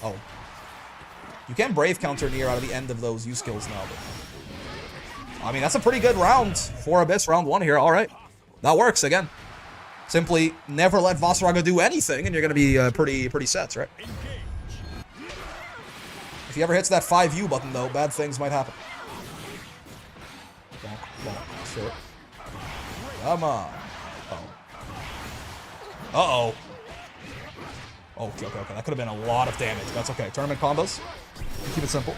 [SPEAKER 1] Oh. You can Brave counter Nier out of the end of those U skills now, but... I mean, that's a pretty good round for Abyss, round 1 here. Alright. That works, again. Simply never let Vasaraga do anything, and you're gonna be pretty set, right? If he ever hits that 5U button, though, bad things might happen. Bonk, sure. Come on. Uh-oh. Okay. That could have been a lot of damage. That's okay. Tournament combos. Keep it simple.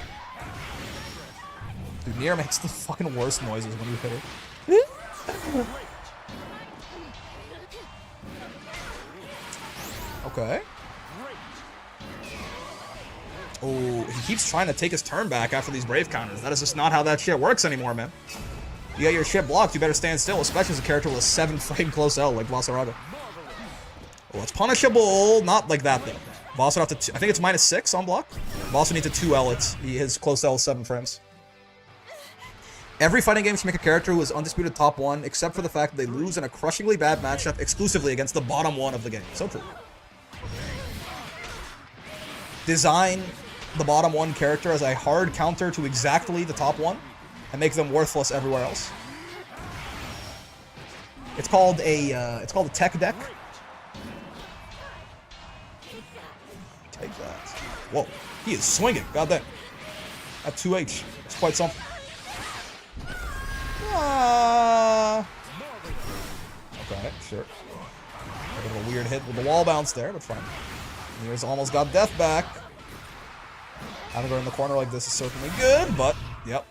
[SPEAKER 1] Dude, Nier makes the fucking worst noises when you hit her. Okay. Oh, he keeps trying to take his turn back after these Brave counters. That is just not how that shit works anymore, man. You got your shit blocked, you better stand still, especially as a character with a 7-frame close L like Vasaraga. Oh, it's punishable. Not like that, though. Voss would have to... I think it's -6 on block. Voss would need to 2L it. His close L is 7 frames. Every fighting game should make a character who is undisputed top 1, except for the fact that they lose in a crushingly bad matchup exclusively against the bottom 1 of the game. So true. Design the bottom 1 character as a hard counter to exactly the top 1, and make them worthless everywhere else. It's called a tech deck. Take that. Whoa, he is swinging. Goddamn. at 2H. It's quite something. Okay, sure. A bit of a weird hit with the wall bounce there, but fine. Here's almost got death back. Having her in the corner like this is certainly good, but yep.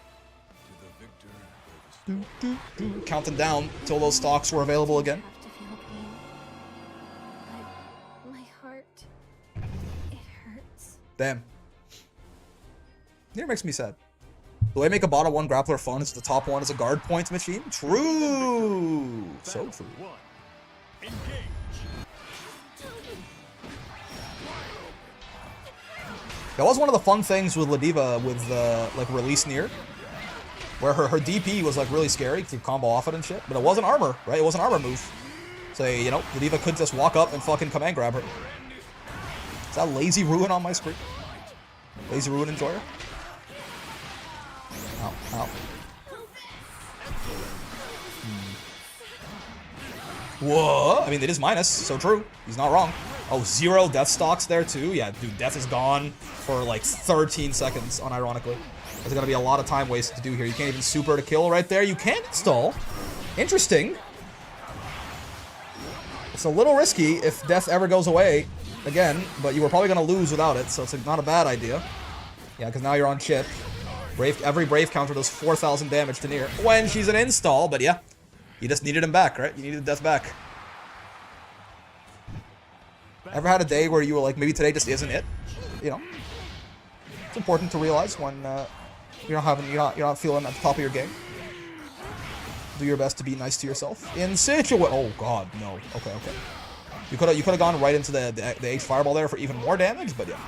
[SPEAKER 1] Counting down till those stocks were available again.
[SPEAKER 7] have to feel pain. But my heart, it hurts.
[SPEAKER 1] Damn. Here makes me sad. The way make a bottom 1 grappler fun is the top one is a guard point machine. True. So true. That was one of the fun things with Ladiva with like release near, where her DP was like really scary to combo off it and shit, but it wasn't armor, right? It wasn't armor move. So you know, Ladiva could just walk up and fucking command grab her. Is that Lazy Ruin on my screen? Lazy Ruin enjoyer? Ow, ow. Whoa! I mean, it is minus, so true. He's not wrong. Oh, 0 death stocks there too? Yeah, dude, death is gone for like 13 seconds, unironically. There's gonna be a lot of time wasted to do here. You can't even super to kill right there. You can install. Interesting. It's a little risky if death ever goes away again, but you were probably gonna lose without it, so it's not a bad idea. Yeah, because now you're on chip. Every Brave counter does 4,000 damage to Nier when she's an install, but yeah. You just needed him back, right? You needed death back. Ever had a day where you were like, maybe today just isn't it? You know, it's important to realize when you're not feeling at the top of your game. Do your best to be nice to yourself. In oh god, no. Okay. You could have gone right into the H fireball there for even more damage, but yeah.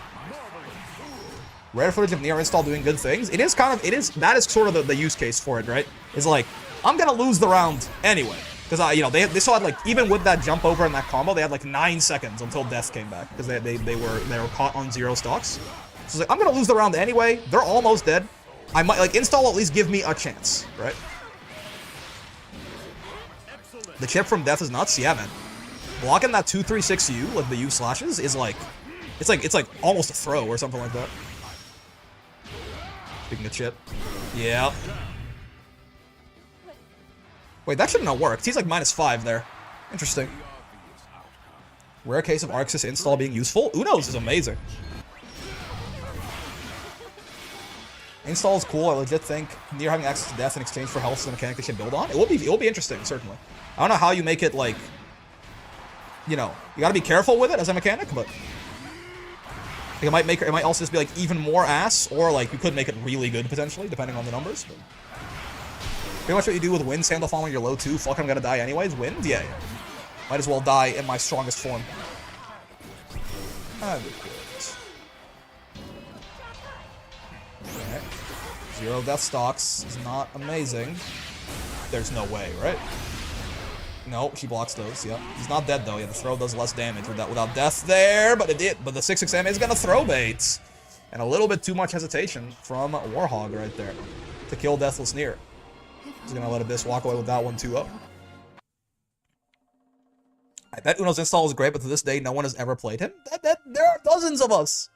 [SPEAKER 1] Rare footage of Nier install doing good things. That is sort of the use case for it, right? It's like, I'm gonna lose the round anyway. Because, you know, they still had, like, even with that jump over and that combo, they had, like, 9 seconds until death came back. Because they were caught on 0 stocks. So it's like, I'm gonna lose the round anyway. They're almost dead. I might, like, install at least give me a chance, right? The chip from death is nuts. Yeah, man. Blocking that 236U, like the U slashes, is like, it's like almost a throw or something like that. Speaking of chip. Yeah. Wait, that shouldn't have worked. He's like -5 there. Interesting. Rare case of Arxis install being useful. Uno's is amazing. Install is cool. I legit think Nier having access to death in exchange for health is a mechanic they should build on. It will be interesting, certainly. I don't know how you make it like, you know, you gotta be careful with it as a mechanic, but it might also just be like even more ass, or like you could make it really good potentially, depending on the numbers. But pretty much what you do with wind sandal falling you're low too. Fuck, I'm gonna die anyways. Wind? Yeah. Might as well die in my strongest form. Okay. 0 death stocks is not amazing. There's no way, right? No, she blocks those, yep. He's not dead though, yeah, the throw does less damage without death there, but it did. But the 6XM is gonna throw baits. And a little bit too much hesitation from Warhog right there to kill Deathless Nier. He's gonna let Abyss walk away with that one 2-0. I bet Uno's install is great, but to this day, no one has ever played him. There are dozens of us.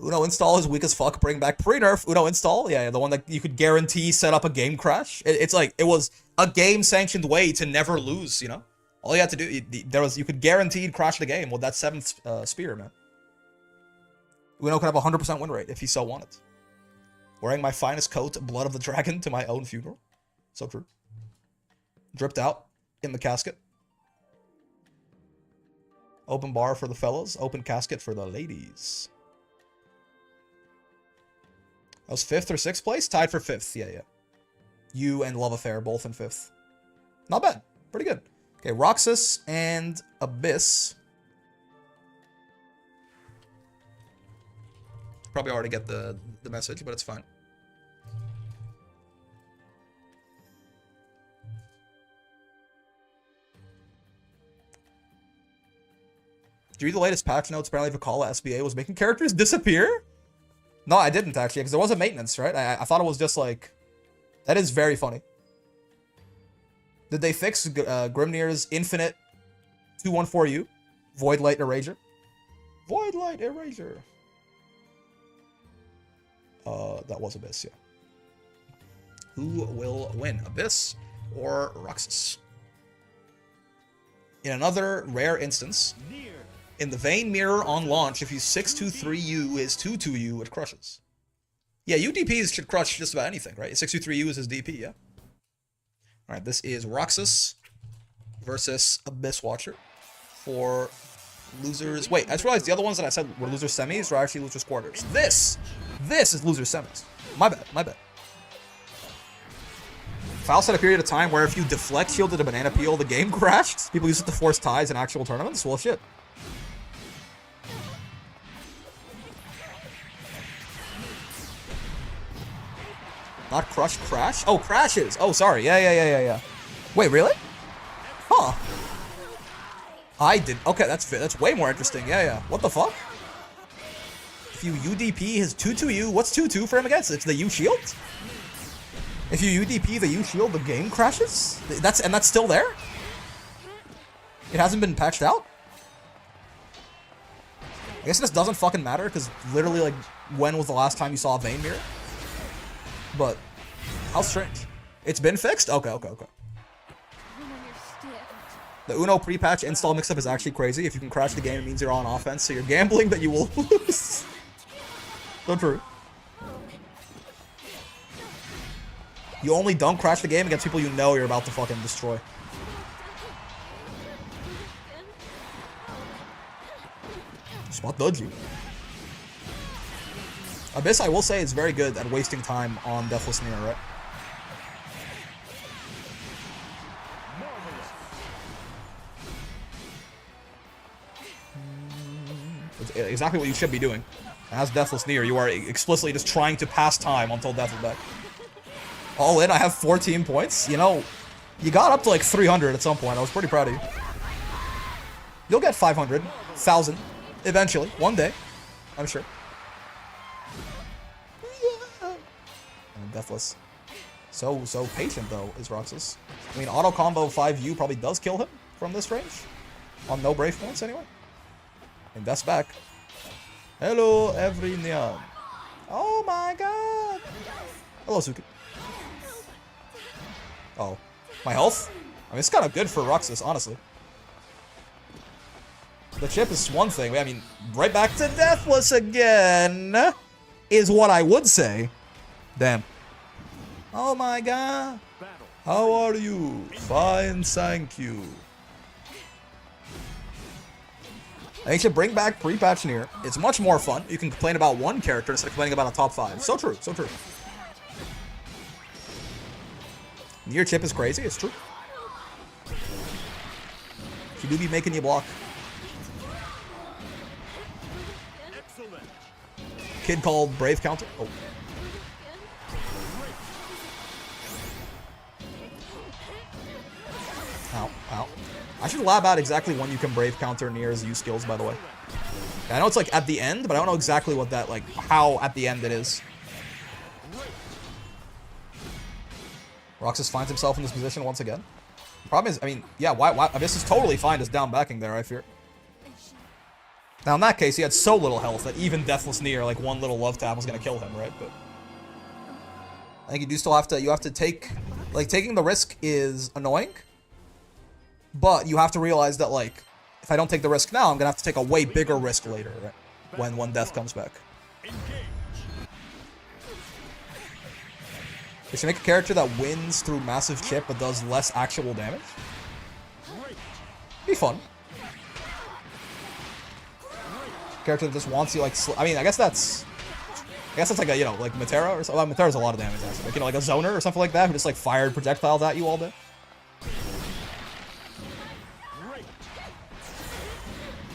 [SPEAKER 1] Uno install is weak as fuck. Bring back pre-nerf. Uno install, yeah, the one that you could guarantee set up a game crash. It's like, it was a game-sanctioned way to never lose, you know? All you had to do, you could guaranteed crash the game with that 7th spear, man. Uno could have a 100% win rate if he so wanted. Wearing my finest coat, blood of the dragon, to my own funeral. So true. Dripped out in the casket. Open bar for the fellas, open casket for the ladies. That was 5th or 6th place? Tied for 5th. Yeah. You and Love Affair both in 5th. Not bad. Pretty good. Okay, Roxas and Abyss. Probably already get the message, but it's fine. Did you read the latest patch notes? Apparently Vicala SBA was making characters disappear? No, I didn't actually, because there was a maintenance, right? I thought it was just like... That is very funny. Did they fix Grimnir's infinite 214U? Void Light Erasure? Void Light Erasure. That was Abyss, yeah. Who will win, Abyss or Roxas? In another rare instance, in the Vayne Mirror on launch, if you 623U is 22U, it crushes. Yeah, UDPs should crush just about anything, right? 623U is his DP, yeah. Alright, this is Roxas versus Abyss Watcher for losers. Wait, I just realized the other ones that I said were loser semis were actually losers quarters. This is loser semis. My bad. Foul set a period of time where if you deflect shielded a banana peel, the game crashed. People use it to force ties in actual tournaments. Well, shit. Not crush, crash? Oh, crashes. Oh, sorry. Yeah. Wait, really? Huh. I did. Okay, that's way more interesting. Yeah. What the fuck? If you UDP his 2-2U, what's 2-2 for him against? It's the U shield? If you UDP the U shield, the game crashes? That's still there? It hasn't been patched out? I guess this doesn't fucking matter, because literally, like, when was the last time you saw a Vayne Mirror? But, how strange. It's been fixed? Okay. The Uno pre-patch install mix-up is actually crazy. If you can crash the game, it means you're on offense, so you're gambling that you will lose. So true. You only don't crash the game against people you know you're about to fucking destroy. Spot dodgy. Abyss, I will say, is very good at wasting time on Deathless Near, right? It's exactly what you should be doing. As Deathless Near, you are explicitly just trying to pass time until Death is back. All in, I have 14 points. You know, you got up to like 300 at some point. I was pretty proud of you. You'll get 500, 1,000, eventually, one day, I'm sure. And Deathless. So patient, though, is Roxas. I mean, auto combo 5U probably does kill him from this range. On no brave points, anyway. And Death's back. Hello, everyone. Oh my god. Hello, Suki. Oh. My health? I mean, it's kind of good for Roxas, honestly. The chip is one thing. I mean, right back to Deathless again is what I would say. Damn. Oh my god. How are you? Fine, thank you. They should bring back pre-patch Near. It's much more fun. You can complain about one character instead of complaining about a top 5. So true, so true. Near chip is crazy, it's true. She do be making you block. Kid called Brave counter. Oh. Ow. I should lab out exactly when you can Brave counter Near's U skills, by the way. I know it's like at the end, but I don't know exactly what that, like, how at the end it is. Roxas finds himself in this position once again. The problem is, I mean, yeah, why? This is totally fine just down backing there, I fear. Now, in that case, he had so little health that even Deathless Near, like, one little love tap was gonna kill him, right? But I think you do still have to, you have to take, like, taking the risk is annoying. But you have to realize that, like, if I don't take the risk now, I'm gonna have to take a way bigger risk later, right? When Death comes back. They should make a character that wins through massive chip but does less actual damage. Be fun. Character that just wants you, like, I mean, I guess that's like a, you know, like Matera or something. Well, Matera's a lot of damage, actually. Like, you know, like a zoner or something like that who just, like, fired projectiles at you all day.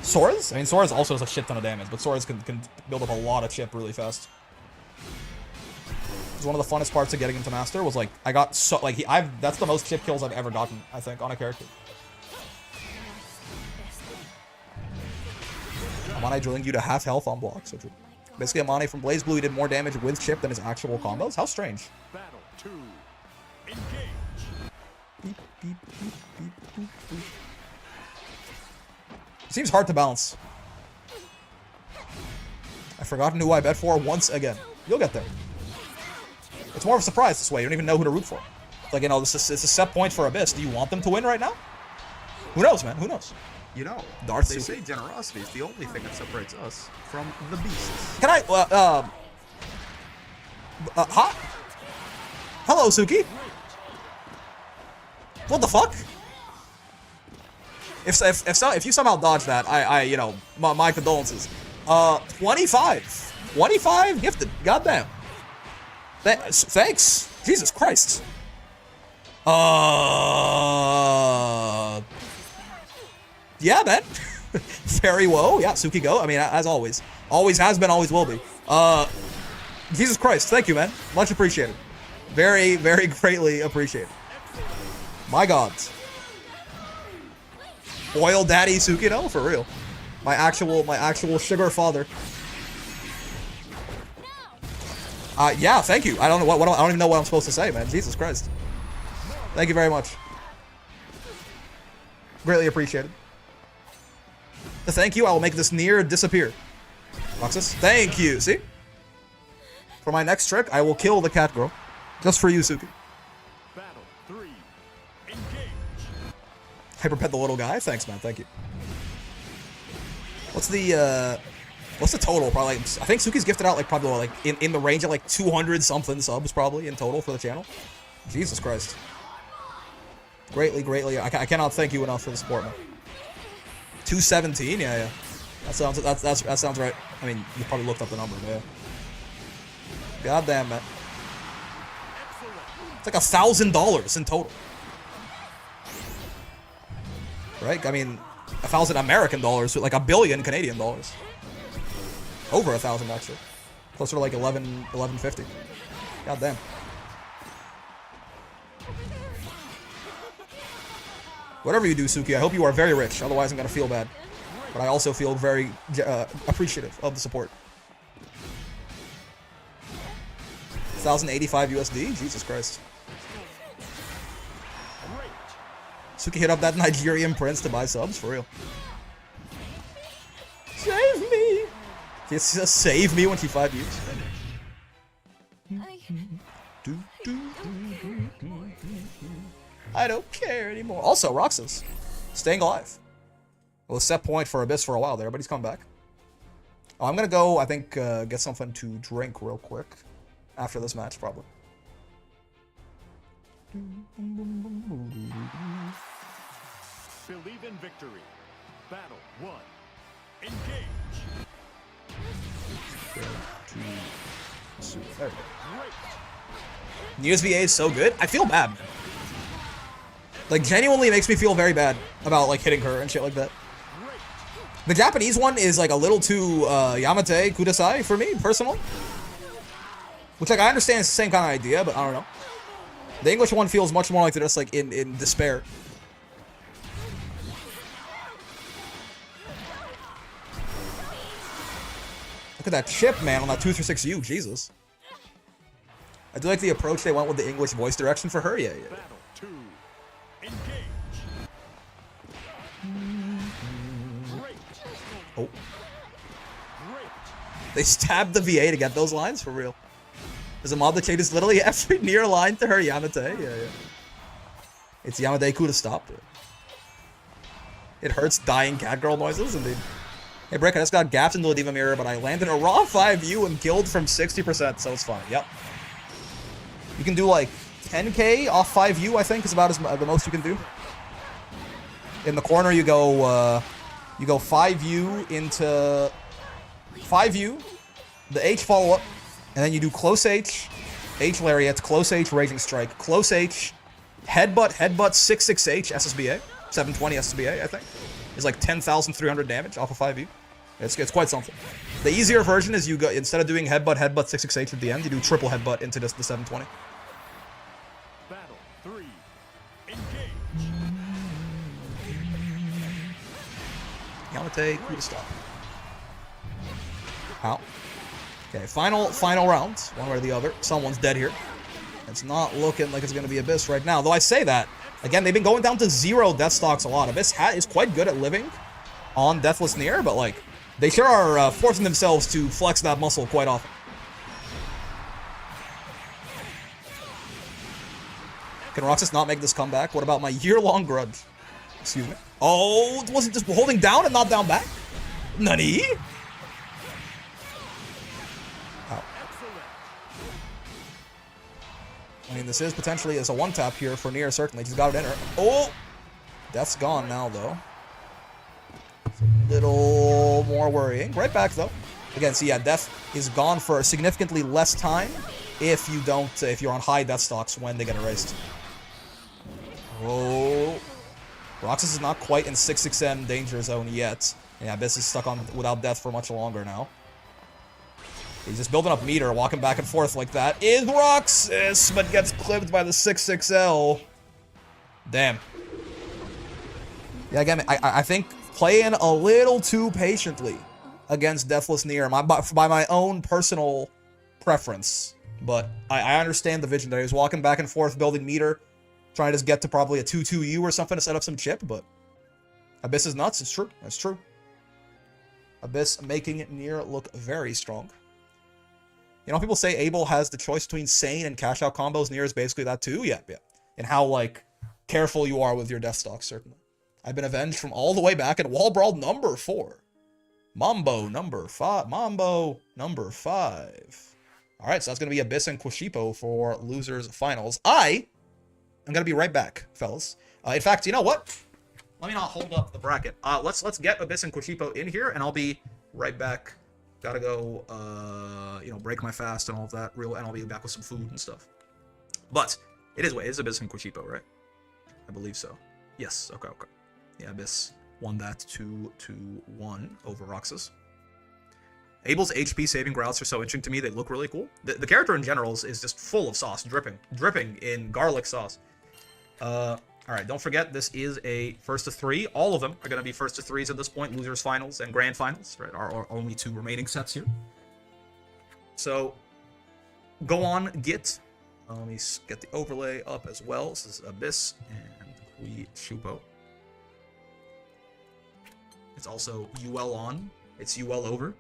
[SPEAKER 1] Sora's? I mean, Sora's also does a shit ton of damage, but Sora's can build up a lot of chip really fast. One of the funnest parts of getting him to master was, like, I got so, like, that's the most chip kills I've ever gotten, I think, on a character. Amane drilling you to half health on block, so true. Basically, Amane from Blaze Blue, he did more damage with chip than his actual combos. How strange.
[SPEAKER 2] Battle 2. Engage.
[SPEAKER 1] Beep, beep, beep, beep, beep, beep. Seems hard to balance. I've forgotten who I bet for once again. You'll get there. It's more of a surprise this way. You don't even know who to root for. Like, you know, it's a set point for Abyss. Do you want them to win right now? Who knows, man? Who knows?
[SPEAKER 3] You know,
[SPEAKER 1] Darth
[SPEAKER 3] they
[SPEAKER 1] Suki.
[SPEAKER 3] say generosity is the only thing that separates us from the beasts.
[SPEAKER 1] Can I, hi? Hello, Suki. What the fuck? If you somehow dodge that, you know, my condolences. 25. 25 gifted. Goddamn. Thanks. Jesus Christ. Yeah, man. Very well. Yeah, Suki go. I mean, as always. Always has been, always will be. Jesus Christ. Thank you, man. Much appreciated. Very, very greatly appreciated. My God. Oil daddy Suki, no, for real. My actual sugar father. Yeah, thank you. I don't know I don't even know what I'm supposed to say, man. Jesus Christ. Thank you very much. Greatly appreciated. To thank you, I will make this near disappear. Roxas, thank you. See? For my next trick, I will kill the cat girl. Just for you, Suki.
[SPEAKER 2] Battle 3. Engage.
[SPEAKER 1] Hyperpet the little guy? Thanks, man. Thank you. What's the total? Probably, like, I think Suki's gifted out, like, probably, like, in the range of, like, 200-something subs, probably, in total for the channel. Jesus Christ. Greatly, I cannot thank you enough for the support, man. 217? Yeah. That sounds right. I mean, you probably looked up the number, but yeah. Goddamn, man. It's like $1,000 in total. Right? I mean, 1,000 American dollars, like $1 billion Canadian dollars. Over 1,000 actually. Closer to like 1150. Goddamn. Whatever you do, Suki, I hope you are very rich. Otherwise, I'm gonna feel bad. But I also feel very appreciative of the support. 1,085 USD? Jesus Christ. Suki hit up that Nigerian prince to buy subs, for real. Save me! Just save me when she 5 views. I don't care anymore. Also, Roxas, staying alive. Well, set point for Abyss for a while there, but he's come back. Oh, I'm gonna go, I think, get something to drink real quick. After this match, probably.
[SPEAKER 2] Believe in victory. Battle 1. Engage.
[SPEAKER 1] There we go. USVA is so good. I feel bad. Like, genuinely makes me feel very bad about, like, hitting her and shit like that. The Japanese one is, like, a little too, Yamate Kudasai for me, personally. Which, like, I understand it's the same kind of idea, but I don't know. The English one feels much more like they're just, like, in despair. Look at that chip, man, on that 236U. Jesus. I do like the approach they went with the English voice direction for her. Yeah.
[SPEAKER 2] Battle 2. Engage.
[SPEAKER 1] Oh. They stabbed the VA to get those lines? For real. There's a mod that changes literally every near line to her Yamate. Yeah. It's Yamate Kuda stop. It hurts dying cat girl noises, indeed. Hey, Brick, I just got gapped into a Diva Mirror, but I landed a raw 5U and killed from 60%, so it's fine. Yep. You can do, like, 10k off 5U, I think, is about the most you can do. In the corner, you go 5U into 5U, the H follow-up, and then you do close H, H lariat, close H raging strike, close H, headbutt, 6-6H SSBA, 720 SSBA, I think. Is like 10,300 damage off of 5U. It's quite something. The easier version is you go, instead of doing headbutt 6-6H at the end, you do triple headbutt into just the 720.
[SPEAKER 2] Battle 3. Engage.
[SPEAKER 1] Yamate, Kuda stop. How? Okay, final round. One way or the other. Someone's dead here. It's not looking like it's going to be Abyss right now. Though I say that, again, they've been going down to 0 death stocks a lot. Abyss is quite good at living on Deathless Near, but, like, they sure are forcing themselves to flex that muscle quite often. Can Roxas not make this comeback? What about my year-long grudge? Excuse me. Oh, it wasn't just holding down and not down back? Nani? Ow. I mean, this is potentially as a one-tap here for Nier, certainly. He's got it in her. Oh! Death's gone now, though. It's a little more worrying. Right back, though. Again, see, yeah, Death is gone for significantly less time if you don't, if you're on high Death stocks when they get erased. Oh. Roxas is not quite in 6-6M danger zone yet. Yeah, Abyss is stuck on without Death for much longer now. He's just building up meter, walking back and forth like that. Is Roxas, but gets clipped by the 6-6L. Damn. Yeah, again, I think playing a little too patiently against Deathless Nier by my own personal preference. But I understand the vision there. He's walking back and forth, building meter, trying to just get to probably a 2-2U or something to set up some chip, but Abyss is nuts. It's true. That's true. Abyss making Nier look very strong. You know, people say Abel has the choice between sane and cash out combos. Nier is basically that too. Yeah. And how, like, careful you are with your death stock, certainly. I've been avenged from all the way back at Wall Brawl number 4. Mambo number 5. Mambo number 5. All right, so that's going to be Abyss and Quashipo for losers finals. I'm going to be right back, fellas. In fact, you know what? Let me not hold up the bracket. Let's get Abyss and Quashipo in here, and I'll be right back. Gotta go, break my fast and all of that, and I'll be back with some food and stuff. But it is Abyss and Quashipo, right? I believe so. Yes. Okay. Yeah, Abyss won that 2-1 over Roxas. Abel's HP saving routes are so interesting to me. They look really cool. The character in general is just full of sauce, dripping in garlic sauce. All right, don't forget, this is a first to 3. All of them are going to be first to 3s at this point. Losers finals and grand finals, right? Our only 2 remaining sets here. So, go on, Git. Let me get the overlay up as well. This is Abyss and Quashipo. It's also UL on. It's UL over.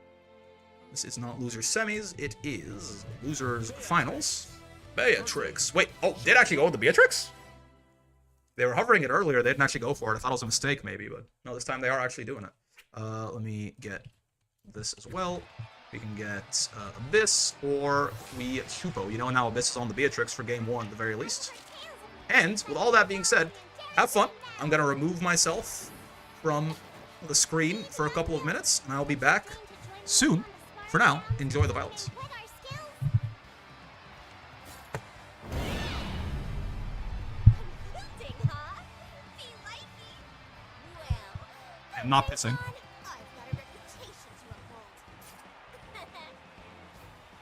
[SPEAKER 1] This is not losers semis. It is losers finals. Beatrix. Wait, oh, did it actually go with the Beatrix? They were hovering it earlier. They didn't actually go for it. I thought it was a mistake, maybe, but no, this time they are actually doing it. Let me get this as well. We can get Abyss or Quashipo. You know, now Abyss is on the Beatrix for game 1 at the very least. And with all that being said, have fun. I'm going to remove myself from the screen for a couple of minutes, and I'll be back soon. For now, enjoy the violence. I'm not pissing.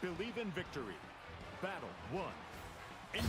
[SPEAKER 2] Believe in victory. Battle 1. Engage.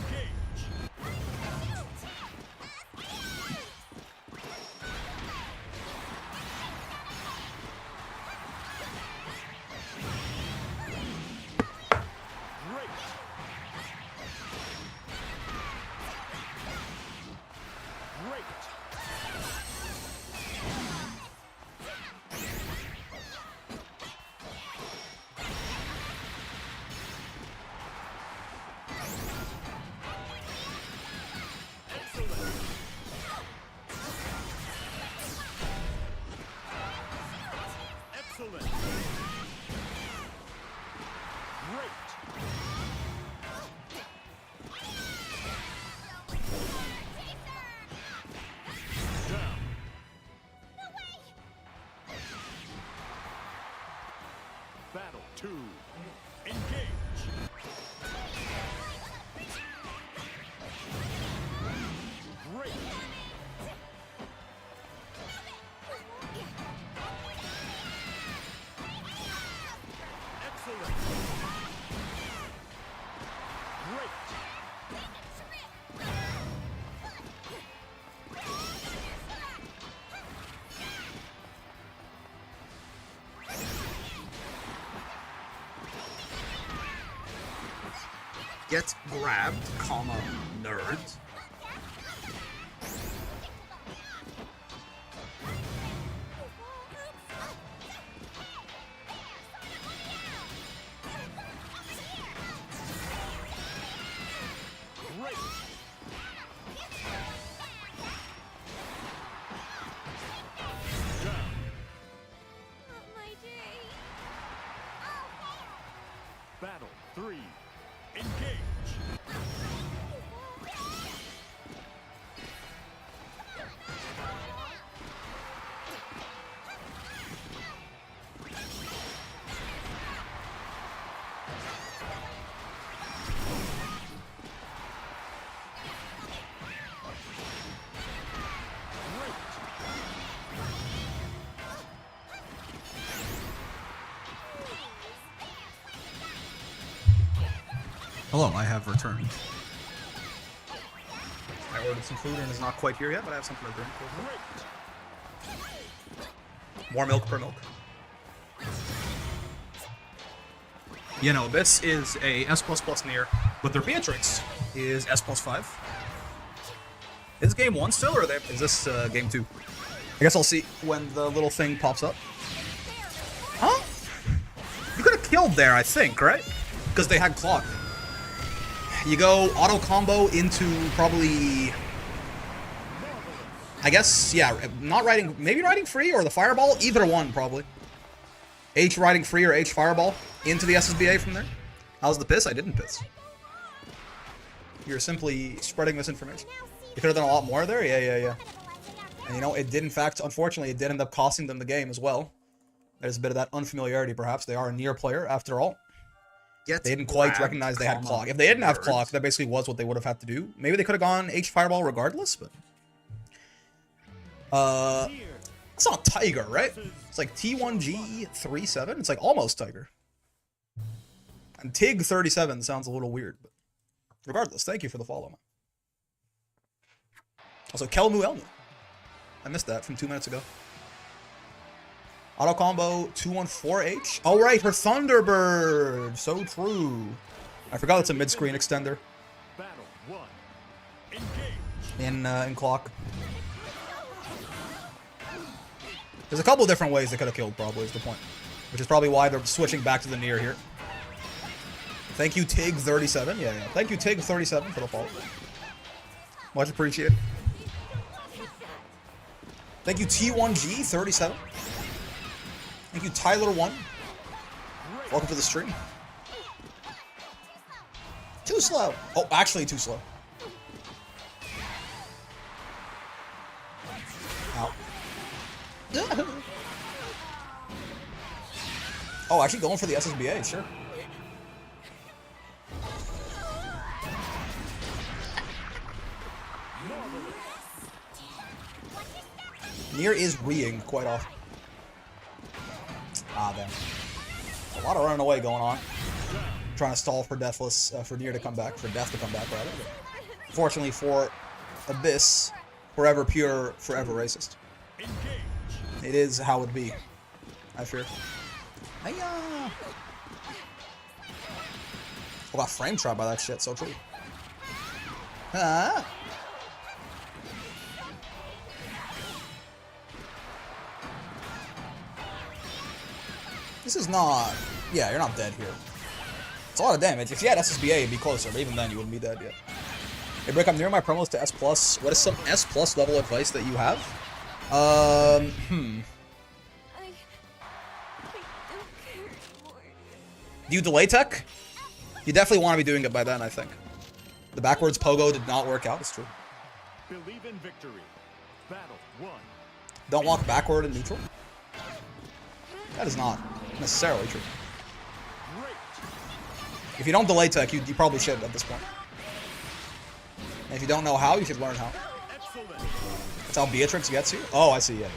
[SPEAKER 2] Battle 2. Engage. Great. Excellent. Great.
[SPEAKER 1] Get grabbed, comma, nerd.
[SPEAKER 3] Hello, I have returned. I ordered some food and it's not quite here yet, but I have something to drink. More milk per milk. You know, this is a S++ near, but their Beatrix is S+5. Is game 1 still, or is this game 2? I guess I'll see when the little thing pops up. Huh? You could have killed there, I think, right?
[SPEAKER 1] Because they had clock. You go auto combo into probably... I guess, yeah, not riding... Maybe riding free or the fireball? Either one, probably. H riding free or H fireball into the SSBA from there. How's the piss? I didn't piss. You're simply spreading misinformation. You could have done a lot more there? Yeah. And you know, it did in fact, unfortunately, it did end up costing them the game as well. There's a bit of that unfamiliarity, perhaps. They are a near player, after all. They didn't quite recognize they had clock. If they didn't have clock, that basically was what they would have had to do. Maybe they could have gone H fireball regardless, but... It's not Tiger, right? It's like T1G37. It's like almost Tiger. And Tig37 sounds a little weird, but regardless, thank you for the follow, man. Also, Kelmu Elmu. I missed that from 2 minutes ago. Auto combo 214H. Oh right, her Thunderbird. So true. I forgot it's a mid-screen extender.
[SPEAKER 2] Battle 1. Engage.
[SPEAKER 1] In clock. There's a couple different ways they could have killed, probably, is the point. Which is probably why they're switching back to the near here. Thank you, Tig37. Yeah. Thank you, Tig37, for the follow. Much appreciated. Thank you, T1G37. Thank you, Tyler1. Welcome to the stream. Too slow. Oh, actually too slow. Ow. Oh, actually going for the SSBA, sure. Nier is reeing quite often. Ah, damn. A lot of running away going on. Trying to stall for Deathless, for Nier to come back, for Death to come back, rather. Fortunately for Abyss, forever pure, forever racist. It is how it be, I fear. Hiya! I got frame trapped by that shit, so true. Ah! This is not... Yeah, you're not dead here. It's a lot of damage. If you had SSBA, it'd be closer, but even then you wouldn't be dead yet. Hey, Brick, I'm near my promos to S+. What is some S+ level advice that you have?
[SPEAKER 7] I don't care anymore.
[SPEAKER 1] Do you delay tech? You definitely want to be doing it by then, I think. The backwards pogo did not work out, it's true.
[SPEAKER 2] Believe in victory. Battle 1.
[SPEAKER 1] Don't walk backward in neutral. That is not necessarily true. If you don't delay tech, you probably should at this point. And if you don't know how, you should learn how. That's how Beatrix gets you? Oh, I see, yeah.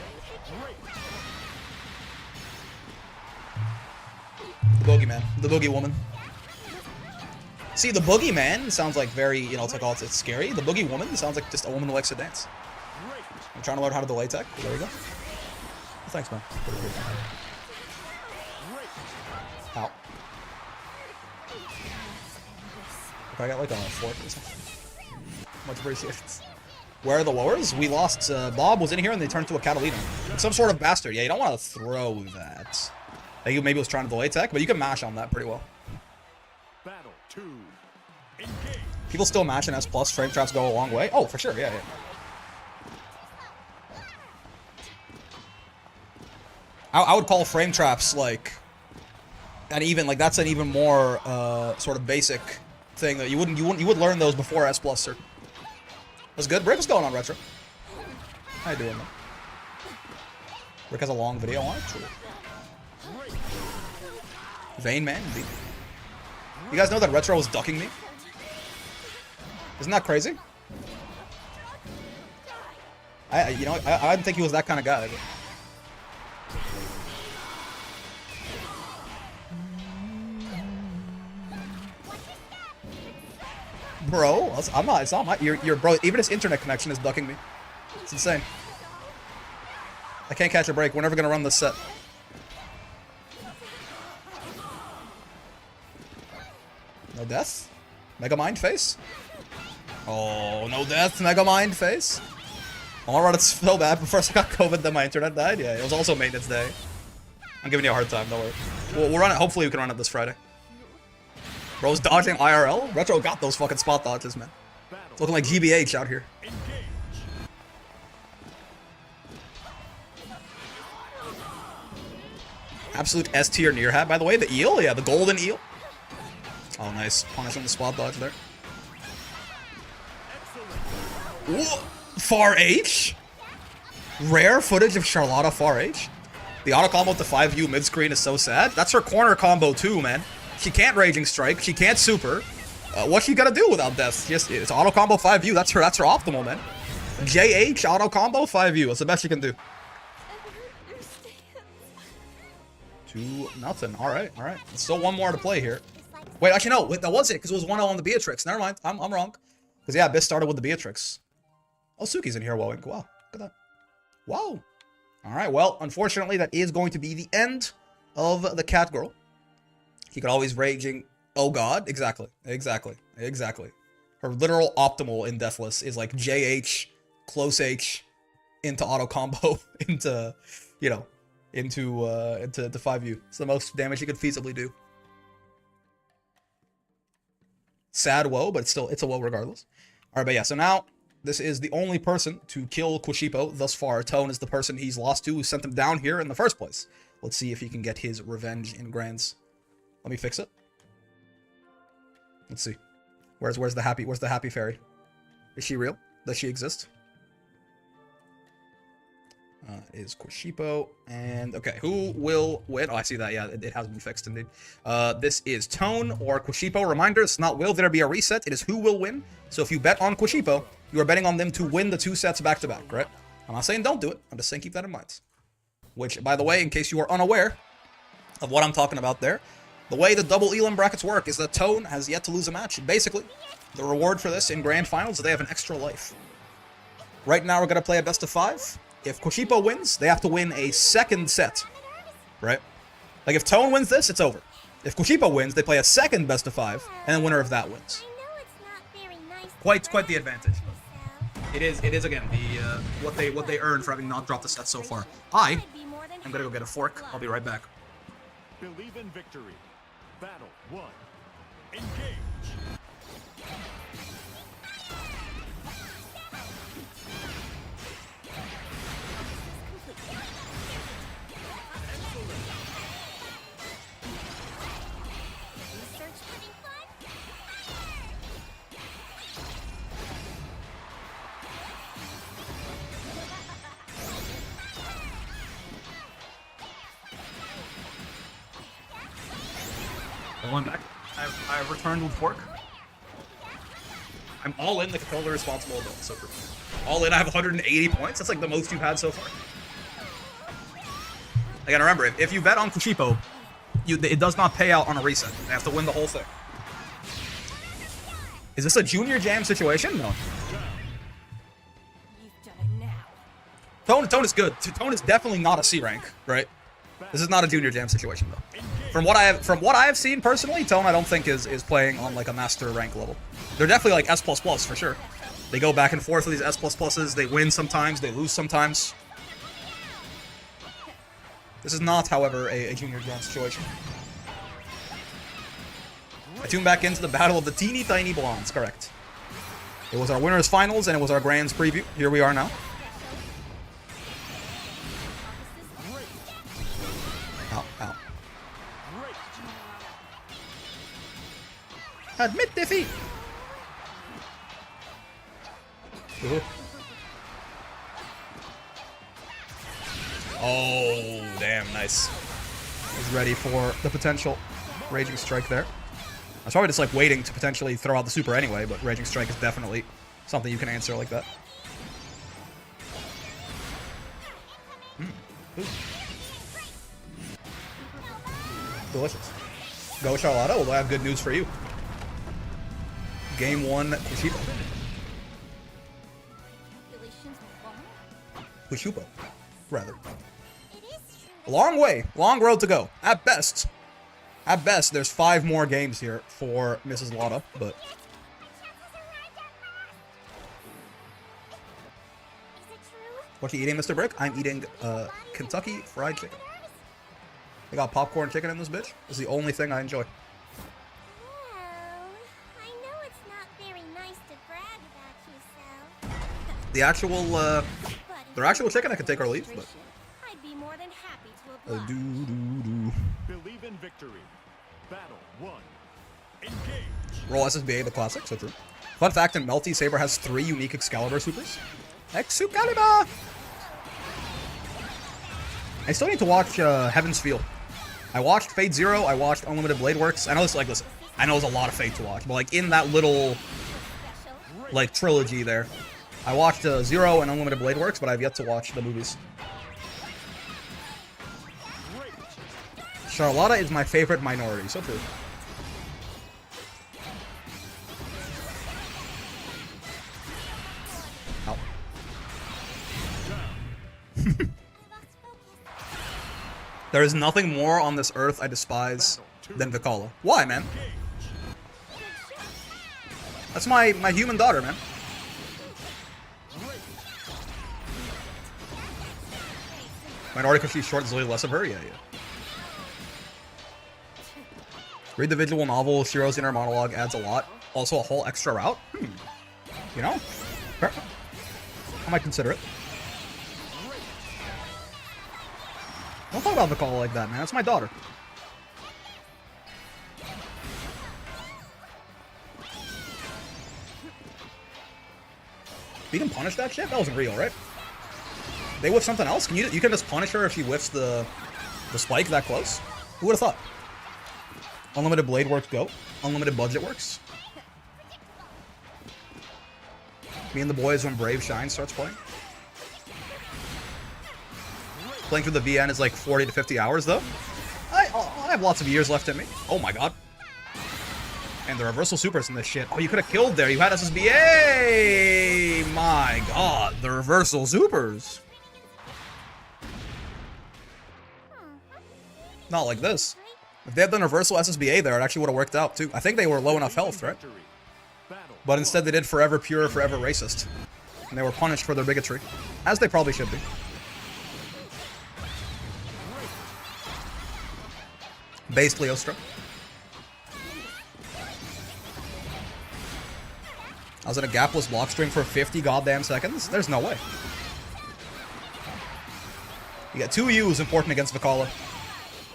[SPEAKER 1] The boogeyman. The boogie woman. See, the boogeyman sounds like very, you know, it's like, oh, it's scary. The boogie woman sounds like just a woman who likes to dance. I'm trying to learn how to delay tech. Well, there you go. Well, thanks, man. Ow. Okay, I got like a fork or something. Much appreciated. Where are the lowers? We lost, Bob was in here and they turned to a Catalina. Like some sort of bastard. Yeah, you don't want to throw that. I think he maybe was trying to delay tech, but you can mash on that pretty well.
[SPEAKER 2] Battle 2. Engage.
[SPEAKER 1] People still mash in S+, frame traps go a long way. Oh, for sure, yeah. I would call frame traps, like, and even, like, that's an even more, sort of basic thing that you would learn those before S+, sir. That's good. Brick, what's going on, Retro? How you doing, man? Rick has a long video on it. True. Vain man, indeed. You guys know that Retro was ducking me? Isn't that crazy? I didn't think he was that kind of guy. But... Bro, I'm not. It's not my. Your bro. Even his internet connection is ducking me. It's insane. I can't catch a break. We're never gonna run this set. No death. Mega Mind face. Oh, no death. Mega Mind face. All right, it's so bad. But first I got COVID, then my internet died. Yeah, it was also maintenance day. I'm giving you a hard time. Don't worry. We'll run it. Hopefully we can run it this Friday. Bro's dodging IRL. Retro got those fucking spot dodges, man. It's looking like GBH out here. Absolute S tier near hat, by the way. The eel, yeah, the golden eel. Oh, nice. Punish on the spot dodge there. Whoa. Far H? Rare footage of Charlotta Far H? The auto combo with the 5U mid screen is so sad. That's her corner combo too, man. She can't Raging Strike. She can't super. What's she gonna do without death? Just it's auto combo 5U. That's her optimal, man. JH auto combo 5U. That's the best she can do. 2-0. All right. Still one more to play here. Wait, actually no. Wait, that was it because it was 1-0 on the Beatrix. Never mind. I'm wrong. Because yeah, Abyss started with the Beatrix. Oh, Suki's in here. Wow. Look at that. Wow. All right. Well, unfortunately, that is going to be the end of the cat girl. He could always Raging. Oh God. Exactly. Her literal optimal in Deathless is like JH, close H, into auto combo, into 5U. It's the most damage you could feasibly do. Sad woe, but it's a woe regardless. All right, but yeah, so now this is the only person to kill Kushipo thus far. Tone is the person he's lost to, who sent him down here in the first place. Let's see if he can get his revenge in Grands. Let me fix it. Let's see. Where's the happy fairy? Is she real? Does she exist? Is Kushipo, and okay, who will win? Oh, I see that. Yeah, it has been fixed indeed. This is Tone or Kushipo. Reminder: it's not will there be a reset. It is who will win. So if you bet on Kushipo, you are betting on them to win the 2 sets back to back, right? I'm not saying don't do it. I'm just saying keep that in mind. Which, by the way, in case you are unaware of what I'm talking about there, the way the double Elam brackets work is that Tone has yet to lose a match. Basically, the reward for this in grand finals is they have an extra life. Right now, we're gonna play a best of 5. If Kushipo wins, they have to win a second set, right? Like if Tone wins this, it's over. If Kushipo wins, they play a second best of 5, and the winner of that wins. Quite the advantage. It is again the what they earn for having not dropped the set so far. I'm gonna go get a fork. I'll be right back.
[SPEAKER 2] Believe in victory. Battle 1. Engage.
[SPEAKER 3] Going back. I've returned with fork. I'm all in the controller responsible adult, so all in. I have 180 points. That's like the most you've had so far. Again, remember, if you bet on Kushipo, it does not pay out on a reset. They have to win the whole thing. Is this a junior jam situation? No. Tone is good. Tone is definitely not a C rank, right? This is not a junior jam situation though. From what I have seen personally, Tone I don't think is playing on like a master rank level. They're definitely like S++ for sure. They go back and forth with these S++s. They win sometimes, they lose sometimes. This is not, however, a junior jam situation. I tune back into the battle of the teeny tiny blondes, correct. It was our winners finals and it was our grands preview. Here we are now. Ow. Admit defeat. Ooh. Oh, damn, nice. He's ready for the potential Raging Strike there. I was probably just like waiting to potentially throw out the super anyway, but Raging Strike is definitely something you can answer like that. Ooh. Delicious. Go Charlotta, well I have good news for you. Game 1, Kushipo.
[SPEAKER 7] Calculations were wrong.
[SPEAKER 3] Kushipo, rather.
[SPEAKER 7] It is true.
[SPEAKER 3] A long way, long road to go. At best, there's 5 more games here for Mrs. Lotta, but
[SPEAKER 7] Our chances arrived at last. Is it true?
[SPEAKER 3] what you eating, Mr. Brick? I'm eating Kentucky Fried Chicken. I got popcorn chicken in this bitch. It's the only thing I enjoy.
[SPEAKER 7] Well, I know it's not very nice to brag about yourself.
[SPEAKER 3] The actual,
[SPEAKER 7] But
[SPEAKER 3] their actual chicken I could take or leave, but
[SPEAKER 7] I'd be more than happy to oblige.
[SPEAKER 3] do.
[SPEAKER 2] Believe in victory. Battle 1. Engage.
[SPEAKER 3] Roll SSBA, the classic, so true. Fun fact, in Melty, Saber has 3 unique Excalibur supers. Excalibur! I still need to watch Heaven's Feel. I watched Fate Zero, I watched Unlimited Blade Works. I know this, like, listen, I know there's a lot of Fate to watch, but, like, in that little, like, trilogy there, I watched Zero and Unlimited Blade Works, but I've yet to watch the movies. Charlotta is my favorite minority, so true. Ow. There is nothing more on this earth I despise than Vikala. Why, man? That's my human daughter, man. Minority because she's short, there's really less of her? Yeah. Read the visual novel, Shiro's inner monologue adds a lot. Also a whole extra route? You know? Fair. I might consider it. Don't talk about Vikala like that, man. That's my daughter. You can punish that shit? That wasn't real, right? They whiff something else? You can just punish her if she whiffs the spike that close? Who would have thought? Unlimited Blade Works, go. Unlimited Budget Works. Me and the boys when Brave Shine starts playing. Playing through the VN is like 40 to 50 hours, though. I have lots of years left in me. Oh my god. And the reversal supers in this shit. Oh, you could have killed there. You had SSBA! My god, the reversal supers. Not like this. If they had done reversal SSBA there, it actually would have worked out, too. I think they were low enough health, right? But instead they did Forever Pure, Forever Racist. And they were punished for their bigotry. As they probably should be. Based Leostra. I was in a gapless block string for 50 goddamn seconds? There's no way. You got 2 U's important against Vikala.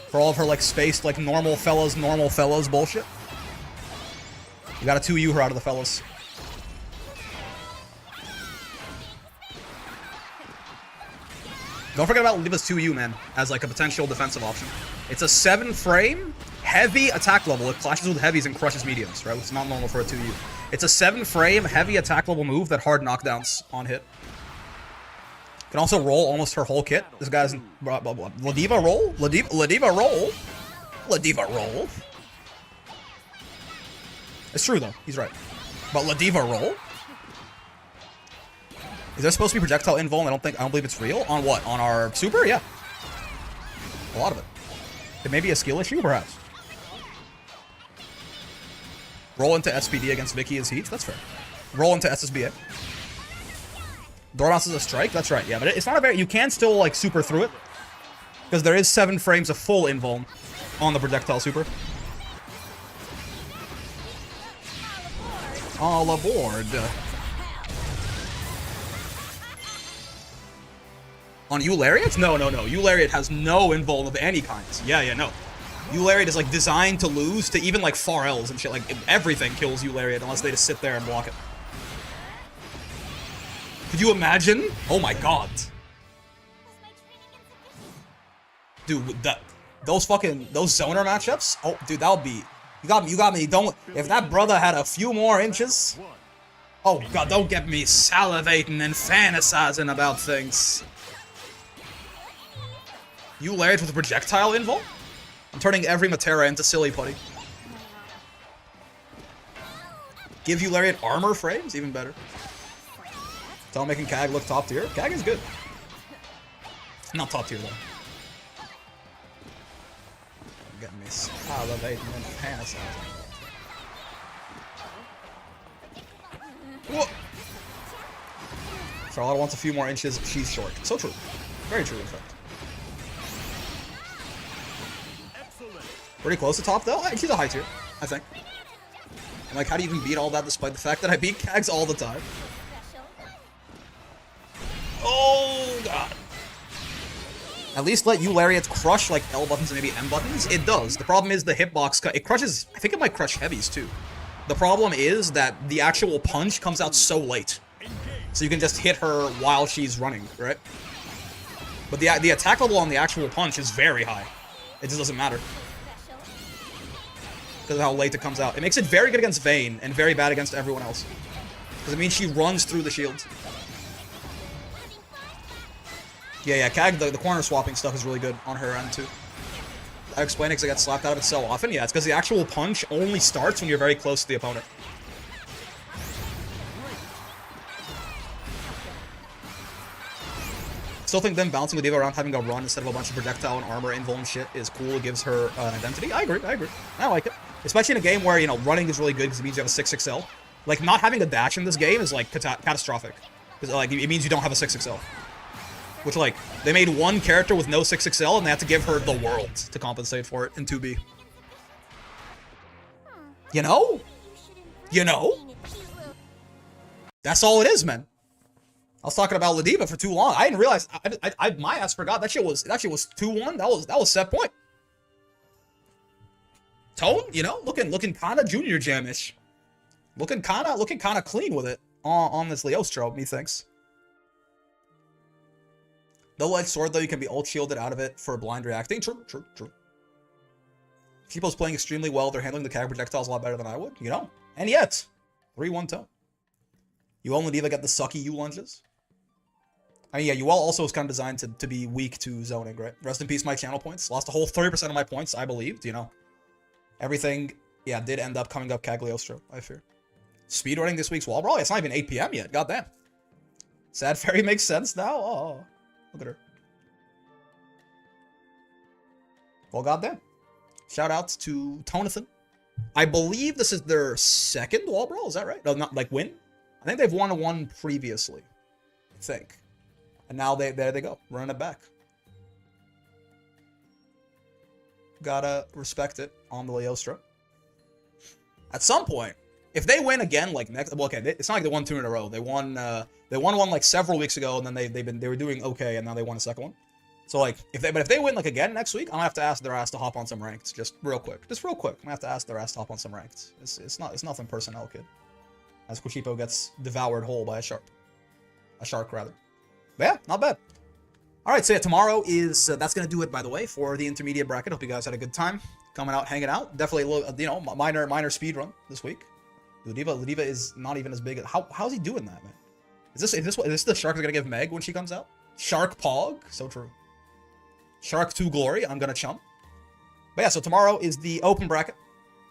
[SPEAKER 3] For all of her, like, spaced, like, normal fellas bullshit. You gotta 2U her out of the fellas. Don't forget about Liva's 2U, man, as, like, a potential defensive option. It's a 7-frame, heavy attack level. It clashes with heavies and crushes mediums, right? It's not normal for a 2U. It's a 7-frame, heavy attack level move that hard knockdowns on hit. Can also roll almost her whole kit. This guy's Ladiva roll? Ladiva roll? Ladiva roll? It's true though, he's right. But Ladiva roll? Is there supposed to be projectile invuln? I don't believe it's real. On what? On our super? Yeah. A lot of it. It may be a skill issue, perhaps. Roll into SPD against Vicky is heat? That's fair. Roll into SSBA. Dormouse is a strike? That's right, yeah, but it's not a very... You can still, like, super through it. Because there is 7 frames of full invuln on the projectile super. All aboard. On Eulariat? No. Eulariat has no invuln of any kind. Yeah, no. Eulariat is, like, designed to lose to even, like, far L's and shit. Like, everything kills Eulariat unless they just sit there and block it. Could you imagine? Oh my god. Dude, those zoner matchups? Oh, dude, that would be... You got me. Don't... If that brother had a few more inches... Oh god, don't get me salivating and fantasizing about things. Eulariat with a projectile invul? I'm turning every Matera into silly putty.
[SPEAKER 1] Give you Lariat armor frames, even better. Tell making Kag look top tier. Kag is good. Not top tier though. Get me salivating in the pants. Whoa! Charlotte wants a few more inches. She's short. So true. Very true, in fact. Pretty close to top, though. She's a high tier, I think. And, like, how do you even beat all that despite the fact that I beat Kags all the time? Oh, God. At least let you Lariats crush, like, L buttons and maybe M buttons. It does. The problem is the hitbox cut. It crushes... I think it might crush heavies, too. The problem is that the actual punch comes out so late. So you can just hit her while she's running, right? But the attack level on the actual punch is very high. It just doesn't matter. Because of how late it comes out. It makes it very good against Vayne and very bad against everyone else. Because it means she runs through the shields. Yeah, Kag, the corner swapping stuff is really good on her end too. I explain it because I get slapped out of it so often. Yeah, it's because the actual punch only starts when you're very close to the opponent. Still think them bouncing with D.Va around having a run instead of a bunch of projectile and armor invuln shit is cool. It gives her an identity. I agree. I like it. Especially in a game where, you know, running is really good because it means you have a 6XL. Like, not having a dash in this game is, like, catastrophic. Because, like, it means you don't have a 6XL. Which, like, they made one character with no 6XL and they had to give her the world to compensate for it in 2B. You know? You know? That's all it is, man. I was talking about Ladiva for too long. I didn't realize. My ass forgot that shit was 2-1. That was set point. Tone, you know, looking kind of junior jam-ish. Looking kind of clean with it on this Leostro, methinks. Double-edged sword though, you can be ult shielded out of it for blind reacting. True. Cheapo's playing extremely well. They're handling the Kag projectiles a lot better than I would, you know. And yet, 3-1 Tone. You only Ladiva get the sucky U lunges. I mean, yeah, UL also is kind of designed to be weak to zoning, right? Rest in peace, my channel points. Lost a whole 30% of my points, I believed, you know. Everything, yeah, did end up coming up Cagliostro, I fear. Speedrunning this week's Wall Brawl? It's not even 8 PM yet, goddamn. Sad Fairy makes sense now? Oh, look at her. Well, goddamn. Shout outs to Tonathan. I believe this is their second Wall Brawl, is that right? No, not like win? I think they've won one previously, I think. And now there they go, running it back. Gotta respect it on the Leostra. At some point, if they win again, like next, well, okay, it's not like they won 2 in a row. They won one like several weeks ago, and then they were doing okay, and now they won a second one. So like, if they win like again next week, I'm gonna have to ask their ass to hop on some ranked, just real quick. I'm gonna have to ask their ass to hop on some ranked. It's nothing personnel, kid. As Kushipo gets devoured whole by a shark rather. But yeah, not bad. All right, so yeah, tomorrow is that's gonna do it, by the way, for the intermediate bracket. Hope you guys had a good time coming out, hanging out. Definitely, you know, minor speed run this week. Ladiva is not even as big. How's he doing that, man? Is this the shark is gonna give Meg when she comes out? Shark Pog, so true. Shark 2 Glory, I'm gonna chump. But yeah, so tomorrow is the open bracket.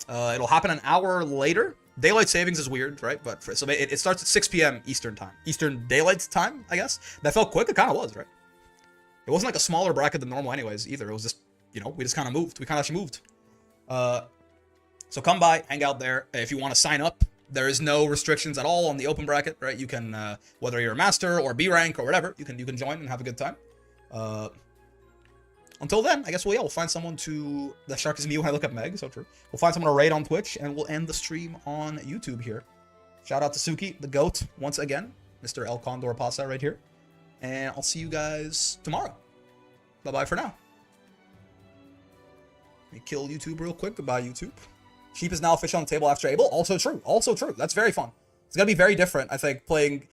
[SPEAKER 1] It'll happen an hour later. Daylight savings is weird, right? But so it starts at 6 PM Eastern time. Eastern Daylight time, I guess. That felt quick. It kind of was, right? It wasn't like a smaller bracket than normal anyways, either. It was just, you know, we just kind of moved. We kind of actually moved. So come by, hang out there. If you want to sign up, there is no restrictions at all on the open bracket, right? You can, whether you're a master or B rank or whatever, you can join and have a good time. Until then, I guess we'll find someone to... The shark is me when I look at Meg, so true. We'll find someone to raid on Twitch, and we'll end the stream on YouTube here. Shout out to Suki, the GOAT, once again. Mr. El Condor Pasa right here. And I'll see you guys tomorrow. Bye-bye for now. Let me kill YouTube real quick. Goodbye, YouTube. Sheep is now official on the table after Abel. Also true. Also true. That's very fun. It's going to be very different, I think, playing